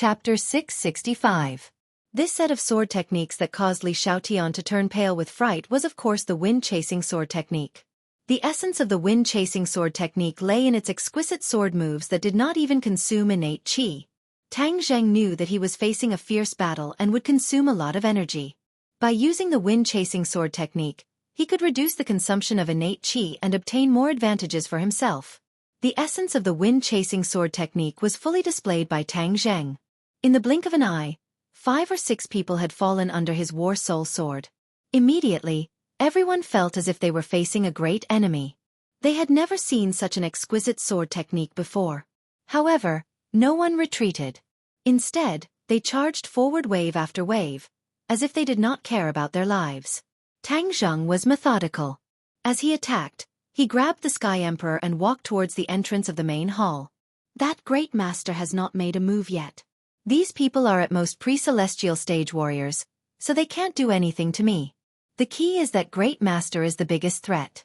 Chapter 665. This set of sword techniques that caused Li Xiaotian to turn pale with fright was of course the wind-chasing sword technique. The essence of the wind-chasing sword technique lay in its exquisite sword moves that did not even consume innate qi. Tang Zheng knew that he was facing a fierce battle and would consume a lot of energy. By using the wind-chasing sword technique, he could reduce the consumption of innate qi and obtain more advantages for himself. The essence of the wind-chasing sword technique was fully displayed by Tang Zheng. In the blink of an eye, 5 or 6 people had fallen under his war soul sword. Immediately, everyone felt as if they were facing a great enemy. They had never seen such an exquisite sword technique before. However, no one retreated. Instead, they charged forward wave after wave, as if they did not care about their lives. Tang Zheng was methodical. As he attacked, he grabbed the Sky Emperor and walked towards the entrance of the main hall. That great master has not made a move yet. These people are at most pre-celestial stage warriors, so they can't do anything to me. The key is that great master is the biggest threat.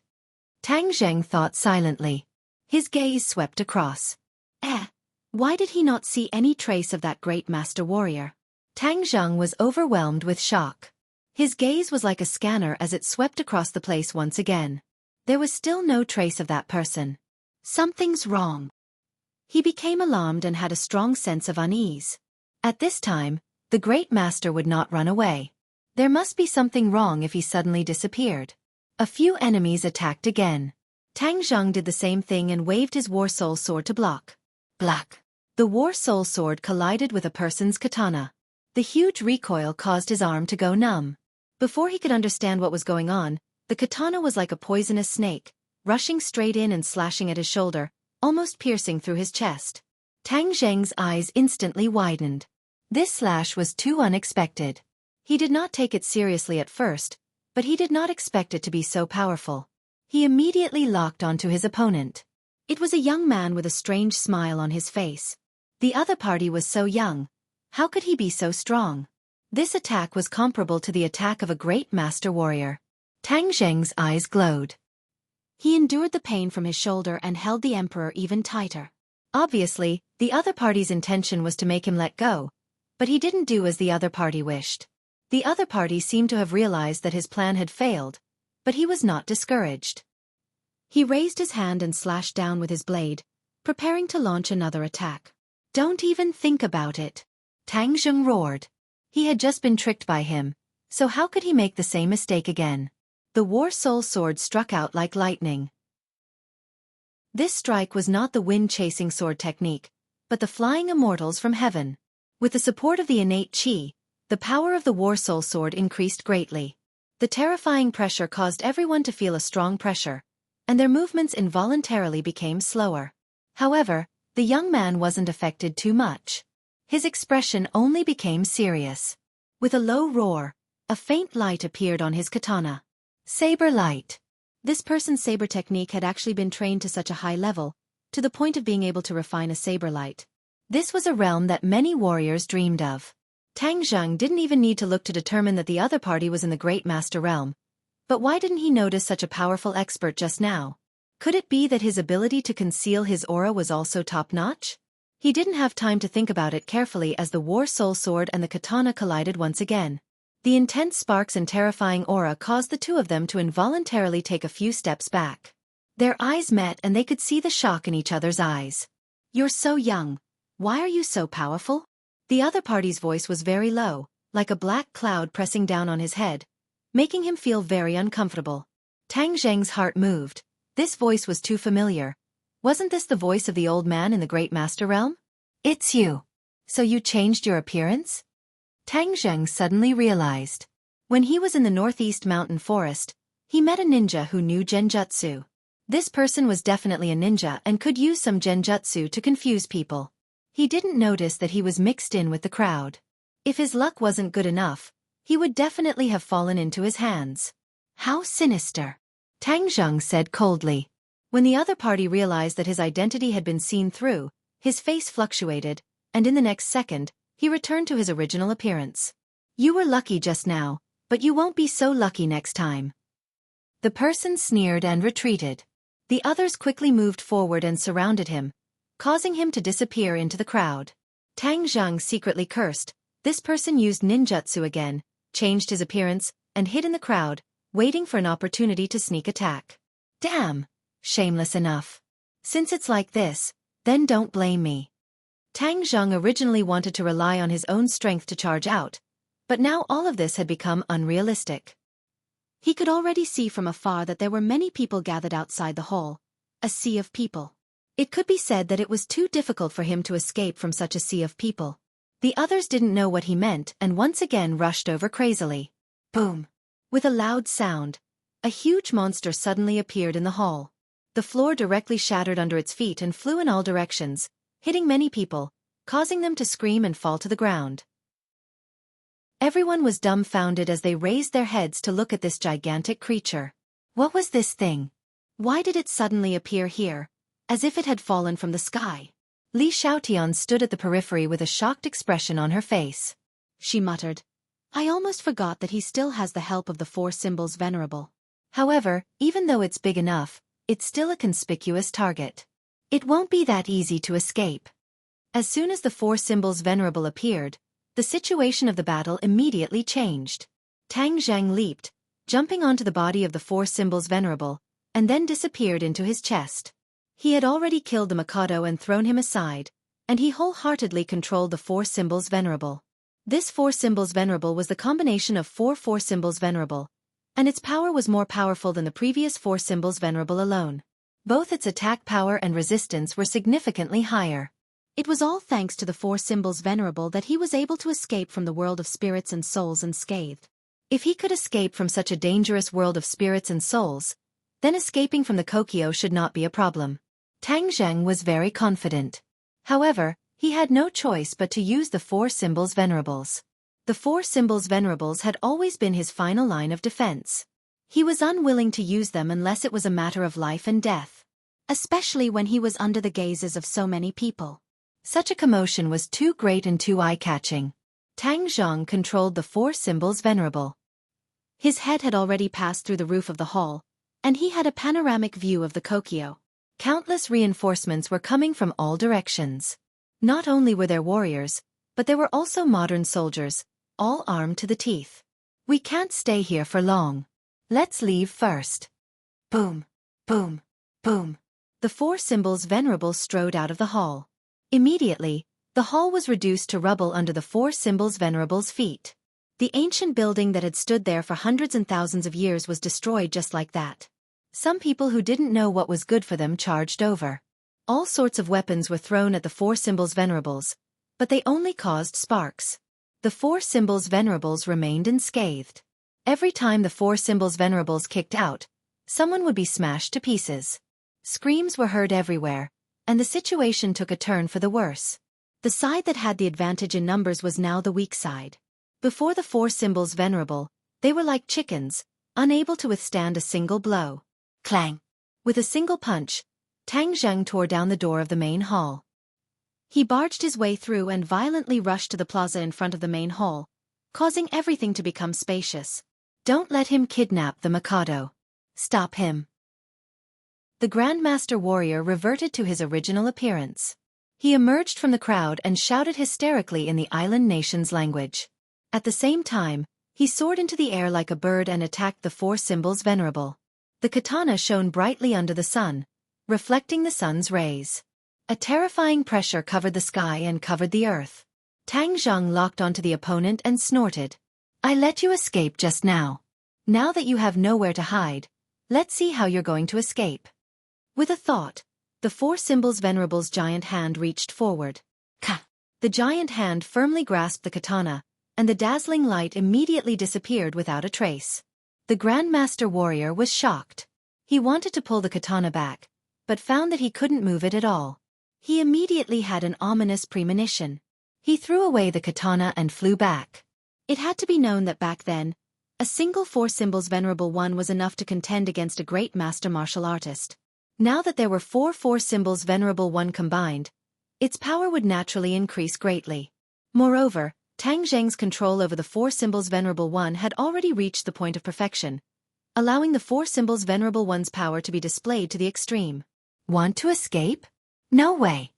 Tang Zheng thought silently. His gaze swept across. Why did he not see any trace of that great master warrior? Tang Zheng was overwhelmed with shock. His gaze was like a scanner as it swept across the place once again. There was still no trace of that person. Something's wrong. He became alarmed and had a strong sense of unease. At this time, the great master would not run away. There must be something wrong if he suddenly disappeared. A few enemies attacked again. Tang Zheng did the same thing and waved his war soul sword to block. Black. The war soul sword collided with a person's katana. The huge recoil caused his arm to go numb. Before he could understand what was going on, the katana was like a poisonous snake, rushing straight in and slashing at his shoulder, almost piercing through his chest. Tang Zheng's eyes instantly widened. This slash was too unexpected. He did not take it seriously at first, but he did not expect it to be so powerful. He immediately locked onto his opponent. It was a young man with a strange smile on his face. The other party was so young. How could he be so strong? This attack was comparable to the attack of a great master warrior. Tang Zheng's eyes glowed. He endured the pain from his shoulder and held the emperor even tighter. Obviously, the other party's intention was to make him let go, but he didn't do as the other party wished. The other party seemed to have realized that his plan had failed, but he was not discouraged. He raised his hand and slashed down with his blade, preparing to launch another attack. Don't even think about it. Tang Zheng roared. He had just been tricked by him, so how could he make the same mistake again? The war soul sword struck out like lightning. This strike was not the wind-chasing sword technique, but the flying immortals from heaven. With the support of the innate qi, the power of the war soul sword increased greatly. The terrifying pressure caused everyone to feel a strong pressure, and their movements involuntarily became slower. However, the young man wasn't affected too much. His expression only became serious. With a low roar, a faint light appeared on his katana. Saber light. This person's saber technique had actually been trained to such a high level, to the point of being able to refine a saber light. This was a realm that many warriors dreamed of. Tang Zheng didn't even need to look to determine that the other party was in the Great Master realm. But why didn't he notice such a powerful expert just now? Could it be that his ability to conceal his aura was also top-notch? He didn't have time to think about it carefully as the war soul sword and the katana collided once again. The intense sparks and terrifying aura caused the two of them to involuntarily take a few steps back. Their eyes met and they could see the shock in each other's eyes. You're so young. Why are you so powerful? The other party's voice was very low, like a black cloud pressing down on his head, making him feel very uncomfortable. Tang Zheng's heart moved. This voice was too familiar. Wasn't this the voice of the old man in the Great Master realm? It's you. So you changed your appearance? Tang Zheng suddenly realized. When he was in the northeast mountain forest, he met a ninja who knew genjutsu. This person was definitely a ninja and could use some genjutsu to confuse people. He didn't notice that he was mixed in with the crowd. If his luck wasn't good enough, he would definitely have fallen into his hands. How sinister. Tang Zheng said coldly. When the other party realized that his identity had been seen through, his face fluctuated, and in the next second, he returned to his original appearance. You were lucky just now, but you won't be so lucky next time. The person sneered and retreated. The others quickly moved forward and surrounded him, causing him to disappear into the crowd. Tang Zhang secretly cursed. This person used ninjutsu again, changed his appearance, and hid in the crowd, waiting for an opportunity to sneak attack. Damn! Shameless enough. Since it's like this, then don't blame me. Tang Zhang originally wanted to rely on his own strength to charge out, but now all of this had become unrealistic. He could already see from afar that there were many people gathered outside the hall, a sea of people. It could be said that it was too difficult for him to escape from such a sea of people. The others didn't know what he meant and once again rushed over crazily. Boom! With a loud sound, a huge monster suddenly appeared in the hall. The floor directly shattered under its feet and flew in all directions, hitting many people, causing them to scream and fall to the ground. Everyone was dumbfounded as they raised their heads to look at this gigantic creature. What was this thing? Why did it suddenly appear here, as if it had fallen from the sky? Li Xiaotian stood at the periphery with a shocked expression on her face. She muttered, I almost forgot that he still has the help of the four symbols venerable. However, even though it's big enough, it's still a conspicuous target. It won't be that easy to escape. As soon as the four symbols venerable appeared, the situation of the battle immediately changed. Tang Zhang leaped, jumping onto the body of the four symbols venerable, and then disappeared into his chest. He had already killed the Mikado and thrown him aside, and he wholeheartedly controlled the four symbols venerable. This four symbols venerable was the combination of four symbols venerable, and its power was more powerful than the previous four symbols venerable alone. Both its attack power and resistance were significantly higher. It was all thanks to the four symbols venerable that he was able to escape from the world of spirits and souls unscathed. If he could escape from such a dangerous world of spirits and souls, then escaping from the Kokyo should not be a problem. Tang Zhang was very confident. However, he had no choice but to use the four symbols venerables. The four symbols venerables had always been his final line of defense. He was unwilling to use them unless it was a matter of life and death, especially when he was under the gazes of so many people. Such a commotion was too great and too eye-catching. Tang Zhang controlled the four symbols venerable. His head had already passed through the roof of the hall, and he had a panoramic view of the Kokyo. Countless reinforcements were coming from all directions. Not only were there warriors, but there were also modern soldiers, all armed to the teeth. We can't stay here for long. Let's leave first. Boom, boom, boom. The four symbols venerable strode out of the hall. Immediately, the hall was reduced to rubble under the four symbols venerable's feet. The ancient building that had stood there for hundreds and thousands of years was destroyed just like that. Some people who didn't know what was good for them charged over. All sorts of weapons were thrown at the four symbols venerables, but they only caused sparks. The four symbols venerables remained unscathed. Every time the four symbols venerables kicked out, someone would be smashed to pieces. Screams were heard everywhere, and the situation took a turn for the worse. The side that had the advantage in numbers was now the weak side. Before the four symbols venerable, they were like chickens, unable to withstand a single blow. Clang! With a single punch, Tang Zhang tore down the door of the main hall. He barged his way through and violently rushed to the plaza in front of the main hall, causing everything to become spacious. Don't let him kidnap the Mikado. Stop him. The Grandmaster Warrior reverted to his original appearance. He emerged from the crowd and shouted hysterically in the island nation's language. At the same time, he soared into the air like a bird and attacked the four symbols venerable. The katana shone brightly under the sun, reflecting the sun's rays. A terrifying pressure covered the sky and covered the earth. Tang Zhang locked onto the opponent and snorted. I let you escape just now. Now that you have nowhere to hide, let's see how you're going to escape. With a thought, the four symbols venerable's giant hand reached forward. Ka! The giant hand firmly grasped the katana, and the dazzling light immediately disappeared without a trace. The Grandmaster Warrior was shocked. He wanted to pull the katana back, but found that he couldn't move it at all. He immediately had an ominous premonition. He threw away the katana and flew back. It had to be known that back then, a single four symbols venerable one was enough to contend against a great master martial artist. Now that there were four symbols venerable one combined, its power would naturally increase greatly. Moreover, Tang Zhang's control over the four symbols venerable one had already reached the point of perfection, allowing the four symbols venerable one's power to be displayed to the extreme. Want to escape? No way.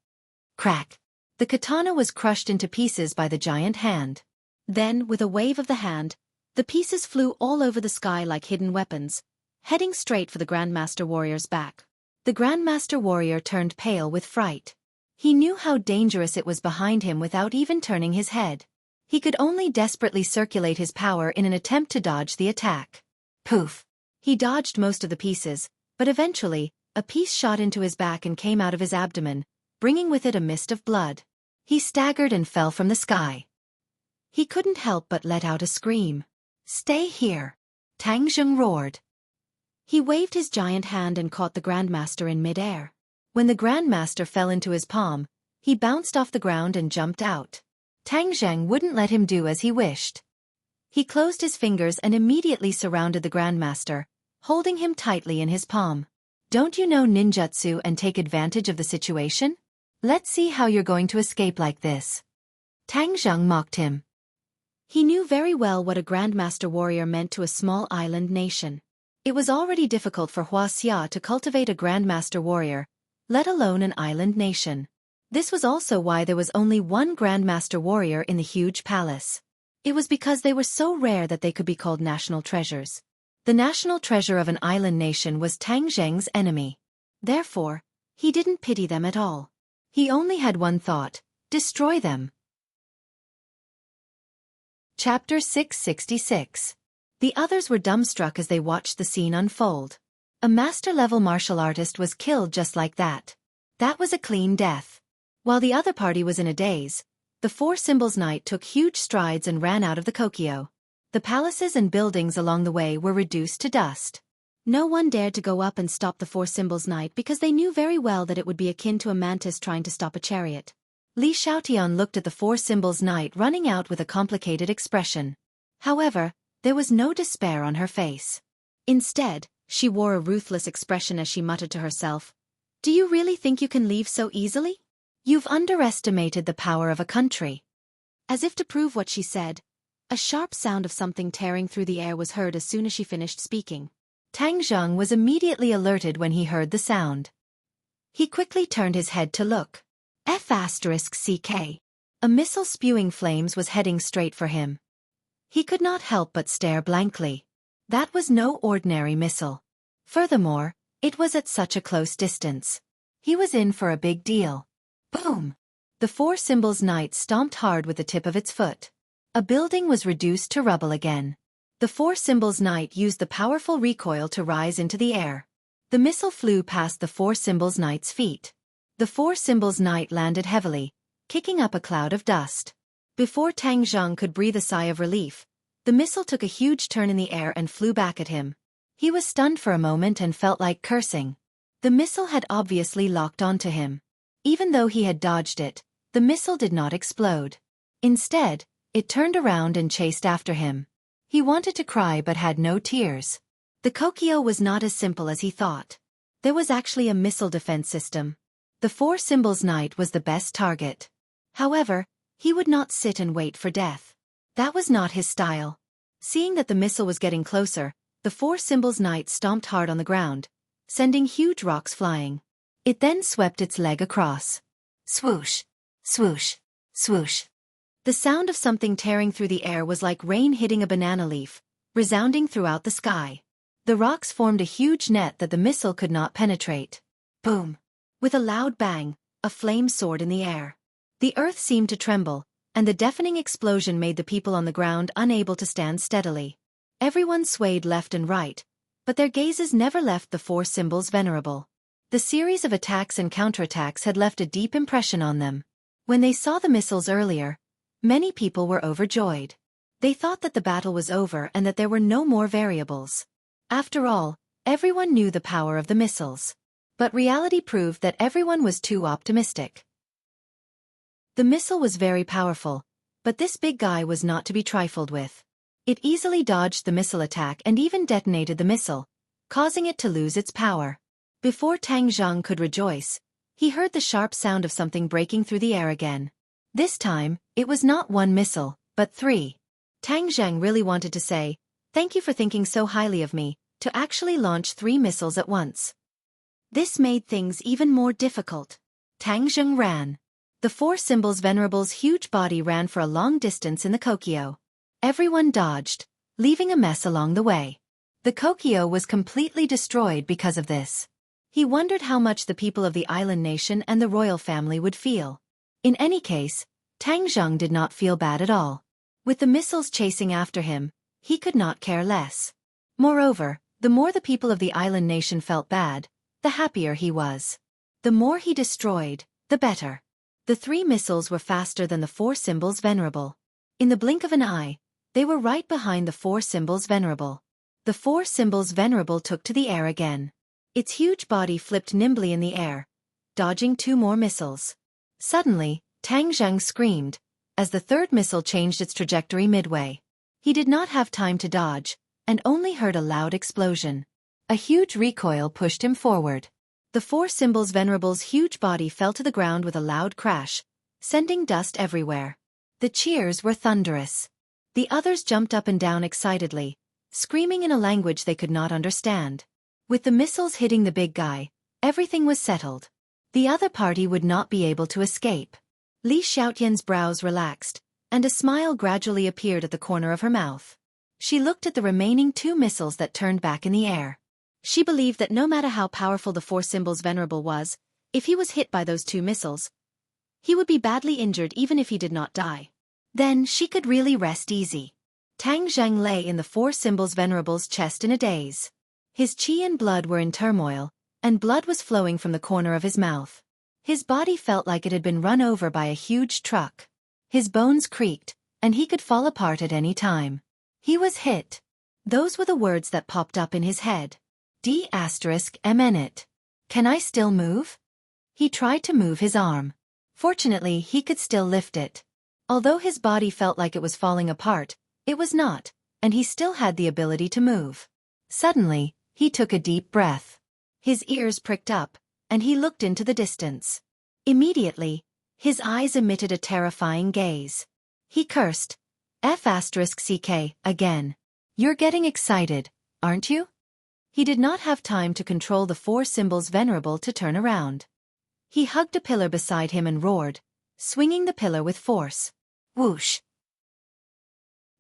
Crack. The katana was crushed into pieces by the giant hand. Then, with a wave of the hand, the pieces flew all over the sky like hidden weapons, heading straight for the Grandmaster Warrior's back. The Grandmaster Warrior turned pale with fright. He knew how dangerous it was behind him without even turning his head. He could only desperately circulate his power in an attempt to dodge the attack. Poof! He dodged most of the pieces, but eventually, a piece shot into his back and came out of his abdomen, bringing with it a mist of blood. He staggered and fell from the sky. He couldn't help but let out a scream. "Stay here!" Tang Zheng roared. He waved his giant hand and caught the Grandmaster in mid-air. When the Grandmaster fell into his palm, he bounced off the ground and jumped out. Tang Zheng wouldn't let him do as he wished. He closed his fingers and immediately surrounded the Grandmaster, holding him tightly in his palm. "Don't you know ninjutsu and take advantage of the situation? Let's see how you're going to escape like this." Tang Zheng mocked him. He knew very well what a Grandmaster Warrior meant to a small island nation. It was already difficult for Wuxia to cultivate a Grandmaster Warrior, let alone an island nation. This was also why there was only one Grandmaster Warrior in the huge palace. It was because they were so rare that they could be called national treasures. The national treasure of an island nation was Tang Zheng's enemy. Therefore, he didn't pity them at all. He only had one thought: destroy them. Chapter 666. The others were dumbstruck as they watched the scene unfold. A master-level martial artist was killed just like that. That was a clean death. While the other party was in a daze, the Four Symbols Knight took huge strides and ran out of the Kokyo. The palaces and buildings along the way were reduced to dust. No one dared to go up and stop the Four Symbols Knight because they knew very well that it would be akin to a mantis trying to stop a chariot. Li Xiaotian looked at the Four Symbols Knight running out with a complicated expression. However, there was no despair on her face. Instead, she wore a ruthless expression as she muttered to herself, "Do you really think you can leave so easily? You've underestimated the power of a country." As if to prove what she said, a sharp sound of something tearing through the air was heard as soon as she finished speaking. Tang Zheng was immediately alerted when he heard the sound. He quickly turned his head to look. F***CK. A missile spewing flames was heading straight for him. He could not help but stare blankly. That was no ordinary missile. Furthermore, it was at such a close distance. He was in for a big deal. Boom! The Four Symbols Knight stomped hard with the tip of its foot. A building was reduced to rubble again. The Four Symbols Knight used the powerful recoil to rise into the air. The missile flew past the Four Symbols Knight's feet. The Four Symbols Knight landed heavily, kicking up a cloud of dust. Before Tang Zheng could breathe a sigh of relief, the missile took a huge turn in the air and flew back at him. He was stunned for a moment and felt like cursing. The missile had obviously locked onto him. Even though he had dodged it, the missile did not explode. Instead, it turned around and chased after him. He wanted to cry but had no tears. The Kokyo was not as simple as he thought. There was actually a missile defense system. The Four Symbols Knight was the best target. However, he would not sit and wait for death. That was not his style. Seeing that the missile was getting closer, the Four Symbols Knight stomped hard on the ground, sending huge rocks flying. It then swept its leg across. Swoosh! Swoosh! Swoosh! The sound of something tearing through the air was like rain hitting a banana leaf, resounding throughout the sky. The rocks formed a huge net that the missile could not penetrate. Boom! With a loud bang, a flame soared in the air. The earth seemed to tremble, and the deafening explosion made the people on the ground unable to stand steadily. Everyone swayed left and right, but their gazes never left the Four Symbols Venerable. The series of attacks and counterattacks had left a deep impression on them. When they saw the missiles earlier, many people were overjoyed. They thought that the battle was over and that there were no more variables. After all, everyone knew the power of the missiles. But reality proved that everyone was too optimistic. The missile was very powerful, but this big guy was not to be trifled with. It easily dodged the missile attack and even detonated the missile, causing it to lose its power. Before Tang Zheng could rejoice, he heard the sharp sound of something breaking through the air again. This time, it was not one missile, but 3. Tang Zheng really wanted to say, "Thank you for thinking so highly of me," to actually launch 3 missiles at once. This made things even more difficult. Tang Zheng ran. The four symbols Venerable's huge body ran for a long distance in the Kokyo. Everyone dodged, leaving a mess along the way. The Kokyo was completely destroyed because of this. He wondered how much the people of the island nation and the royal family would feel. In any case, Tang Zheng did not feel bad at all. With the missiles chasing after him, he could not care less. Moreover, the more the people of the island nation felt bad, the happier he was. The more he destroyed, the better. The 3 missiles were faster than the 4 symbols Venerable. In the blink of an eye, they were right behind the 4 symbols Venerable. The 4 symbols Venerable took to the air again. Its huge body flipped nimbly in the air, dodging 2 more missiles. Suddenly, Tang Zheng screamed, as the 3rd missile changed its trajectory midway. He did not have time to dodge, and only heard a loud explosion. A huge recoil pushed him forward. The 4 symbols Venerable's huge body fell to the ground with a loud crash, sending dust everywhere. The cheers were thunderous. The others jumped up and down excitedly, screaming in a language they could not understand. With the missiles hitting the big guy, everything was settled. The other party would not be able to escape. Li Xiaotian's brows relaxed, and a smile gradually appeared at the corner of her mouth. She looked at the remaining 2 missiles that turned back in the air. She believed that no matter how powerful the 4 symbols Venerable was, if he was hit by those 2 missiles, he would be badly injured even if he did not die. Then she could really rest easy. Tang Zheng lay in the 4 symbols Venerable's chest in a daze. His qi and blood were in turmoil, and blood was flowing from the corner of his mouth. His body felt like it had been run over by a huge truck. His bones creaked, and he could fall apart at any time. He was hit. Those were the words that popped up in his head. D***MN. Can I still move? He tried to move his arm. Fortunately, he could still lift it. Although his body felt like it was falling apart, it was not, and he still had the ability to move. Suddenly, he took a deep breath. His ears pricked up, and he looked into the distance. Immediately, his eyes emitted a terrifying gaze. He cursed. F***ck, again. You're getting excited, aren't you? He did not have time to control the 4 symbols Venerable to turn around. He hugged a pillar beside him and roared, swinging the pillar with force. Whoosh!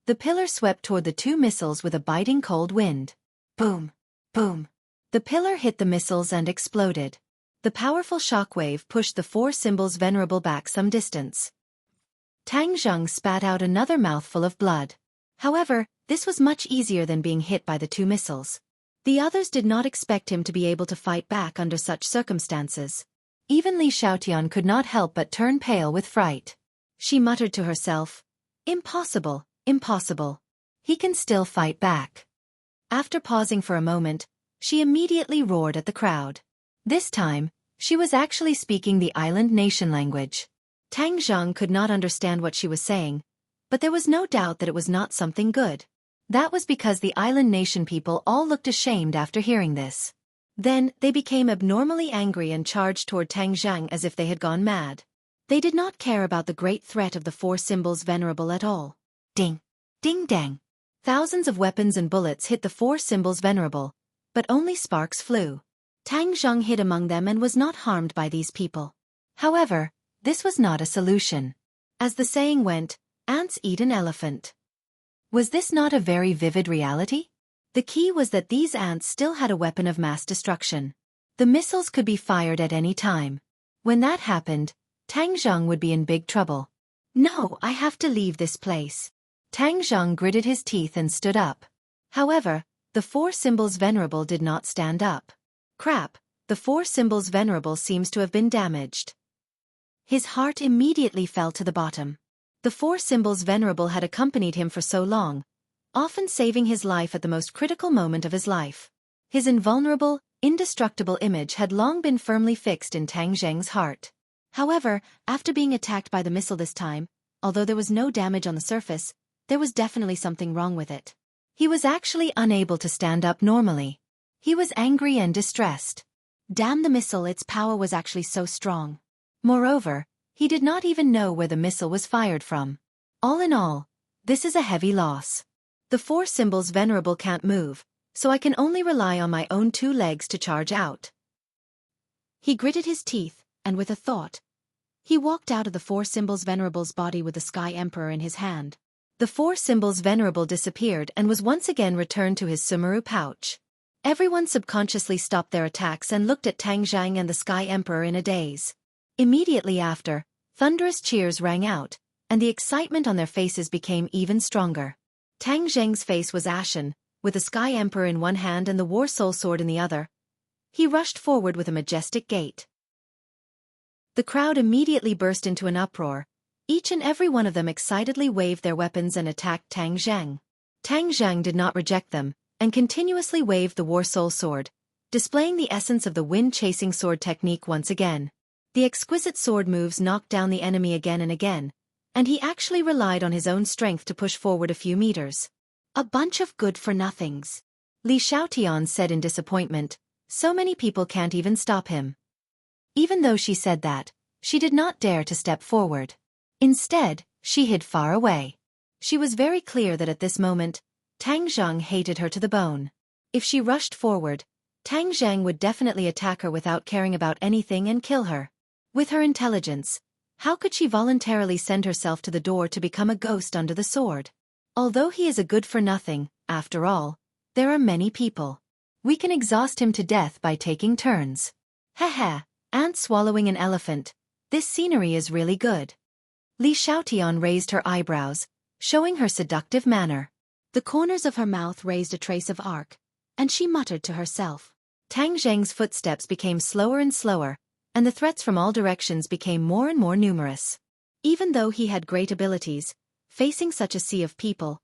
The pillar swept toward the 2 missiles with a biting cold wind. Boom! Boom! The pillar hit the missiles and exploded. The powerful shockwave pushed the 4 symbols Venerable back some distance. Tang Zheng spat out another mouthful of blood. However, this was much easier than being hit by the 2 missiles. The others did not expect him to be able to fight back under such circumstances. Even Li Xiaotian could not help but turn pale with fright. She muttered to herself, "Impossible, impossible. He can still fight back." After pausing for a moment, she immediately roared at the crowd. This time, she was actually speaking the island nation language. Tang Zheng could not understand what she was saying, but there was no doubt that it was not something good. That was because the island nation people all looked ashamed after hearing this. Then, they became abnormally angry and charged toward Tang Zheng as if they had gone mad. They did not care about the great threat of the 4 symbols Venerable at all. Ding! Ding dang! Thousands of weapons and bullets hit the 4 symbols Venerable, but only sparks flew. Tang Zheng hid among them and was not harmed by these people. However, this was not a solution. As the saying went, ants eat an elephant. Was this not a very vivid reality? The key was that these ants still had a weapon of mass destruction. The missiles could be fired at any time. When that happened, Tang Zheng would be in big trouble. No, I have to leave this place. Tang Zheng gritted his teeth and stood up. However, the 4 symbols Venerable did not stand up. Crap, the 4 symbols Venerable seems to have been damaged. His heart immediately fell to the bottom. The 4 symbols Venerable had accompanied him for so long, often saving his life at the most critical moment of his life. His invulnerable, indestructible image had long been firmly fixed in Tang Zheng's heart. However, after being attacked by the missile this time, although there was no damage on the surface, there was definitely something wrong with it. He was actually unable to stand up normally. He was angry and distressed. Damn the missile, its power was actually so strong. Moreover, he did not even know where the missile was fired from. All in all, this is a heavy loss. The 4 symbols Venerable can't move, so I can only rely on my own 2 legs to charge out. He gritted his teeth, and with a thought, He walked out of the Four Symbols Venerable's body with the Sky Emperor in his hand. The Four Symbols Venerable disappeared and was once again returned to his Sumeru pouch. Everyone subconsciously stopped their attacks and looked at Tang Zhang and the Sky Emperor in a daze. Immediately after, thunderous cheers rang out, and the excitement on their faces became even stronger. Tang Zheng's face was ashen, with the Sky Emperor in one hand and the War Soul Sword in the other. He rushed forward with a majestic gait. The crowd immediately burst into an uproar. Each and every one of them excitedly waved their weapons and attacked Tang Zhang. Tang Zhang did not reject them, and continuously waved the War Soul Sword, displaying the essence of the wind-chasing sword technique once again. The exquisite sword moves knocked down the enemy again and again, and he actually relied on his own strength to push forward a few meters. A bunch of good-for-nothings, Li Xiaotian said in disappointment. So many people can't even stop him. Even though she said that, she did not dare to step forward. Instead, she hid far away. She was very clear that at this moment, Tang Zhang hated her to the bone. If she rushed forward, Tang Zhang would definitely attack her without caring about anything and kill her. With her intelligence, how could she voluntarily send herself to the door to become a ghost under the sword? Although he is a good-for-nothing, after all, there are many people. We can exhaust him to death by taking turns. Heh, ant swallowing an elephant. This scenery is really good. Li Xiaotian raised her eyebrows, showing her seductive manner. The corners of her mouth raised a trace of arc, and she muttered to herself. Tang Zheng's footsteps became slower and slower, and the threats from all directions became more and more numerous. Even though he had great abilities, facing such a sea of people,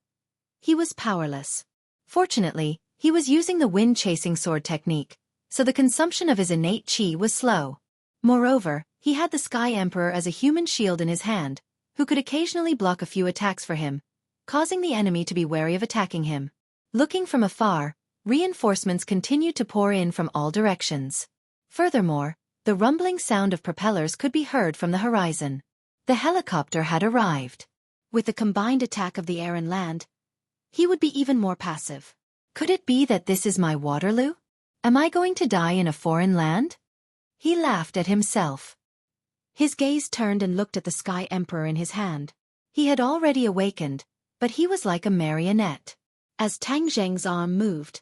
he was powerless. Fortunately, he was using the wind-chasing sword technique, so the consumption of his innate qi was slow. Moreover, he had the Sky Emperor as a human shield in his hand, who could occasionally block a few attacks for him, causing the enemy to be wary of attacking him. Looking from afar, reinforcements continued to pour in from all directions. Furthermore, the rumbling sound of propellers could be heard from the horizon. The helicopter had arrived. With the combined attack of the air and land, he would be even more passive. Could it be that this is my Waterloo? Am I going to die in a foreign land? He laughed at himself. His gaze turned and looked at the Sky Emperor in his hand. He had already awakened, but he was like a marionette. As Tang Zheng's arm moved,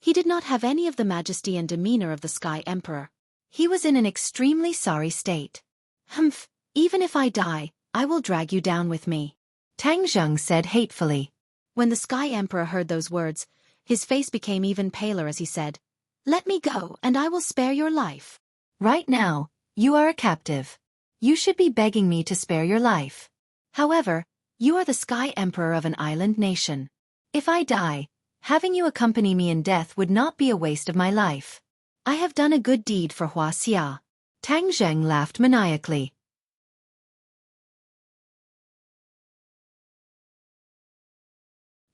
he did not have any of the majesty and demeanor of the Sky Emperor. He was in an extremely sorry state. Humph, even if I die, I will drag you down with me, Tang Zheng said hatefully. When the Sky Emperor heard those words, his face became even paler as he said, "Let me go and I will spare your life." Right now, you are a captive. You should be begging me to spare your life. However, you are the Sky Emperor of an island nation. If I die, having you accompany me in death would not be a waste of my life. I have done a good deed for Wuxia. Tang Zheng laughed maniacally.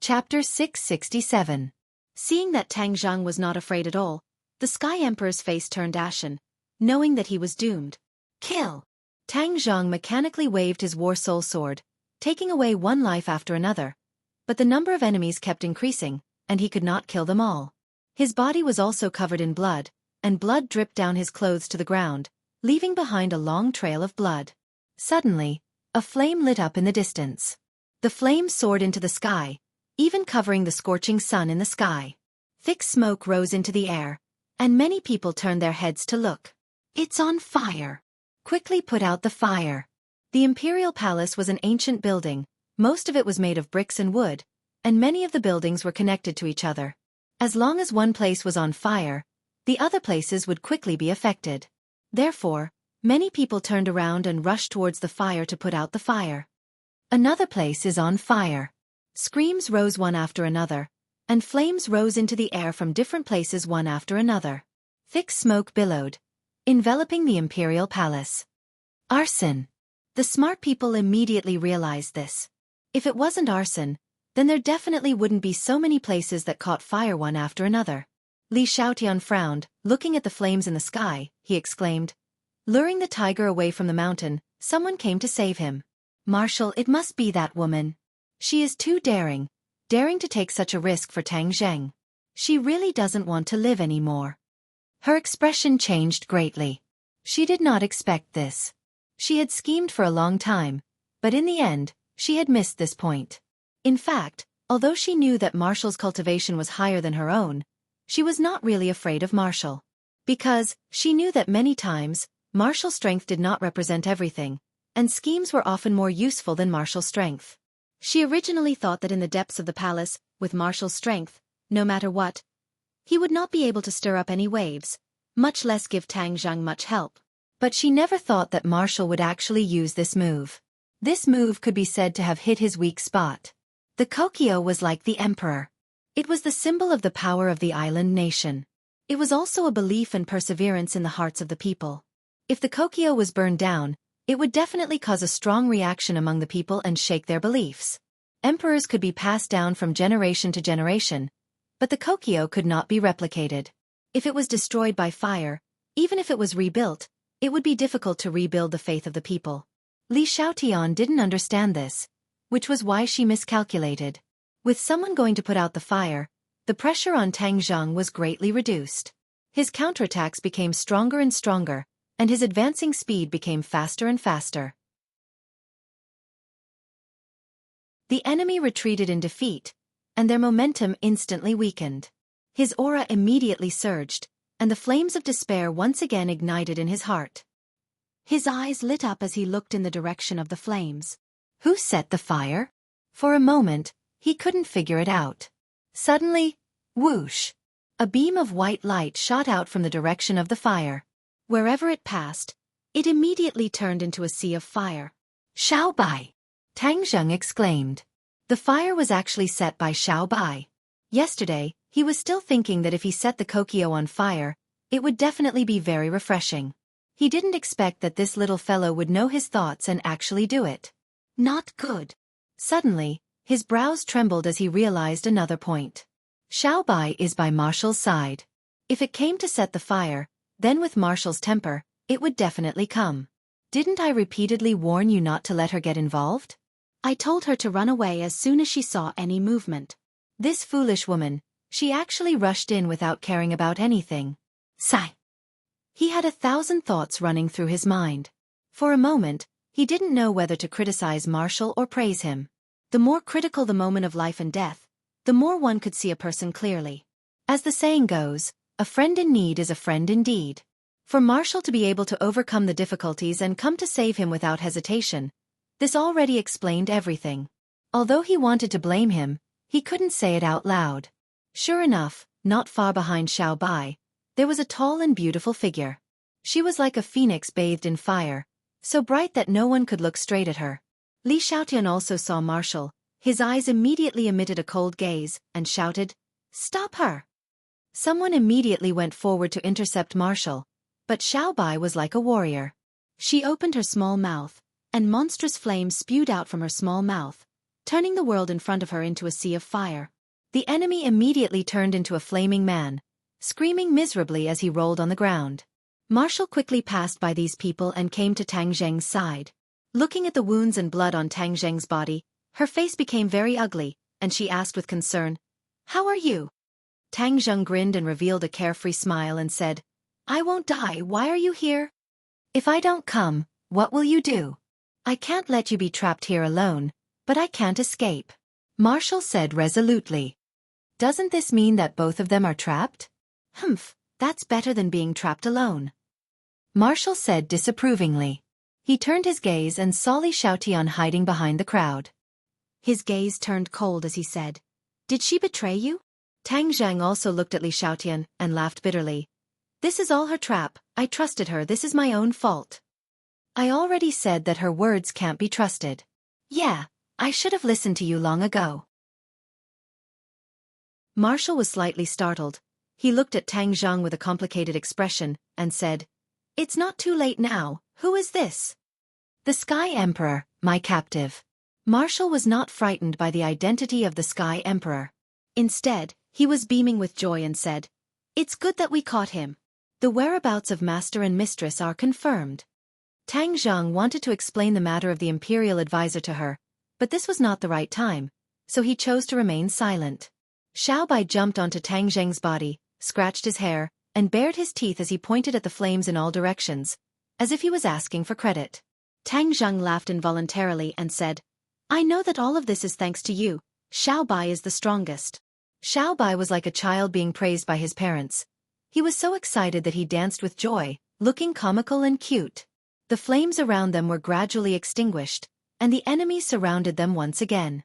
Chapter 667. Seeing that Tang Zheng was not afraid at all, the Sky Emperor's face turned ashen, knowing that he was doomed. Kill! Tang Zheng mechanically waved his War Soul Sword, taking away one life after another, but the number of enemies kept increasing, and he could not kill them all. His body was also covered in blood, and blood dripped down his clothes to the ground, leaving behind a long trail of blood. Suddenly, a flame lit up in the distance. The flame soared into the sky, even covering the scorching sun in the sky. Thick smoke rose into the air, and many people turned their heads to look. It's on fire! Quickly put out the fire. The Imperial Palace was an ancient building, most of it was made of bricks and wood, and many of the buildings were connected to each other. As long as one place was on fire, the other places would quickly be affected. Therefore, many people turned around and rushed towards the fire to put out the fire. Another place is on fire. Screams rose one after another, and flames rose into the air from different places one after another. Thick smoke billowed, enveloping the Imperial Palace. Arson! The smart people immediately realized this. If it wasn't arson, then there definitely wouldn't be so many places that caught fire one after another. Li Xiaotian frowned, looking at the flames in the sky. He exclaimed. Luring the tiger away from the mountain, someone came to save him. Marshal, it must be that woman. She is too daring to take such a risk for Tang Zheng. She really doesn't want to live anymore. Her expression changed greatly. She did not expect this. She had schemed for a long time, but in the end, she had missed this point. In fact, although she knew that Marshall's cultivation was higher than her own, she was not really afraid of Marshall. Because, she knew that many times, Marshall's strength did not represent everything, and schemes were often more useful than Marshall's strength. She originally thought that in the depths of the palace, with Marshall's strength, no matter what, he would not be able to stir up any waves, much less give Tang Zhang much help. But she never thought that Marshall would actually use this move. This move could be said to have hit his weak spot. The Kokyo was like the emperor. It was the symbol of the power of the island nation. It was also a belief and perseverance in the hearts of the people. If the Kokyo was burned down, it would definitely cause a strong reaction among the people and shake their beliefs. Emperors could be passed down from generation to generation, but the Kokyo could not be replicated. If it was destroyed by fire, even if it was rebuilt, it would be difficult to rebuild the faith of the people. Li Xiaotian didn't understand this, which was why she miscalculated. With someone going to put out the fire, the pressure on Tang Zhang was greatly reduced. His counterattacks became stronger and stronger, and his advancing speed became faster and faster. The enemy retreated in defeat, and their momentum instantly weakened. His aura immediately surged, and the flames of despair once again ignited in his heart. His eyes lit up as he looked in the direction of the flames. Who set the fire? For a moment, he couldn't figure it out. Suddenly, whoosh! A beam of white light shot out from the direction of the fire. Wherever it passed, it immediately turned into a sea of fire. Xiao Bai! Tang Zheng exclaimed. The fire was actually set by Xiao Bai. Yesterday, he was still thinking that if he set the Kokyo on fire, it would definitely be very refreshing. He didn't expect that this little fellow would know his thoughts and actually do it. Not good. Suddenly, his brows trembled as he realized another point. Xiao Bai is by Marshall's side. If it came to set the fire, then with Marshall's temper, it would definitely come. Didn't I repeatedly warn you not to let her get involved? I told her to run away as soon as she saw any movement. This foolish woman, she actually rushed in without caring about anything. Sigh. He had 1,000 thoughts running through his mind. For a moment, he didn't know whether to criticize Marshall or praise him. The more critical the moment of life and death, the more one could see a person clearly. As the saying goes, a friend in need is a friend indeed. For Marshall to be able to overcome the difficulties and come to save him without hesitation, this already explained everything. Although he wanted to blame him, he couldn't say it out loud. Sure enough, not far behind Xiao Bai, there was a tall and beautiful figure. She was like a phoenix bathed in fire, so bright that no one could look straight at her. Li Xiaotian also saw Marshall. His eyes immediately emitted a cold gaze, and shouted, "Stop her!" Someone immediately went forward to intercept Marshall, but Xiao Bai was like a warrior. She opened her small mouth, and monstrous flames spewed out from her small mouth, turning the world in front of her into a sea of fire. The enemy immediately turned into a flaming man, screaming miserably as he rolled on the ground. Marshall quickly passed by these people and came to Tang Zheng's side. Looking at the wounds and blood on Tang Zheng's body, her face became very ugly, and she asked with concern, "How are you?" Tang Zheng grinned and revealed a carefree smile and said, "I won't die. Why are you here? If I don't come, what will you do? I can't let you be trapped here alone, but I can't escape," Marshall said resolutely. "Doesn't this mean that both of them are trapped?" "Humph, that's better than being trapped alone," Marshall said disapprovingly. He turned his gaze and saw Li Xiaotian hiding behind the crowd. His gaze turned cold as he said, "Did she betray you?" Tang Zhang also looked at Li Xiaotian and laughed bitterly. "This is all her trap. I trusted her. This is my own fault. I already said that her words can't be trusted. Yeah, I should have listened to you long ago." Marshall was slightly startled. He looked at Tang Zhang with a complicated expression, and said, "It's not too late now. Who is this?" "The Sky Emperor, my captive." Marshall was not frightened by the identity of the Sky Emperor. Instead, he was beaming with joy and said, "It's good that we caught him. The whereabouts of master and mistress are confirmed." Tang Zhang wanted to explain the matter of the imperial advisor to her, but this was not the right time, so he chose to remain silent. Xiao Bai jumped onto Tang Zheng's body, scratched his hair, and bared his teeth as he pointed at the flames in all directions, as if he was asking for credit. Tang Zheng laughed involuntarily and said, I know that all of this is thanks to you. Xiao Bai is the strongest. Xiao Bai was like a child being praised by his parents. He was so excited that he danced with joy, looking comical and cute. The flames around them were gradually extinguished, and the enemies surrounded them once again.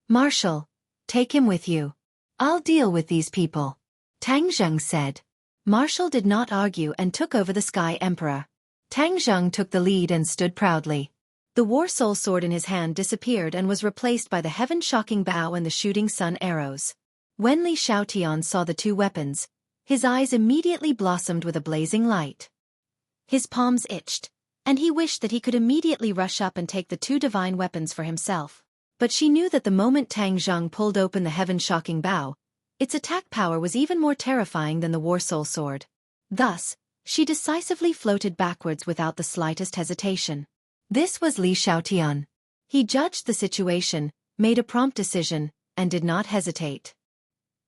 Marshal, take him with you. I'll deal with these people, Tang Zheng said. Marshal did not argue and took over the Sky Emperor. Tang Zheng took the lead and stood proudly. The War Soul sword in his hand disappeared and was replaced by the heaven-shocking bow and the shooting sun arrows. When Li Xiaotian saw the two weapons, his eyes immediately blossomed with a blazing light. His palms itched, and he wished that he could immediately rush up and take the two divine weapons for himself. But she knew that the moment Tang Zheng pulled open the heaven-shocking bow, its attack power was even more terrifying than the War Soul sword. Thus, she decisively floated backwards without the slightest hesitation. This was Li Xiaotian. He judged the situation, made a prompt decision, and did not hesitate.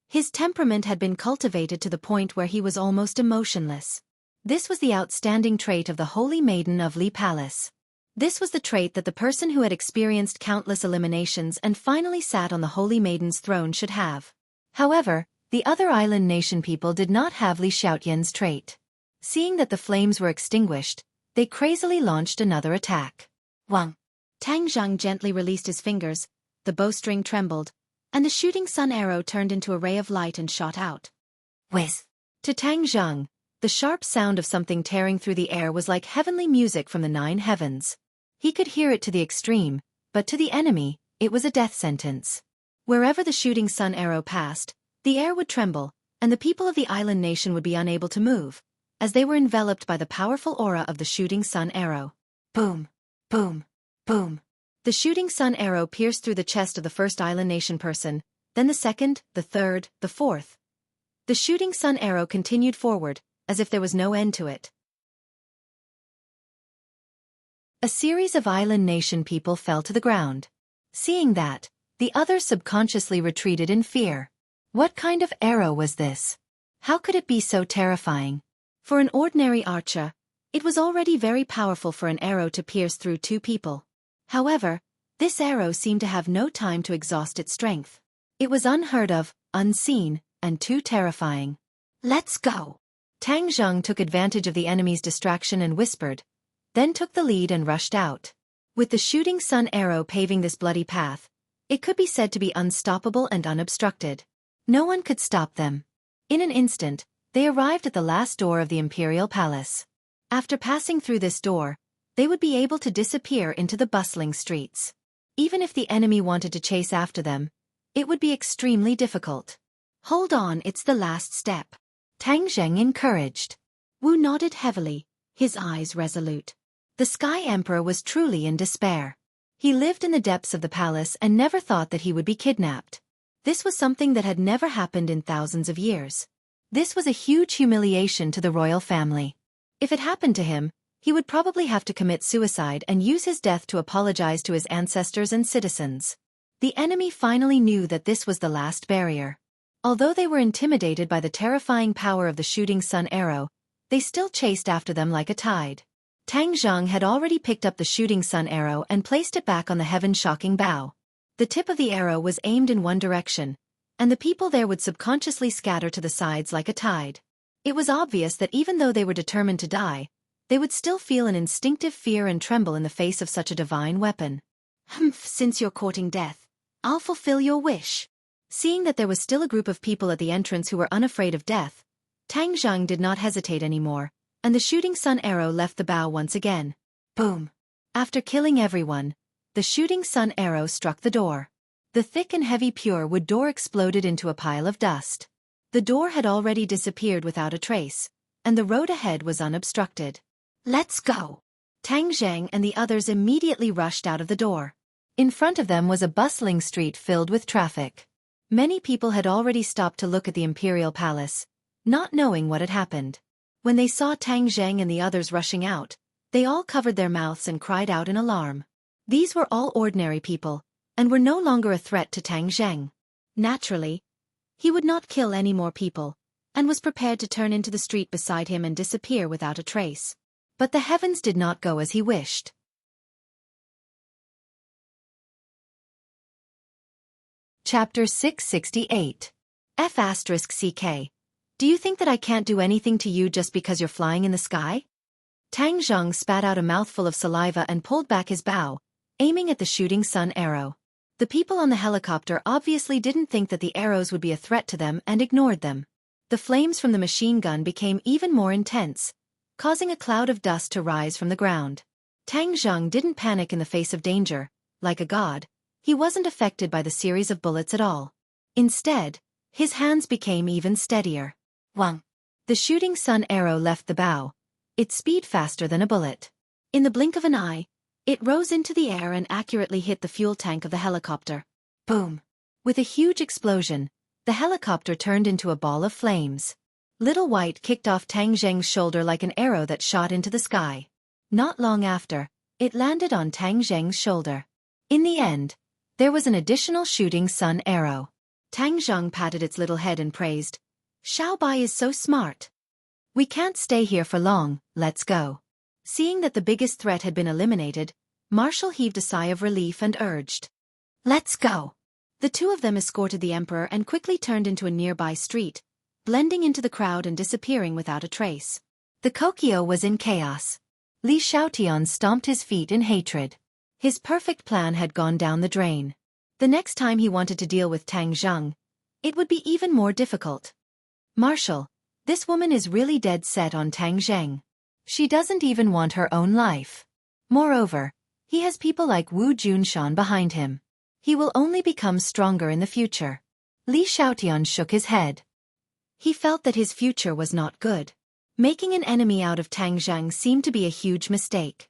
His temperament had been cultivated to the point where he was almost emotionless. This was the outstanding trait of the Holy Maiden of Li Palace. This was the trait that the person who had experienced countless eliminations and finally sat on the Holy Maiden's throne should have. However, the other island nation people did not have Li Xiaotian's trait. Seeing that the flames were extinguished, they crazily launched another attack. Wang! Tang Zheng gently released his fingers, the bowstring trembled, and the shooting sun arrow turned into a ray of light and shot out. Whiz! To Tang Zheng, the sharp sound of something tearing through the air was like heavenly music from the 9 heavens. He could hear it to the extreme, but to the enemy, it was a death sentence. Wherever the shooting sun arrow passed, the air would tremble, and the people of the island nation would be unable to move, as they were enveloped by the powerful aura of the shooting sun arrow. Boom! Boom! Boom! The shooting sun arrow pierced through the chest of the first island nation person, then the second, the third, the fourth. The shooting sun arrow continued forward, as if there was no end to it. A series of island nation people fell to the ground. Seeing that, the others subconsciously retreated in fear. What kind of arrow was this? How could it be so terrifying? For an ordinary archer, it was already very powerful for an arrow to pierce through 2 people. However, this arrow seemed to have no time to exhaust its strength. It was unheard of, unseen, and too terrifying. Let's go! Tang Zheng took advantage of the enemy's distraction and whispered, then took the lead and rushed out. With the shooting sun arrow paving this bloody path, it could be said to be unstoppable and unobstructed. No one could stop them. In an instant, they arrived at the last door of the imperial palace. After passing through this door, they would be able to disappear into the bustling streets. Even if the enemy wanted to chase after them, it would be extremely difficult. Hold on, it's the last step, Tang Zheng encouraged. Wu nodded heavily, his eyes resolute. The Sky Emperor was truly in despair. He lived in the depths of the palace and never thought that he would be kidnapped. This was something that had never happened in thousands of years. This was a huge humiliation to the royal family. If it happened to him, he would probably have to commit suicide and use his death to apologize to his ancestors and citizens. The enemy finally knew that this was the last barrier. Although they were intimidated by the terrifying power of the shooting sun arrow, they still chased after them like a tide. Tang Zheng had already picked up the shooting sun arrow and placed it back on the heaven-shocking bow. The tip of the arrow was aimed in one direction, and the people there would subconsciously scatter to the sides like a tide. It was obvious that even though they were determined to die, they would still feel an instinctive fear and tremble in the face of such a divine weapon. Since you're courting death, I'll fulfill your wish. Seeing that there was still a group of people at the entrance who were unafraid of death, Tang Zheng did not hesitate anymore, and the shooting sun arrow left the bow once again. Boom! After killing everyone, the shooting sun arrow struck the door. The thick and heavy pure wood door exploded into a pile of dust. The door had already disappeared without a trace, and the road ahead was unobstructed. Let's go! Tang Zheng and the others immediately rushed out of the door. In front of them was a bustling street filled with traffic. Many people had already stopped to look at the imperial palace, not knowing what had happened. When they saw Tang Zheng and the others rushing out, they all covered their mouths and cried out in alarm. These were all ordinary people, and were no longer a threat to Tang Zheng. Naturally, he would not kill any more people, and was prepared to turn into the street beside him and disappear without a trace. But the heavens did not go as he wished. Chapter 668. F***CK. Do you think that I can't do anything to you just because you're flying in the sky? Tang Zheng spat out a mouthful of saliva and pulled back his bow, aiming at the shooting sun arrow. The people on the helicopter obviously didn't think that the arrows would be a threat to them and ignored them. The flames from the machine gun became even more intense, causing a cloud of dust to rise from the ground. Tang Zheng didn't panic in the face of danger. Like a god, he wasn't affected by the series of bullets at all. Instead, his hands became even steadier. Wang! The shooting sun arrow left the bow, its speed faster than a bullet. In the blink of an eye, it rose into the air and accurately hit the fuel tank of the helicopter. Boom! With a huge explosion, the helicopter turned into a ball of flames. Little White kicked off Tang Zheng's shoulder like an arrow that shot into the sky. Not long after, it landed on Tang Zheng's shoulder. In the end, there was an additional shooting sun arrow. Tang Zheng patted its little head and praised, "Xiao Bai is so smart. We can't stay here for long, let's go." Seeing that the biggest threat had been eliminated, Marshall heaved a sigh of relief and urged, "Let's go." The two of them escorted the emperor and quickly turned into a nearby street, blending into the crowd and disappearing without a trace. The Kokyo was in chaos. Li Xiaotian stomped his feet in hatred. His perfect plan had gone down the drain. The next time he wanted to deal with Tang Zheng, it would be even more difficult. "Marshal, this woman is really dead set on Tang Zheng. She doesn't even want her own life. Moreover, he has people like Wu Junshan behind him. He will only become stronger in the future." Li Xiaotian shook his head. He felt that his future was not good. Making an enemy out of Tang Zheng seemed to be a huge mistake.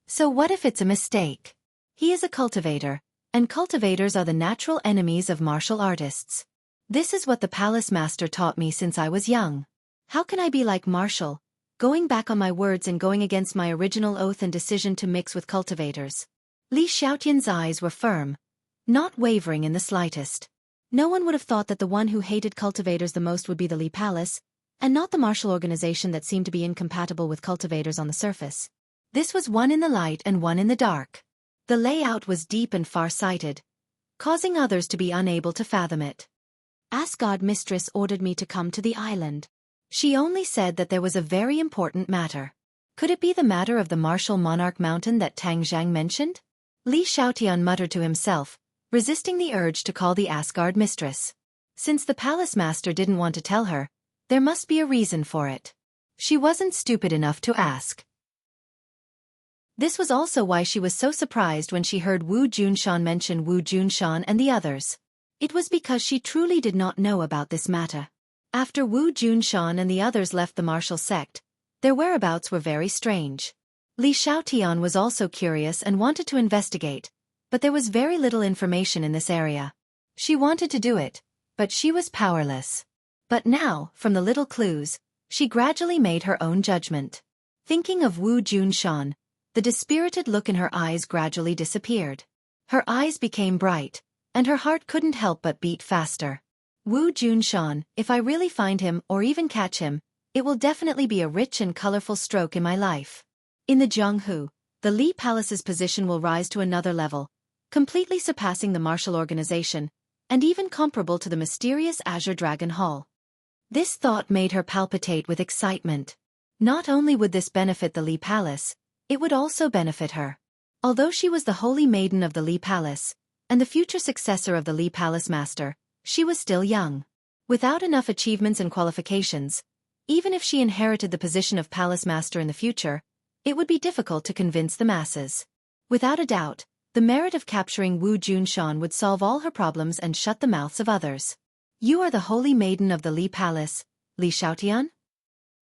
So what if it's a mistake? He is a cultivator, and cultivators are the natural enemies of martial artists. This is what the palace master taught me since I was young. How can I be like Marshall, going back on my words and going against my original oath and decision to mix with cultivators? Li Xiaotian's eyes were firm, not wavering in the slightest. No one would have thought that the one who hated cultivators the most would be the Li Palace, and not the martial organization that seemed to be incompatible with cultivators on the surface. This was one in the light and one in the dark. The layout was deep and far-sighted, causing others to be unable to fathom it. "Asgard Mistress ordered me to come to the island. She only said that there was a very important matter. Could it be the matter of the martial monarch mountain that Tang Zheng mentioned?" Li Xiaotian muttered to himself, resisting the urge to call the Asgard Mistress. Since the palace master didn't want to tell her, there must be a reason for it. She wasn't stupid enough to ask. This was also why she was so surprised when she heard Wu Junshan mention Wu Junshan and the others. It was because she truly did not know about this matter. After Wu Junshan and the others left the martial sect, their whereabouts were very strange. Li Xiaotian was also curious and wanted to investigate, but there was very little information in this area. She wanted to do it, but she was powerless. But now, from the little clues, she gradually made her own judgment. Thinking of Wu Junshan, the dispirited look in her eyes gradually disappeared. Her eyes became bright, and her heart couldn't help but beat faster. Wu Junshan, if I really find him or even catch him, it will definitely be a rich and colorful stroke in my life. In the Zhonghu, the Li Palace's position will rise to another level, completely surpassing the martial organization, and even comparable to the mysterious Azure Dragon Hall. This thought made her palpitate with excitement. Not only would this benefit the Li Palace, it would also benefit her. Although she was the holy maiden of the Li Palace, and the future successor of the Li Palace master, she was still young. Without enough achievements and qualifications, even if she inherited the position of palace master in the future, it would be difficult to convince the masses. Without a doubt, the merit of capturing Wu Junshan would solve all her problems and shut the mouths of others. "You are the holy maiden of the Li Palace, Li Xiaotian?"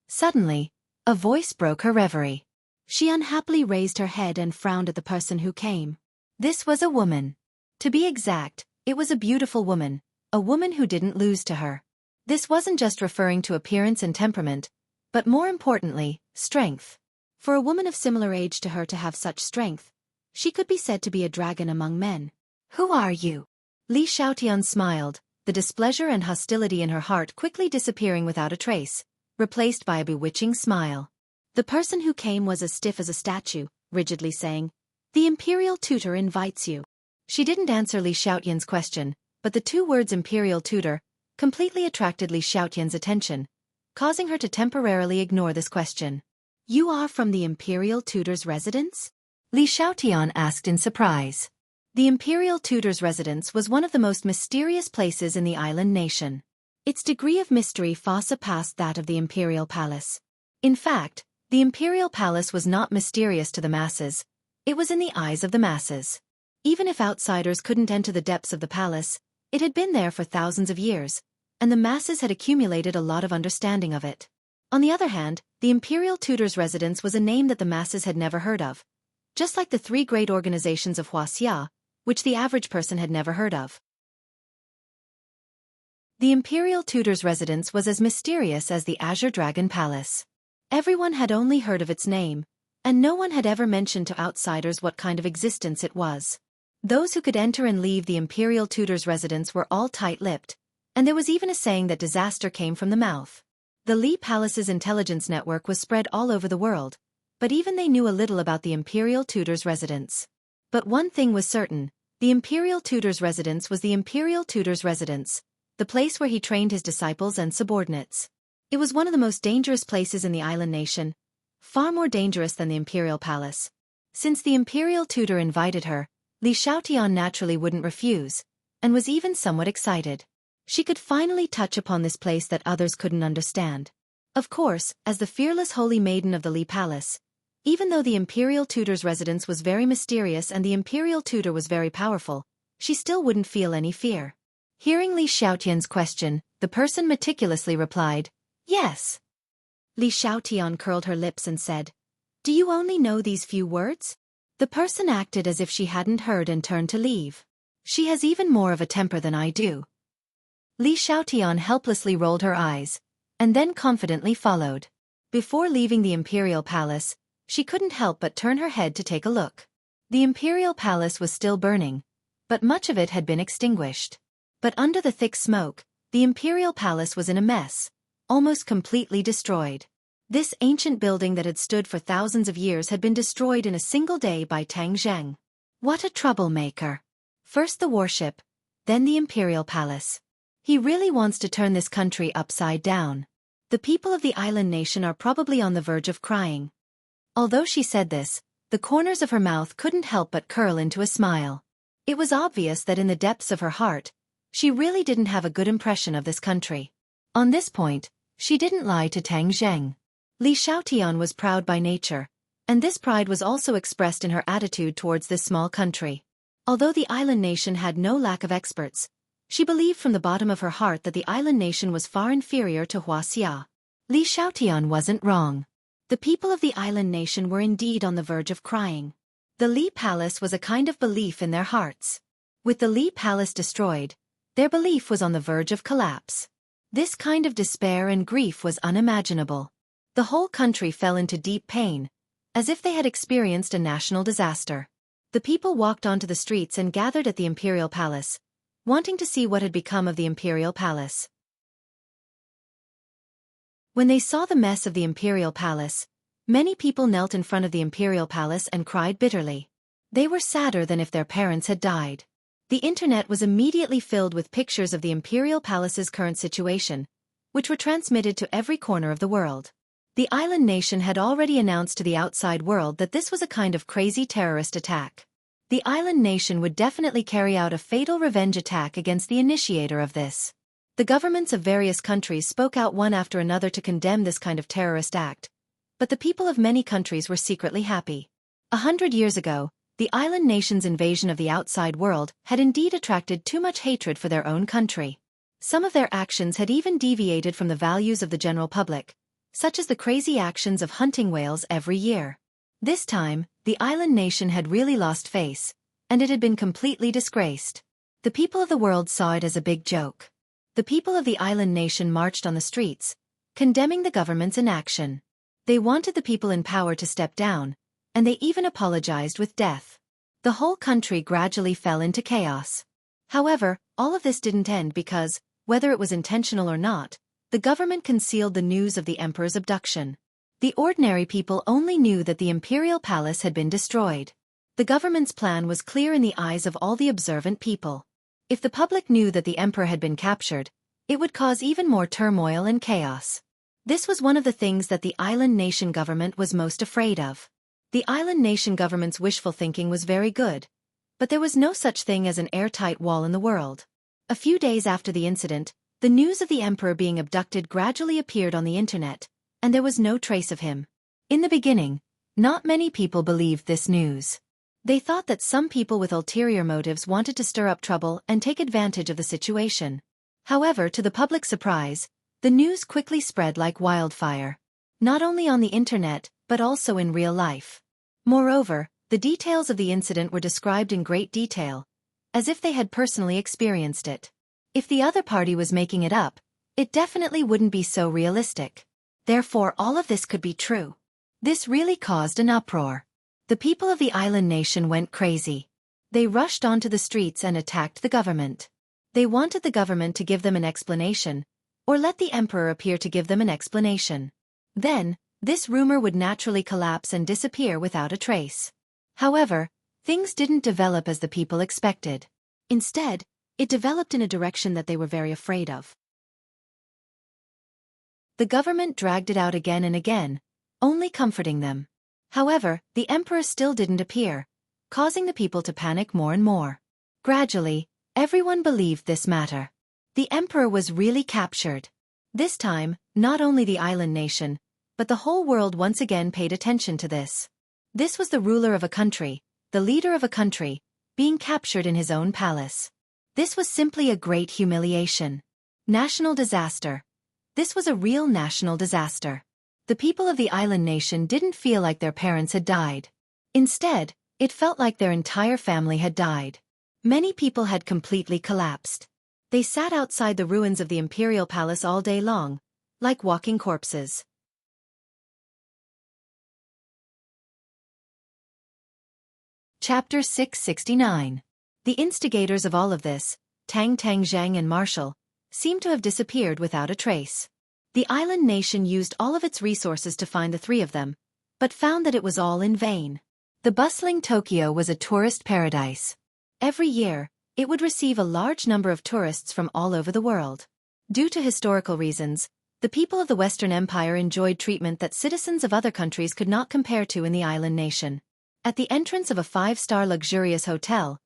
Suddenly, a voice broke her reverie. She unhappily raised her head and frowned at the person who came. This was a woman. To be exact, it was a beautiful woman, a woman who didn't lose to her. This wasn't just referring to appearance and temperament, but more importantly, strength. For a woman of similar age to her to have such strength, she could be said to be a dragon among men. "Who are you?" Li Xiaotian smiled, the displeasure and hostility in her heart quickly disappearing without a trace, replaced by a bewitching smile. The person who came was as stiff as a statue, rigidly saying, "The imperial tutor invites you." She didn't answer Li Xiaotian's question, but the two words imperial tutor completely attracted Li Xiaotian's attention, causing her to temporarily ignore this question. "You are from the imperial tutor's residence?" Li Xiaotian asked in surprise. The imperial tutor's residence was one of the most mysterious places in the island nation. Its degree of mystery far surpassed that of the imperial palace. In fact, the imperial palace was not mysterious to the masses. It was in the eyes of the masses. Even if outsiders couldn't enter the depths of the palace, it had been there for thousands of years, and the masses had accumulated a lot of understanding of it. On the other hand, the imperial tutor's residence was a name that the masses had never heard of, just like the three great organizations of Wuxia, which the average person had never heard of. The imperial tutor's residence was as mysterious as the Azure Dragon Palace. Everyone had only heard of its name, and no one had ever mentioned to outsiders what kind of existence it was. Those who could enter and leave the imperial tutor's residence were all tight-lipped, and there was even a saying that disaster came from the mouth. The Li Palace's intelligence network was spread all over the world, but even they knew a little about the imperial tutor's residence. But one thing was certain, the imperial tutor's residence was the imperial tutor's residence, the place where he trained his disciples and subordinates. It was one of the most dangerous places in the island nation, far more dangerous than the imperial palace. Since the imperial tutor invited her, Li Xiaotian naturally wouldn't refuse, and was even somewhat excited. She could finally touch upon this place that others couldn't understand. Of course, as the fearless holy maiden of the Li Palace, even though the imperial tutor's residence was very mysterious and the imperial tutor was very powerful, she still wouldn't feel any fear. Hearing Li Xiaotian's question, the person meticulously replied, "Yes." Li Xiaotian curled her lips and said, "Do you only know these few words?" The person acted as if she hadn't heard and turned to leave. "She has even more of a temper than I do." Li Xiaotian helplessly rolled her eyes, and then confidently followed. Before leaving the imperial palace, she couldn't help but turn her head to take a look. The imperial palace was still burning, but much of it had been extinguished. But under the thick smoke, the imperial palace was in a mess, almost completely destroyed. This ancient building that had stood for thousands of years had been destroyed in a single day by Tang Zheng. What a troublemaker. First the warship, then the imperial palace. He really wants to turn this country upside down. The people of the island nation are probably on the verge of crying. Although she said this, the corners of her mouth couldn't help but curl into a smile. It was obvious that in the depths of her heart, she really didn't have a good impression of this country. On this point, she didn't lie to Tang Zheng. Li Xiaotian was proud by nature, and this pride was also expressed in her attitude towards this small country. Although the island nation had no lack of experts, she believed from the bottom of her heart that the island nation was far inferior to Wuxia. Li Xiaotian wasn't wrong. The people of the island nation were indeed on the verge of crying. The Li Palace was a kind of belief in their hearts. With the Li Palace destroyed, their belief was on the verge of collapse. This kind of despair and grief was unimaginable. The whole country fell into deep pain, as if they had experienced a national disaster. The people walked onto the streets and gathered at the imperial palace, wanting to see what had become of the imperial palace. When they saw the mess of the imperial palace, many people knelt in front of the imperial palace and cried bitterly. They were sadder than if their parents had died. The internet was immediately filled with pictures of the imperial palace's current situation, which were transmitted to every corner of the world. The island nation had already announced to the outside world that this was a kind of crazy terrorist attack. The island nation would definitely carry out a fatal revenge attack against the initiator of this. The governments of various countries spoke out one after another to condemn this kind of terrorist act, but the people of many countries were secretly happy. 100 years ago, the island nation's invasion of the outside world had indeed attracted too much hatred for their own country. Some of their actions had even deviated from the values of the general public, such as the crazy actions of hunting whales every year. This time, the island nation had really lost face, and it had been completely disgraced. The people of the world saw it as a big joke. The people of the island nation marched on the streets, condemning the government's inaction. They wanted the people in power to step down, and they even apologized with death. The whole country gradually fell into chaos. However, all of this didn't end because, whether it was intentional or not, the government concealed the news of the emperor's abduction. The ordinary people only knew that the imperial palace had been destroyed. The government's plan was clear in the eyes of all the observant people. If the public knew that the emperor had been captured, it would cause even more turmoil and chaos. This was one of the things that the island nation government was most afraid of. The island nation government's wishful thinking was very good, but there was no such thing as an airtight wall in the world. A few days after the incident, the news of the emperor being abducted gradually appeared on the internet, and there was no trace of him. In the beginning, not many people believed this news. They thought that some people with ulterior motives wanted to stir up trouble and take advantage of the situation. However, to the public's surprise, the news quickly spread like wildfire. Not only on the internet, but also in real life. Moreover, the details of the incident were described in great detail, as if they had personally experienced it. If the other party was making it up, it definitely wouldn't be so realistic. Therefore, all of this could be true. This really caused an uproar. The people of the island nation went crazy. They rushed onto the streets and attacked the government. They wanted the government to give them an explanation, or let the emperor appear to give them an explanation. Then, this rumor would naturally collapse and disappear without a trace. However, things didn't develop as the people expected. Instead, it developed in a direction that they were very afraid of. The government dragged it out again and again, only comforting them. However, the emperor still didn't appear, causing the people to panic more and more. Gradually, everyone believed this matter. The emperor was really captured. This time, not only the island nation, but the whole world once again paid attention to this. This was the ruler of a country, the leader of a country, being captured in his own palace. This was simply a great humiliation. National disaster. This was a real national disaster. The people of the island nation didn't feel like their parents had died. Instead, it felt like their entire family had died. Many people had completely collapsed. They sat outside the ruins of the imperial palace all day long, like walking corpses. Chapter 669. The instigators of all of this, Tang Zhang and Marshall, seemed to have disappeared without a trace. The island nation used all of its resources to find the three of them, but found that it was all in vain. The bustling Tokyo was a tourist paradise. Every year, it would receive a large number of tourists from all over the world. Due to historical reasons, the people of the Western Empire enjoyed treatment that citizens of other countries could not compare to in the island nation. At the entrance of a 5-star luxurious hotel,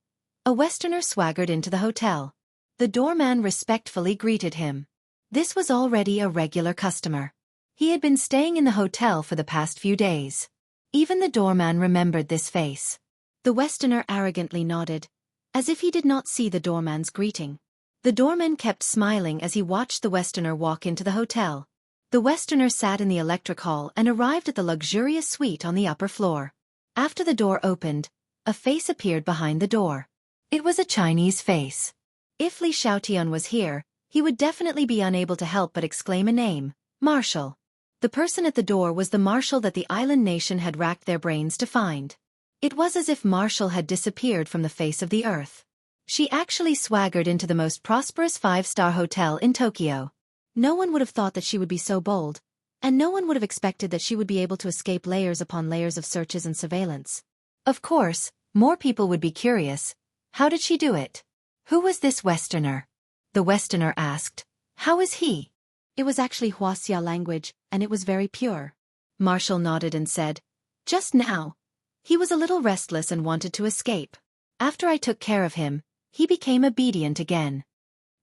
a Westerner swaggered into the hotel. The doorman respectfully greeted him. This was already a regular customer. He had been staying in the hotel for the past few days. Even the doorman remembered this face. The Westerner arrogantly nodded, as if he did not see the doorman's greeting. The doorman kept smiling as he watched the Westerner walk into the hotel. The Westerner sat in the electric hall and arrived at the luxurious suite on the upper floor. After the door opened, a face appeared behind the door. It was a Chinese face. If Li Xiaotian was here, he would definitely be unable to help but exclaim a name, Marshall. The person at the door was the Marshall that the island nation had racked their brains to find. It was as if Marshall had disappeared from the face of the earth. She actually swaggered into the most prosperous 5-star hotel in Tokyo. No one would have thought that she would be so bold, and no one would have expected that she would be able to escape layers upon layers of searches and surveillance. Of course, more people would be curious. How did she do it? Who was this Westerner? The Westerner asked. How is he? It was actually Wuxia language, and it was very pure. Marshall nodded and said, just now. He was a little restless and wanted to escape. After I took care of him, he became obedient again.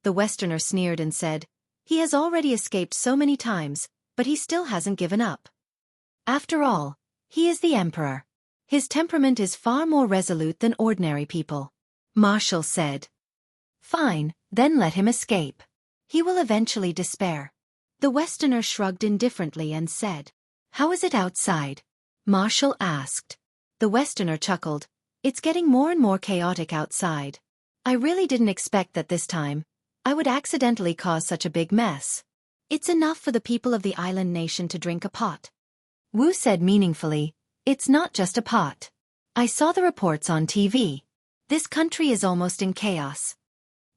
The Westerner sneered and said, he has already escaped so many times, but he still hasn't given up. After all, he is the emperor. His temperament is far more resolute than ordinary people. Marshall said. Fine, then let him escape. He will eventually despair. The Westerner shrugged indifferently and said, how is it outside? Marshall asked. The Westerner chuckled. It's getting more and more chaotic outside. I really didn't expect that this time I would accidentally cause such a big mess. It's enough for the people of the island nation to drink a pot. Wu said meaningfully, it's not just a pot. I saw the reports on TV. This country is almost in chaos.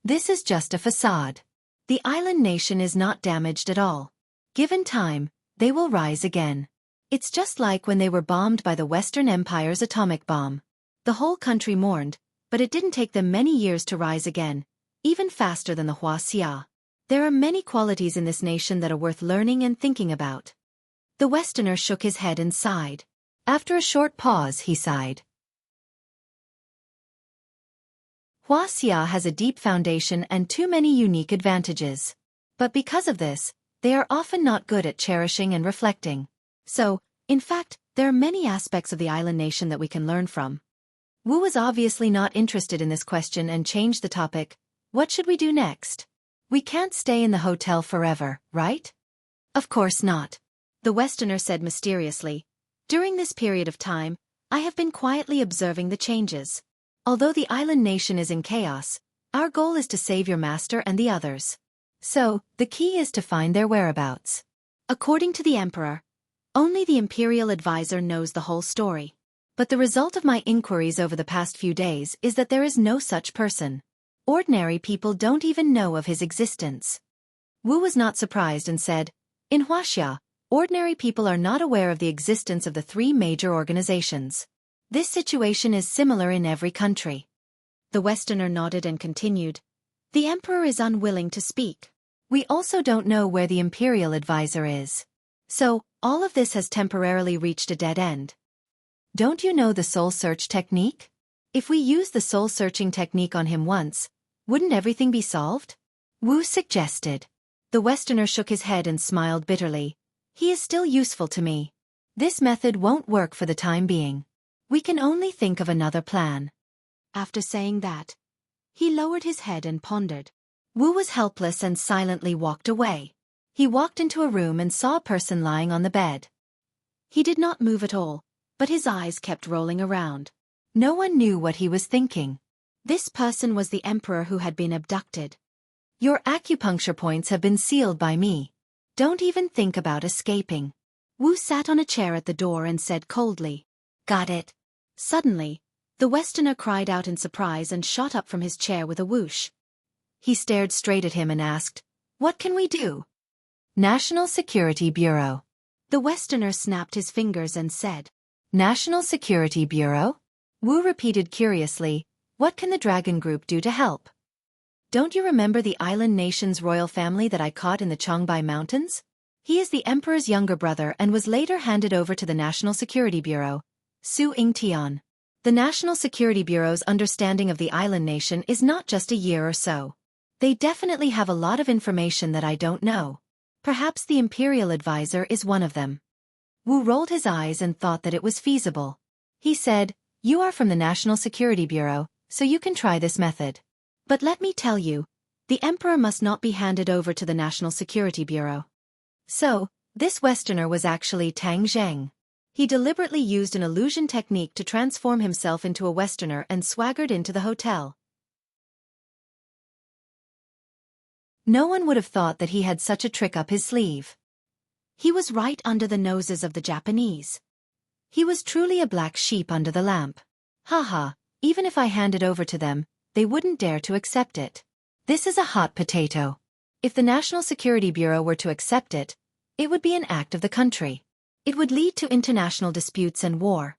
This is just a facade. The island nation is not damaged at all. Given time, they will rise again. It's just like when they were bombed by the Western Empire's atomic bomb. The whole country mourned, but it didn't take them many years to rise again, even faster than the Wuxia. There are many qualities in this nation that are worth learning and thinking about. The Westerner shook his head and sighed. After a short pause, he sighed. Wuxia has a deep foundation and too many unique advantages. But because of this, they are often not good at cherishing and reflecting. So, in fact, there are many aspects of the island nation that we can learn from. Wu was obviously not interested in this question and changed the topic. What should we do next? We can't stay in the hotel forever, right? Of course not. The Westerner said mysteriously. During this period of time, I have been quietly observing the changes. Although the island nation is in chaos, our goal is to save your master and the others. So, the key is to find their whereabouts. According to the emperor, only the imperial advisor knows the whole story. But the result of my inquiries over the past few days is that there is no such person. Ordinary people don't even know of his existence. Wu was not surprised and said, in Wuxia, ordinary people are not aware of the existence of the three major organizations. This situation is similar in every country. The Westerner nodded and continued. The emperor is unwilling to speak. We also don't know where the imperial advisor is. So, all of this has temporarily reached a dead end. Don't you know the soul search technique? If we use the soul searching technique on him once, wouldn't everything be solved? Wu suggested. The Westerner shook his head and smiled bitterly. He is still useful to me. This method won't work for the time being. We can only think of another plan. After saying that, he lowered his head and pondered. Wu was helpless and silently walked away. He walked into a room and saw a person lying on the bed. He did not move at all, but his eyes kept rolling around. No one knew what he was thinking. This person was the emperor who had been abducted. Your acupuncture points have been sealed by me. Don't even think about escaping. Wu sat on a chair at the door and said coldly, Got it. Suddenly, the Westerner cried out in surprise and shot up from his chair with a whoosh. He stared straight at him and asked, What can we do? National Security Bureau. The Westerner snapped his fingers and said, National Security Bureau? Wu repeated curiously, What can the Dragon Group do to help? Don't you remember the island nation's royal family that I caught in the Chongbai Mountains? He is the emperor's younger brother and was later handed over to the National Security Bureau. Su Ingtian. The National Security Bureau's understanding of the island nation is not just a year or so. They definitely have a lot of information that I don't know. Perhaps the imperial advisor is one of them. Wu rolled his eyes and thought that it was feasible. He said, You are from the National Security Bureau, so you can try this method. But let me tell you, the emperor must not be handed over to the National Security Bureau. So, this Westerner was actually Tang Zheng. He deliberately used an illusion technique to transform himself into a Westerner and swaggered into the hotel. No one would have thought that he had such a trick up his sleeve. He was right under the noses of the Japanese. He was truly a black sheep under the lamp. Haha, even if I handed over to them, they wouldn't dare to accept it. This is a hot potato. If the National Security Bureau were to accept it, it would be an act of the country. It would lead to international disputes and war.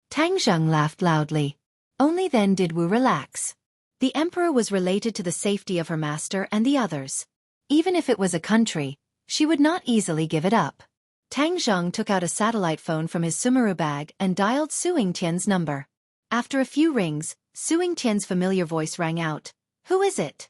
Tang Zheng laughed loudly. Only then did Wu relax. The emperor was related to the safety of her master and the others. Even if it was a country, she would not easily give it up. Tang Zheng took out a satellite phone from his sumaru bag and dialed Su Ingtian's number. After a few rings, Su Ingtian's familiar voice rang out. Who is it?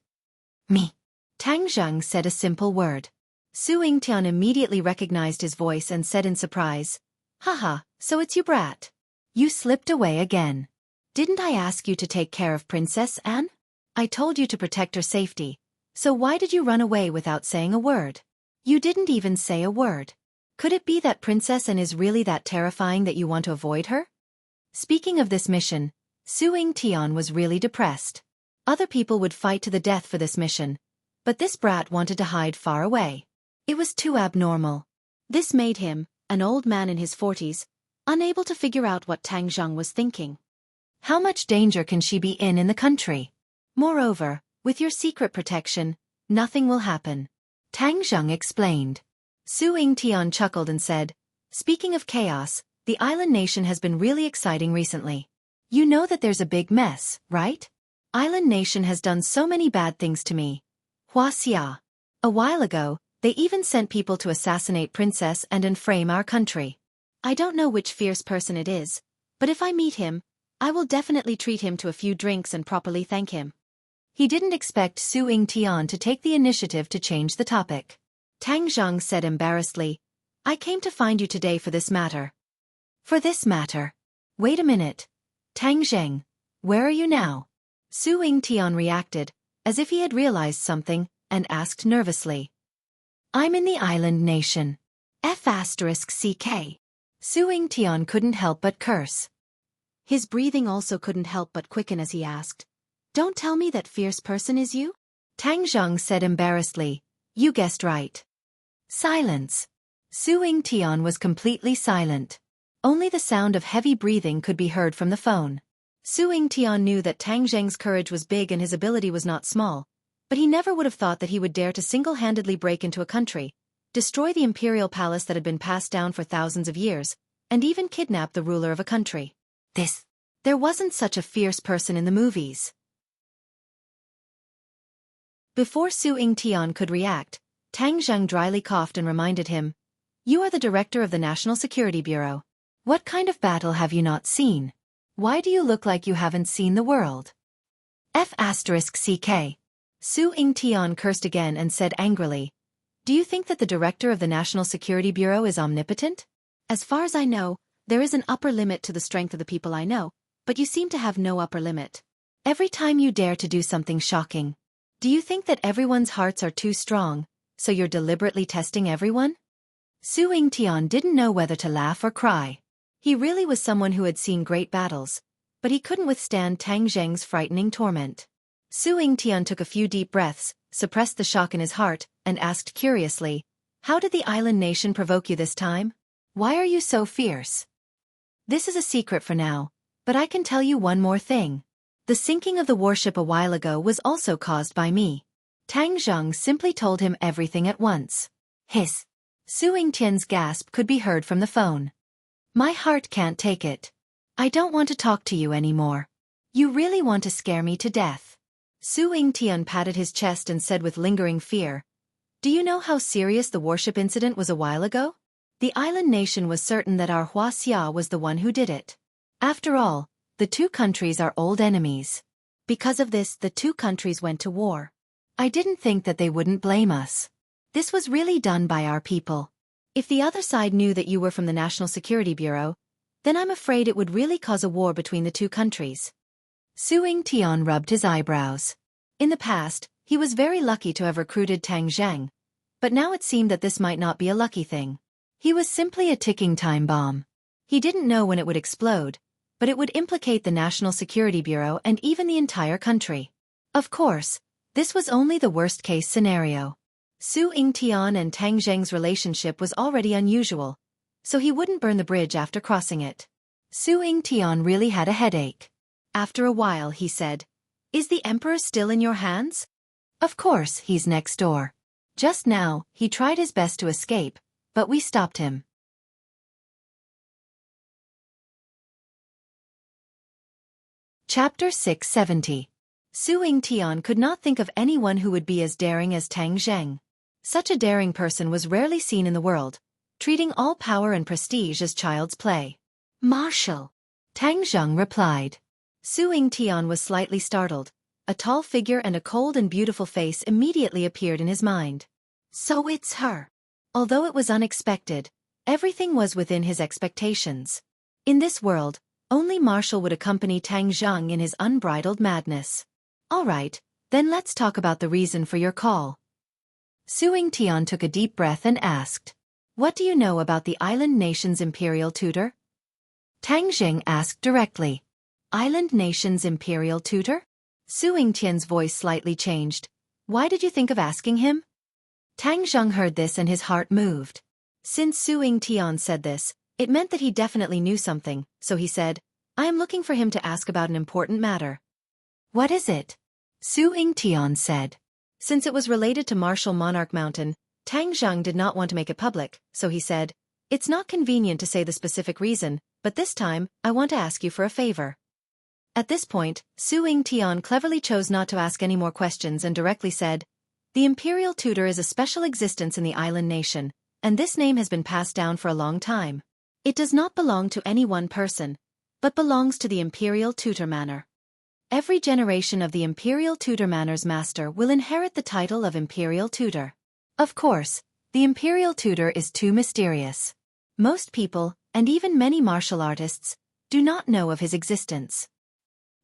Me. Tang Zheng said a simple word. Su Ingtian immediately recognized his voice and said in surprise, Haha, so it's you, brat. You slipped away again. Didn't I ask you to take care of Princess Anne? I told you to protect her safety, so why did you run away without saying a word? You didn't even say a word. Could it be that Princess Anne is really that terrifying that you want to avoid her? Speaking of this mission, Su Ingtian was really depressed. Other people would fight to the death for this mission, but this brat wanted to hide far away. It was too abnormal. This made him, an old man in his 40s, unable to figure out what Tang Zheng was thinking. How much danger can she be in the country? Moreover, with your secret protection, nothing will happen. Tang Zheng explained. Su Ingtian chuckled and said, Speaking of chaos, the island nation has been really exciting recently. You know that there's a big mess, right? Island nation has done so many bad things to me. Wuxia. A while ago, they even sent people to assassinate princess and infame our country. I don't know which fierce person it is, but if I meet him, I will definitely treat him to a few drinks and properly thank him. He didn't expect Su Yingtian to take the initiative to change the topic. Tang Zheng said embarrassedly, I came to find you today for this matter. For this matter? Wait a minute. Tang Zheng, where are you now? Su Yingtian reacted, as if he had realized something, and asked nervously. I'm in the island nation. F***CK. Su Yingtian couldn't help but curse. His breathing also couldn't help but quicken as he asked, Don't tell me that fierce person is you? Tang Zheng said embarrassedly, You guessed right. Silence. Su Yingtian was completely silent. Only the sound of heavy breathing could be heard from the phone. Su Yingtian knew that Tang Zheng's courage was big and his ability was not small, but he never would have thought that he would dare to single-handedly break into a country, destroy the imperial palace that had been passed down for thousands of years, and even kidnap the ruler of a country. There wasn't such a fierce person in the movies. Before Su Yingtian could react, Tang Zheng dryly coughed and reminded him, You are the director of the National Security Bureau. What kind of battle have you not seen? Why do you look like you haven't seen the world? F***CK. Su Yingtian cursed again and said angrily, Do you think that the director of the National Security Bureau is omnipotent? As far as I know, there is an upper limit to the strength of the people I know, but you seem to have no upper limit. Every time you dare to do something shocking. Do you think that everyone's hearts are too strong, so you're deliberately testing everyone? Su Yingtian didn't know whether to laugh or cry. He really was someone who had seen great battles, but he couldn't withstand Tang Zheng's frightening torment. Su Yingtian took a few deep breaths, suppressed the shock in his heart, and asked curiously, How did the island nation provoke you this time? Why are you so fierce? This is a secret for now, but I can tell you one more thing. The sinking of the warship a while ago was also caused by me. Tang Zheng simply told him everything at once. Hiss. Su Yingtian's gasp could be heard from the phone. My heart can't take it. I don't want to talk to you anymore. You really want to scare me to death. Su Yingtian patted his chest and said with lingering fear, Do you know how serious the warship incident was a while ago? The island nation was certain that our Wuxia was the one who did it. After all, the two countries are old enemies. Because of this, the two countries went to war. I didn't think that they wouldn't blame us. This was really done by our people. If the other side knew that you were from the National Security Bureau, then I'm afraid it would really cause a war between the two countries. Su Yingtian rubbed his eyebrows. In the past, he was very lucky to have recruited Tang Zheng, but now it seemed that this might not be a lucky thing. He was simply a ticking time bomb. He didn't know when it would explode, but it would implicate the National Security Bureau and even the entire country. Of course, this was only the worst-case scenario. Su Yingtian and Tang Zheng's relationship was already unusual, so he wouldn't burn the bridge after crossing it. Su Yingtian really had a headache. After a while he said, Is the emperor still in your hands? Of course, he's next door. Just now, he tried his best to escape, but we stopped him. Chapter 670. Su Yingtian could not think of anyone who would be as daring as Tang Zheng. Such a daring person was rarely seen in the world, treating all power and prestige as child's play. Marshal. Tang Zheng replied. Su Yingtian was slightly startled. A tall figure and a cold and beautiful face immediately appeared in his mind. So it's her. Although it was unexpected, everything was within his expectations. In this world, only Marshal would accompany Tang Zheng in his unbridled madness. All right, then let's talk about the reason for your call. Su Yingtian took a deep breath and asked, What do you know about the island nation's imperial tutor? Tang Zheng asked directly. Island nation's imperial tutor? Su Yingtian's voice slightly changed. Why did you think of asking him? Tang Zheng heard this and his heart moved. Since Su Yingtian said this, it meant that he definitely knew something, so he said, I am looking for him to ask about an important matter. What is it? Su Yingtian said. Since it was related to Marshal Monarch Mountain, Tang Zheng did not want to make it public, so he said, It's not convenient to say the specific reason, but this time, I want to ask you for a favor. At this point, Su Yingtian cleverly chose not to ask any more questions and directly said, "The imperial tutor is a special existence in the island nation, and this name has been passed down for a long time. It does not belong to any one person, but belongs to the imperial tutor manor. Every generation of the imperial tutor manor's master will inherit the title of imperial tutor. Of course, the imperial tutor is too mysterious. Most people, and even many martial artists, do not know of his existence.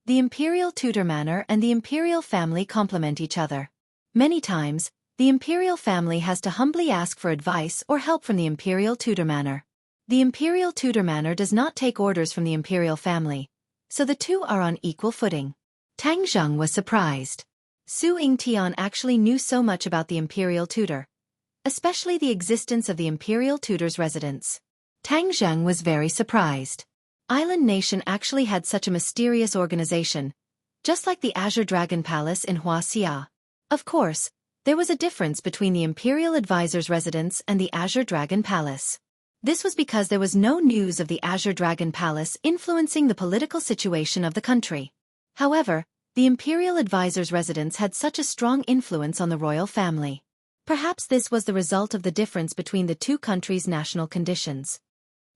The imperial tutor manor and the imperial family complement each other. Many times, the imperial family has to humbly ask for advice or help from the imperial tutor manor. The imperial tutor manor does not take orders from the imperial family, so the two are on equal footing." Tang Zheng was surprised. Su Yingtian actually knew so much about the imperial tutor, especially the existence of the imperial tutor's residence. Tang Zheng was very surprised. Island Nation actually had such a mysterious organization, just like the Azure Dragon Palace in Wuxia. Of course, there was a difference between the Imperial Advisor's residence and the Azure Dragon Palace. This was because there was no news of the Azure Dragon Palace influencing the political situation of the country. However, the Imperial Advisor's residence had such a strong influence on the royal family. Perhaps this was the result of the difference between the two countries' national conditions.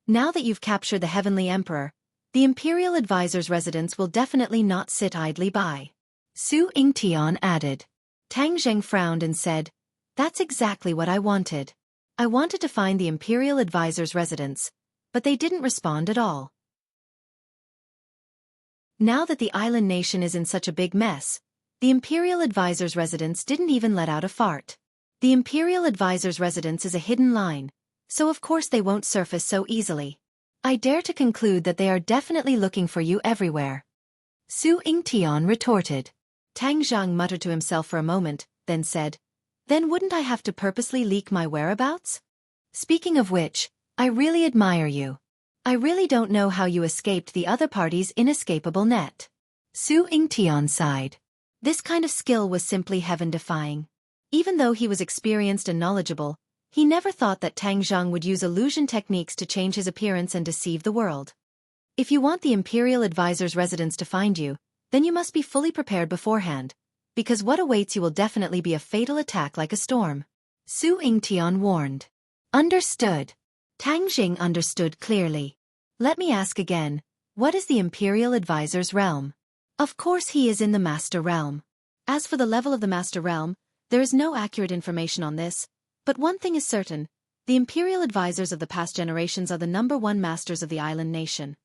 Now that you've captured the Heavenly Emperor, the Imperial Advisor's residence will definitely not sit idly by. Su Yingtian added. Tang Zheng frowned and said, "That's exactly what I wanted. I wanted to find the Imperial Advisor's residence, but they didn't respond at all." Now that the island nation is in such a big mess, the Imperial Advisor's residence didn't even let out a fart. The Imperial Advisor's residence is a hidden line, so of course they won't surface so easily. I dare to conclude that they are definitely looking for you everywhere. Su Yingtian retorted. Tang Zheng muttered to himself for a moment, then said, "Then wouldn't I have to purposely leak my whereabouts? Speaking of which, I really admire you. I really don't know how you escaped the other party's inescapable net." Su Yingtian sighed. This kind of skill was simply heaven-defying. Even though he was experienced and knowledgeable, he never thought that Tang Zheng would use illusion techniques to change his appearance and deceive the world. If you want the Imperial Advisor's residence to find you, then you must be fully prepared beforehand, because what awaits you will definitely be a fatal attack like a storm. Su Yingtian warned. Understood. Tang Zheng understood clearly. Let me ask again, what is the Imperial Advisor's realm? Of course he is in the Master Realm. As for the level of the Master Realm, there is no accurate information on this, but one thing is certain, the Imperial Advisors of the past generations are the #1 masters of the island nation.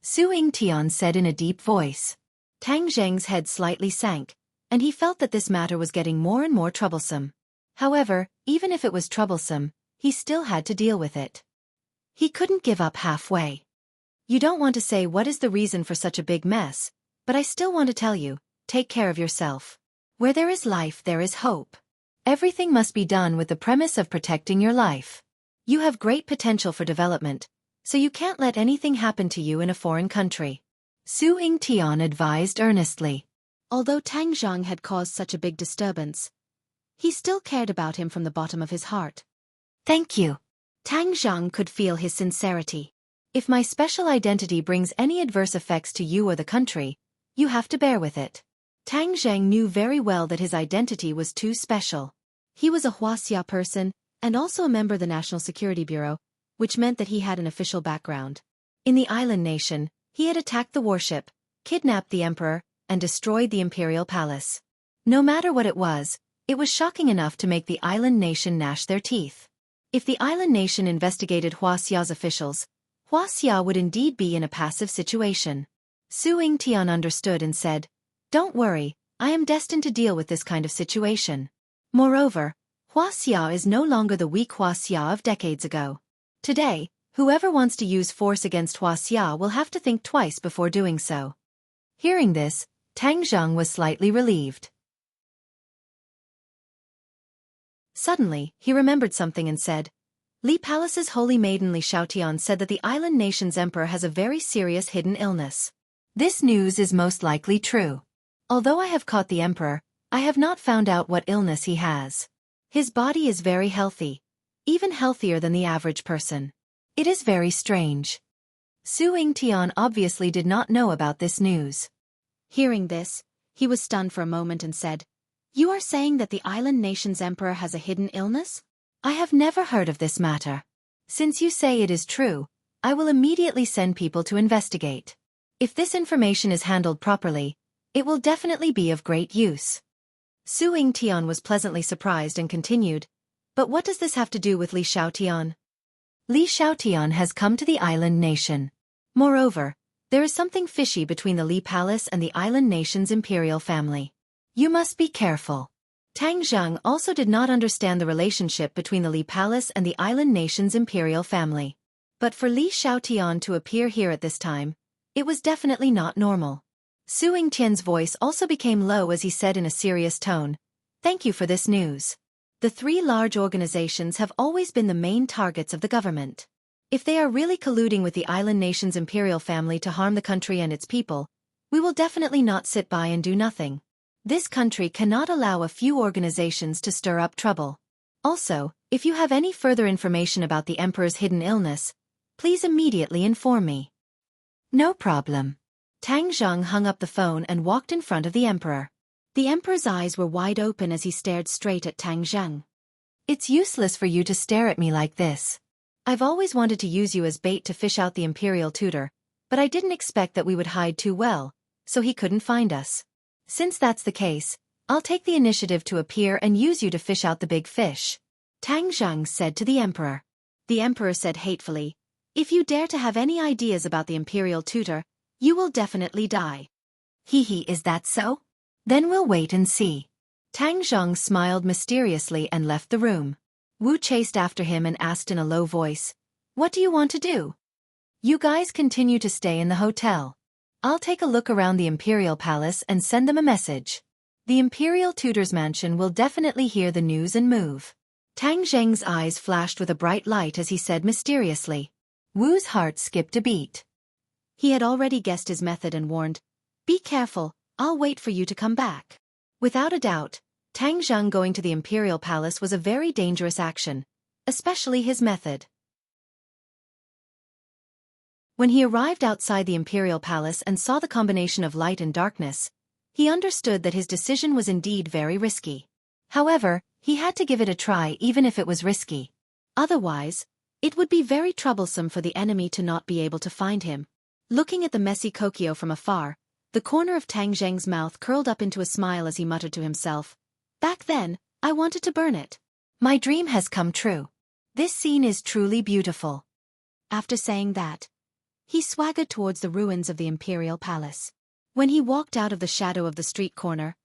Su Yingtian said in a deep voice. Tang Zheng's head slightly sank, and he felt that this matter was getting more and more troublesome. However, even if it was troublesome, he still had to deal with it. He couldn't give up halfway. You don't want to say what is the reason for such a big mess, but I still want to tell you, take care of yourself. Where there is life there is hope. Everything must be done with the premise of protecting your life. You have great potential for development, so you can't let anything happen to you in a foreign country. Su Yingtian advised earnestly. Although Tang Zheng had caused such a big disturbance, he still cared about him from the bottom of his heart. Thank you. Tang Zheng could feel his sincerity. If my special identity brings any adverse effects to you or the country, you have to bear with it. Tang Zheng knew very well that his identity was too special. He was a Wuxia person, and also a member of the National Security Bureau, which meant that he had an official background. In the island nation, he had attacked the warship, kidnapped the emperor, and destroyed the imperial palace. No matter what it was shocking enough to make the island nation gnash their teeth. If the island nation investigated Wuxia's officials, Wuxia would indeed be in a passive situation. Su Yingtian understood and said, "Don't worry, I am destined to deal with this kind of situation. Moreover, Wuxia is no longer the weak Wuxia of decades ago. Today, whoever wants to use force against Wuxia will have to think twice before doing so." Hearing this, Tang Zheng was slightly relieved. Suddenly, he remembered something and said, "Li Palace's holy maiden Li Xiaotian said that the island nation's emperor has a very serious hidden illness. This news is most likely true. Although I have caught the emperor, I have not found out what illness he has. His body is very healthy, even healthier than the average person. It is very strange." Su Yingtian obviously did not know about this news. Hearing this, he was stunned for a moment and said, "You are saying that the island nation's emperor has a hidden illness?" "I have never heard of this matter. Since you say it is true, I will immediately send people to investigate. If this information is handled properly, it will definitely be of great use." Su Yingtian was pleasantly surprised and continued, "But what does this have to do with Li Xiaotian?" "Li Xiaotian has come to the island nation. Moreover, there is something fishy between the Li Palace and the island nation's imperial family. You must be careful." Tang Zheng also did not understand the relationship between the Li Palace and the island nation's imperial family. But for Li Xiaotian to appear here at this time, it was definitely not normal. Su Yingtian's voice also became low as he said in a serious tone, "Thank you for this news. The three large organizations have always been the main targets of the government. If they are really colluding with the island nation's imperial family to harm the country and its people, we will definitely not sit by and do nothing. This country cannot allow a few organizations to stir up trouble. Also, if you have any further information about the emperor's hidden illness, please immediately inform me." "No problem." Tang Zheng hung up the phone and walked in front of the emperor. The emperor's eyes were wide open as he stared straight at Tang Zheng. "It's useless for you to stare at me like this. I've always wanted to use you as bait to fish out the imperial tutor, but I didn't expect that we would hide too well, so he couldn't find us. Since that's the case, I'll take the initiative to appear and use you to fish out the big fish," Tang Zheng said to the emperor. The emperor said hatefully, "If you dare to have any ideas about the imperial tutor, you will definitely die." "Hee, is that so? Then we'll wait and see." Tang Zheng smiled mysteriously and left the room. Wu chased after him and asked in a low voice, "What do you want to do?" "You guys continue to stay in the hotel. I'll take a look around the imperial palace and send them a message. The imperial tutor's mansion will definitely hear the news and move." Tang Zheng's eyes flashed with a bright light as he said mysteriously. Wu's heart skipped a beat. He had already guessed his method and warned, "Be careful, I'll wait for you to come back." Without a doubt, Tang Zheng going to the imperial palace was a very dangerous action, especially his method. When he arrived outside the imperial palace and saw the combination of light and darkness, he understood that his decision was indeed very risky. However, he had to give it a try even if it was risky. Otherwise, it would be very troublesome for the enemy to not be able to find him. Looking at the messy Kokyo from afar, the corner of Tang Zheng's mouth curled up into a smile as he muttered to himself, "Back then, I wanted to burn it. My dream has come true. This scene is truly beautiful." After saying that, he swaggered towards the ruins of the imperial palace. When he walked out of the shadow of the street corner,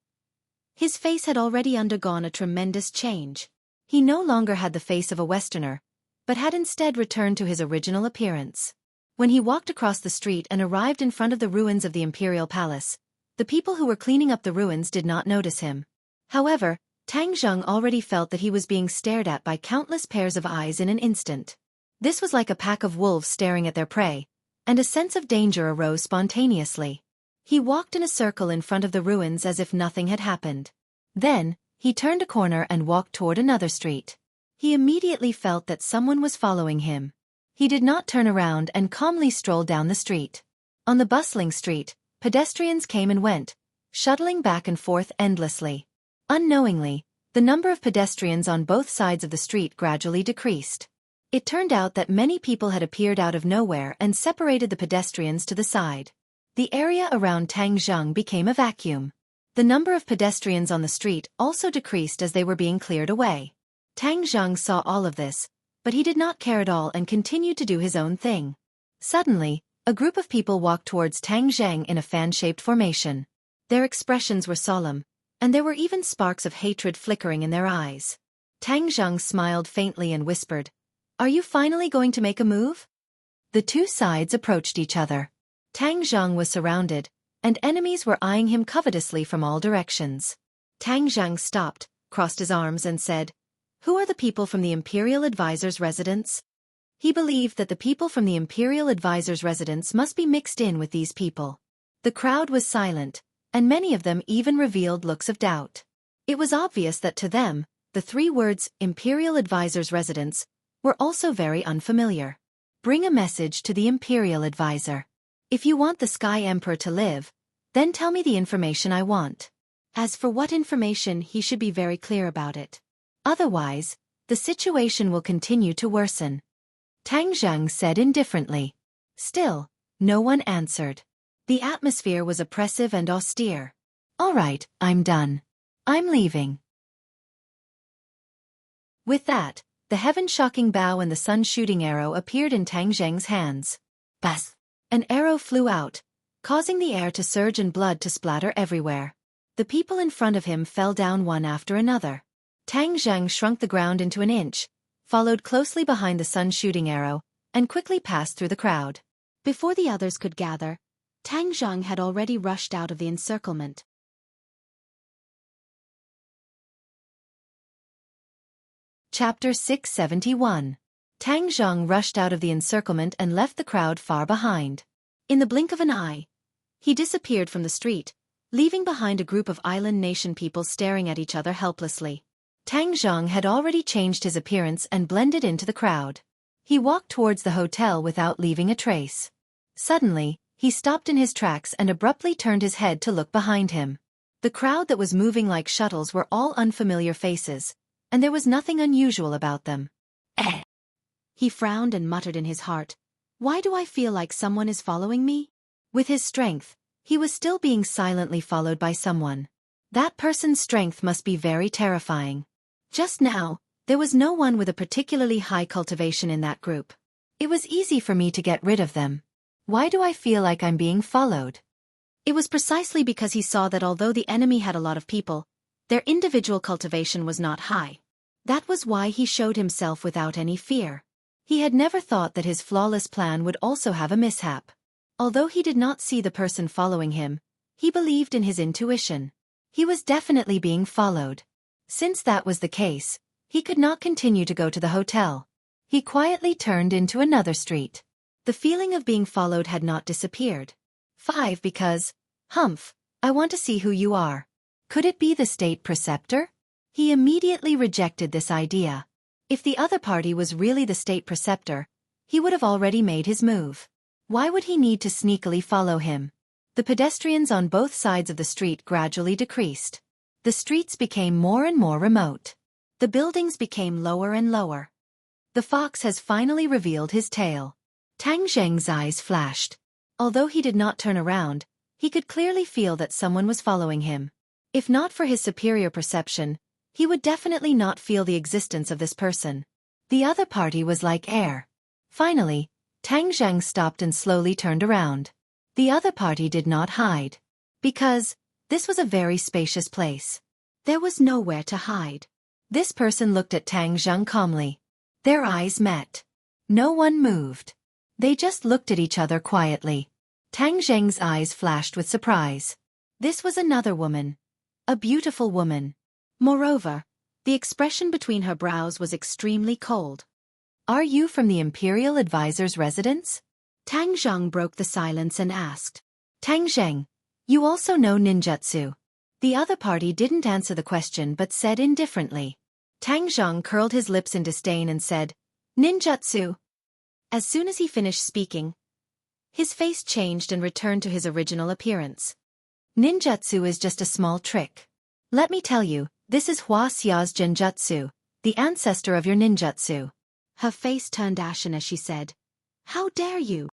his face had already undergone a tremendous change. He no longer had the face of a Westerner, but had instead returned to his original appearance. When he walked across the street and arrived in front of the ruins of the imperial palace, the people who were cleaning up the ruins did not notice him. However, Tang Zheng already felt that he was being stared at by countless pairs of eyes in an instant. This was like a pack of wolves staring at their prey, and a sense of danger arose spontaneously. He walked in a circle in front of the ruins as if nothing had happened. Then, he turned a corner and walked toward another street. He immediately felt that someone was following him. He did not turn around and calmly strolled down the street. On the bustling street, pedestrians came and went, shuttling back and forth endlessly. Unknowingly, the number of pedestrians on both sides of the street gradually decreased. It turned out that many people had appeared out of nowhere and separated the pedestrians to the side. The area around Tang Zheng became a vacuum. The number of pedestrians on the street also decreased as they were being cleared away. Tang Zheng saw all of this, but he did not care at all and continued to do his own thing. Suddenly, a group of people walked towards Tang Zheng in a fan-shaped formation. Their expressions were solemn, and there were even sparks of hatred flickering in their eyes. Tang Zheng smiled faintly and whispered, "Are you finally going to make a move?" The two sides approached each other. Tang Zheng was surrounded, and enemies were eyeing him covetously from all directions. Tang Zheng stopped, crossed his arms and said, "Who are the people from the Imperial Advisor's residence?" He believed that the people from the Imperial Advisor's residence must be mixed in with these people. The crowd was silent, and many of them even revealed looks of doubt. It was obvious that to them, the three words, Imperial Advisor's residence, were also very unfamiliar. Bring a message to the Imperial Advisor. If you want the Sky Emperor to live, Then tell me the information I want. As for what information, he should be very clear about it. Otherwise, the situation will continue to worsen. Tang Zheng said indifferently. Still, no one answered. The atmosphere was oppressive and austere. All right, I'm done. I'm leaving. With that, the heaven-shocking bow and the sun-shooting arrow appeared in Tang Zheng's hands. Bas! An arrow flew out, causing the air to surge and blood to splatter everywhere. The people in front of him fell down one after another. Tang Zheng shrunk the ground into an inch, followed closely behind the sun-shooting arrow, and quickly passed through the crowd. Before the others could gather, Tang Zheng had already rushed out of the encirclement. Chapter 671. Tang Zheng rushed out of the encirclement and left the crowd far behind. In the blink of an eye, he disappeared from the street, leaving behind a group of island nation people staring at each other helplessly. Tang Zheng had already changed his appearance and blended into the crowd. He walked towards the hotel without leaving a trace. Suddenly, he stopped in his tracks and abruptly turned his head to look behind him. The crowd that was moving like shuttles were all unfamiliar faces, and there was nothing unusual about them. He frowned and muttered in his heart, "Why do I feel like someone is following me?" With his strength, he was still being silently followed by someone. That person's strength must be very terrifying. Just now, there was no one with a particularly high cultivation in that group. It was easy for me to get rid of them. Why do I feel like I'm being followed? It was precisely because he saw that although the enemy had a lot of people, their individual cultivation was not high. That was why he showed himself without any fear. He had never thought that his flawless plan would also have a mishap. Although he did not see the person following him, he believed in his intuition. He was definitely being followed. Since that was the case, he could not continue to go to the hotel. He quietly turned into another street. The feeling of being followed had not disappeared. 5 because, humph, I want to see who you are. Could it be the state preceptor? He immediately rejected this idea. If the other party was really the state preceptor, he would have already made his move. Why would he need to sneakily follow him? The pedestrians on both sides of the street gradually decreased. The streets became more and more remote. The buildings became lower and lower. The fox has finally revealed his tail. Tang Zheng's eyes flashed. Although he did not turn around, he could clearly feel that someone was following him. If not for his superior perception, he would definitely not feel the existence of this person. The other party was like air. Finally, Tang Zheng stopped and slowly turned around. The other party did not hide. Because this was a very spacious place. There was nowhere to hide. This person looked at Tang Zheng calmly. Their eyes met. No one moved. They just looked at each other quietly. Tang Zheng's eyes flashed with surprise. This was another woman. A beautiful woman. Moreover, the expression between her brows was extremely cold. Are you from the Imperial Advisor's residence? Tang Zheng broke the silence and asked. Tang Zheng, you also know ninjutsu. The other party didn't answer the question but said indifferently. Tang Zheng curled his lips in disdain and said, Ninjutsu. As soon as he finished speaking, his face changed and returned to his original appearance. Ninjutsu is just a small trick. Let me tell you, this is Wuxia's genjutsu, the ancestor of your ninjutsu. Her face turned ashen as she said, How dare you?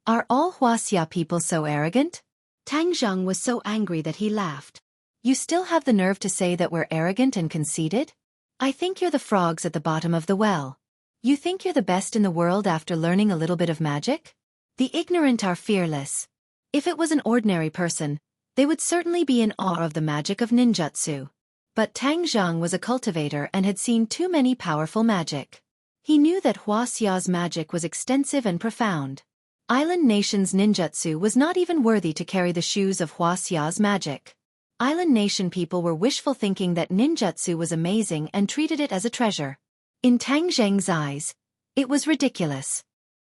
Are all Wuxia people so arrogant? Tang Zheng was so angry that he laughed. You still have the nerve to say that we're arrogant and conceited? I think you're the frogs at the bottom of the well. You think you're the best in the world after learning a little bit of magic? The ignorant are fearless. If it was an ordinary person, they would certainly be in awe of the magic of ninjutsu. But Tang Zheng was a cultivator and had seen too many powerful magic. He knew that Wuxia's magic was extensive and profound. Island Nation's ninjutsu was not even worthy to carry the shoes of Wuxia's magic. Island Nation people were wishful thinking that ninjutsu was amazing and treated it as a treasure. In Tang Zheng's eyes, it was ridiculous.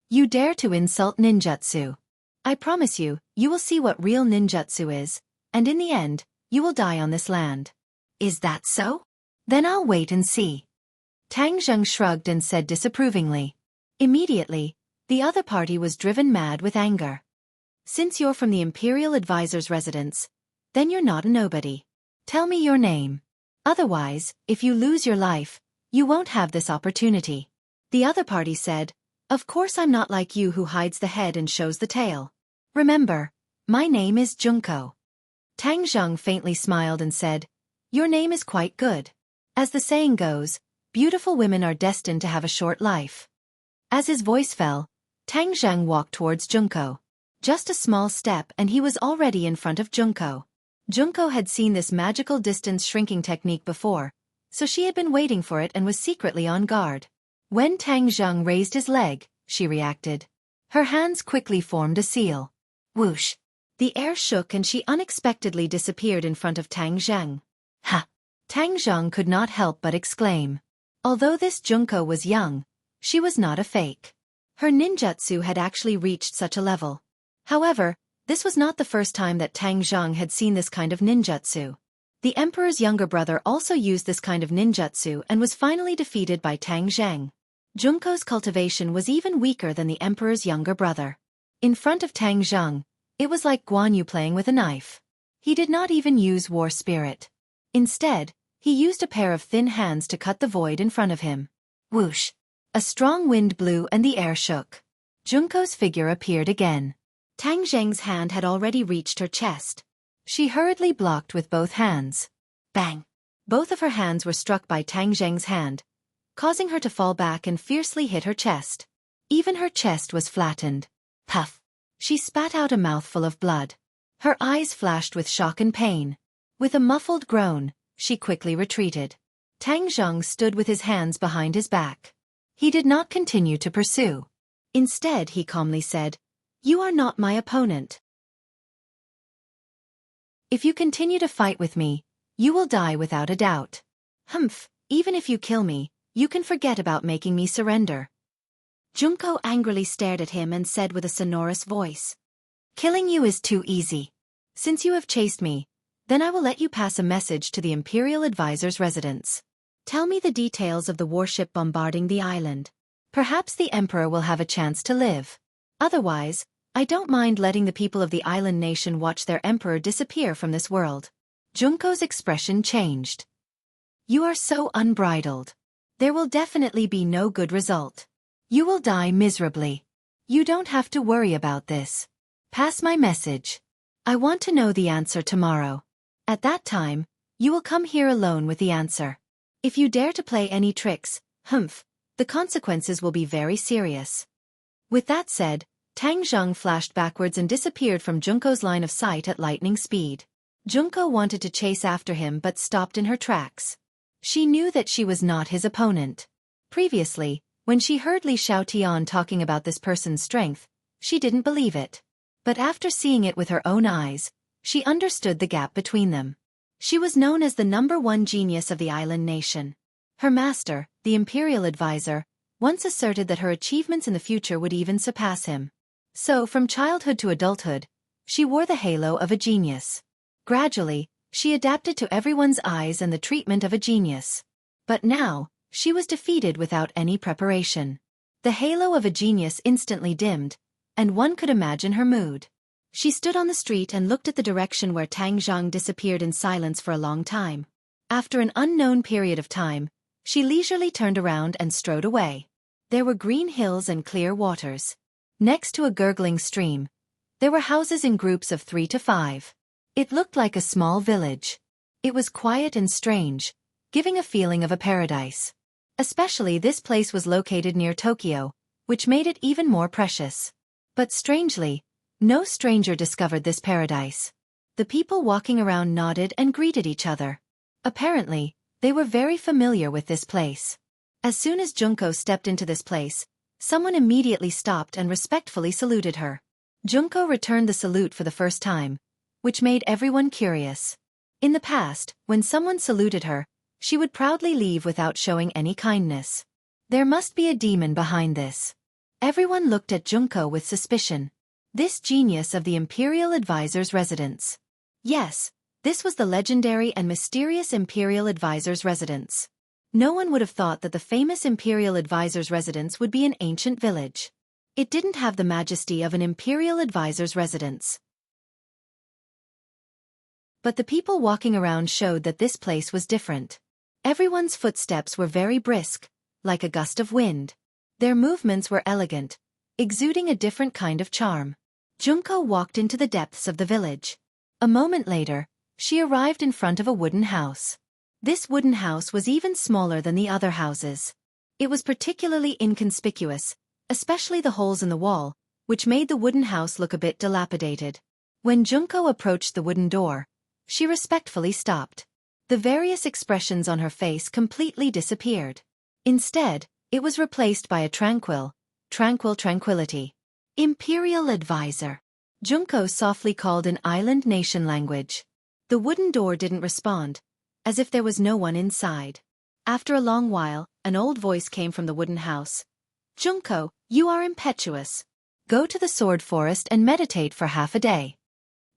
You dare to insult ninjutsu. I promise you, you will see what real ninjutsu is, and in the end, you will die on this land. Is that so? Then I'll wait and see. Tang Zheng shrugged and said disapprovingly. Immediately, the other party was driven mad with anger. Since you're from the Imperial Advisor's residence, then you're not a nobody. Tell me your name. Otherwise, if you lose your life, you won't have this opportunity. The other party said, of course I'm not like you who hides the head and shows the tail. Remember, my name is Junko. Tang Zheng faintly smiled and said, your name is quite good. As the saying goes, beautiful women are destined to have a short life. As his voice fell, Tang Zheng walked towards Junko. Just a small step and he was already in front of Junko. Junko had seen this magical distance shrinking technique before, so she had been waiting for it and was secretly on guard. When Tang Zheng raised his leg, she reacted. Her hands quickly formed a seal. Whoosh! The air shook and she unexpectedly disappeared in front of Tang Zheng. Ha! Tang Zheng could not help but exclaim. Although this Junko was young, she was not a fake. Her ninjutsu had actually reached such a level. However, this was not the first time that Tang Zheng had seen this kind of ninjutsu. The emperor's younger brother also used this kind of ninjutsu and was finally defeated by Tang Zheng. Junko's cultivation was even weaker than the emperor's younger brother. In front of Tang Zheng, it was like Guan Yu playing with a knife. He did not even use war spirit. Instead, he used a pair of thin hands to cut the void in front of him. Whoosh! A strong wind blew and the air shook. Junko's figure appeared again. Tang Zheng's hand had already reached her chest. She hurriedly blocked with both hands. Bang! Both of her hands were struck by Tang Zheng's hand, causing her to fall back and fiercely hit her chest. Even her chest was flattened. Puff! She spat out a mouthful of blood. Her eyes flashed with shock and pain. With a muffled groan, she quickly retreated. Tang Zheng stood with his hands behind his back. He did not continue to pursue. Instead, he calmly said, you are not my opponent. If you continue to fight with me, you will die without a doubt. Humph, even if you kill me, you can forget about making me surrender. Junko angrily stared at him and said with a sonorous voice, killing you is too easy. Since you have chased me, then I will let you pass a message to the Imperial Advisor's residence. Tell me the details of the warship bombarding the island. Perhaps the Emperor will have a chance to live. Otherwise, I don't mind letting the people of the island nation watch their emperor disappear from this world. Junko's expression changed. You are so unbridled. There will definitely be no good result. You will die miserably. You don't have to worry about this. Pass my message. I want to know the answer tomorrow. At that time, you will come here alone with the answer. If you dare to play any tricks, humph, the consequences will be very serious. With that said, Tang Zheng flashed backwards and disappeared from Junko's line of sight at lightning speed. Junko wanted to chase after him but stopped in her tracks. She knew that she was not his opponent. Previously, when she heard Li Xiaotian talking about this person's strength, she didn't believe it. But after seeing it with her own eyes, she understood the gap between them. She was known as the #1 genius of the island nation. Her master, the Imperial Advisor, once asserted that her achievements in the future would even surpass him. So, from childhood to adulthood, she wore the halo of a genius. Gradually, she adapted to everyone's eyes and the treatment of a genius. But now, she was defeated without any preparation. The halo of a genius instantly dimmed, and one could imagine her mood. She stood on the street and looked at the direction where Tang Zheng disappeared in silence for a long time. After an unknown period of time, she leisurely turned around and strode away. There were green hills and clear waters. Next to a gurgling stream, there were houses in groups of 3 to 5. It looked like a small village. It was quiet and strange, giving a feeling of a paradise. Especially this place was located near Tokyo, which made it even more precious. But strangely, no stranger discovered this paradise. The people walking around nodded and greeted each other. Apparently, they were very familiar with this place. As soon as Junko stepped into this place, someone immediately stopped and respectfully saluted her. Junko returned the salute for the first time, which made everyone curious. In the past, when someone saluted her, she would proudly leave without showing any kindness. There must be a demon behind this. Everyone looked at Junko with suspicion. This genius of the Imperial Advisor's residence. Yes, this was the legendary and mysterious Imperial Advisor's residence. No one would have thought that the famous Imperial Advisor's residence would be an ancient village. It didn't have the majesty of an imperial advisor's residence. But the people walking around showed that this place was different. Everyone's footsteps were very brisk, like a gust of wind. Their movements were elegant, exuding a different kind of charm. Junko walked into the depths of the village. A moment later, she arrived in front of a wooden house. This wooden house was even smaller than the other houses. It was particularly inconspicuous, especially the holes in the wall, which made the wooden house look a bit dilapidated. When Junko approached the wooden door, she respectfully stopped. The various expressions on her face completely disappeared. Instead, it was replaced by a tranquil tranquility. Imperial advisor. Junko softly called in island nation language. The wooden door didn't respond, as if there was no one inside. After a long while, an old voice came from the wooden house. Junko, you are impetuous. Go to the sword forest and meditate for half a day.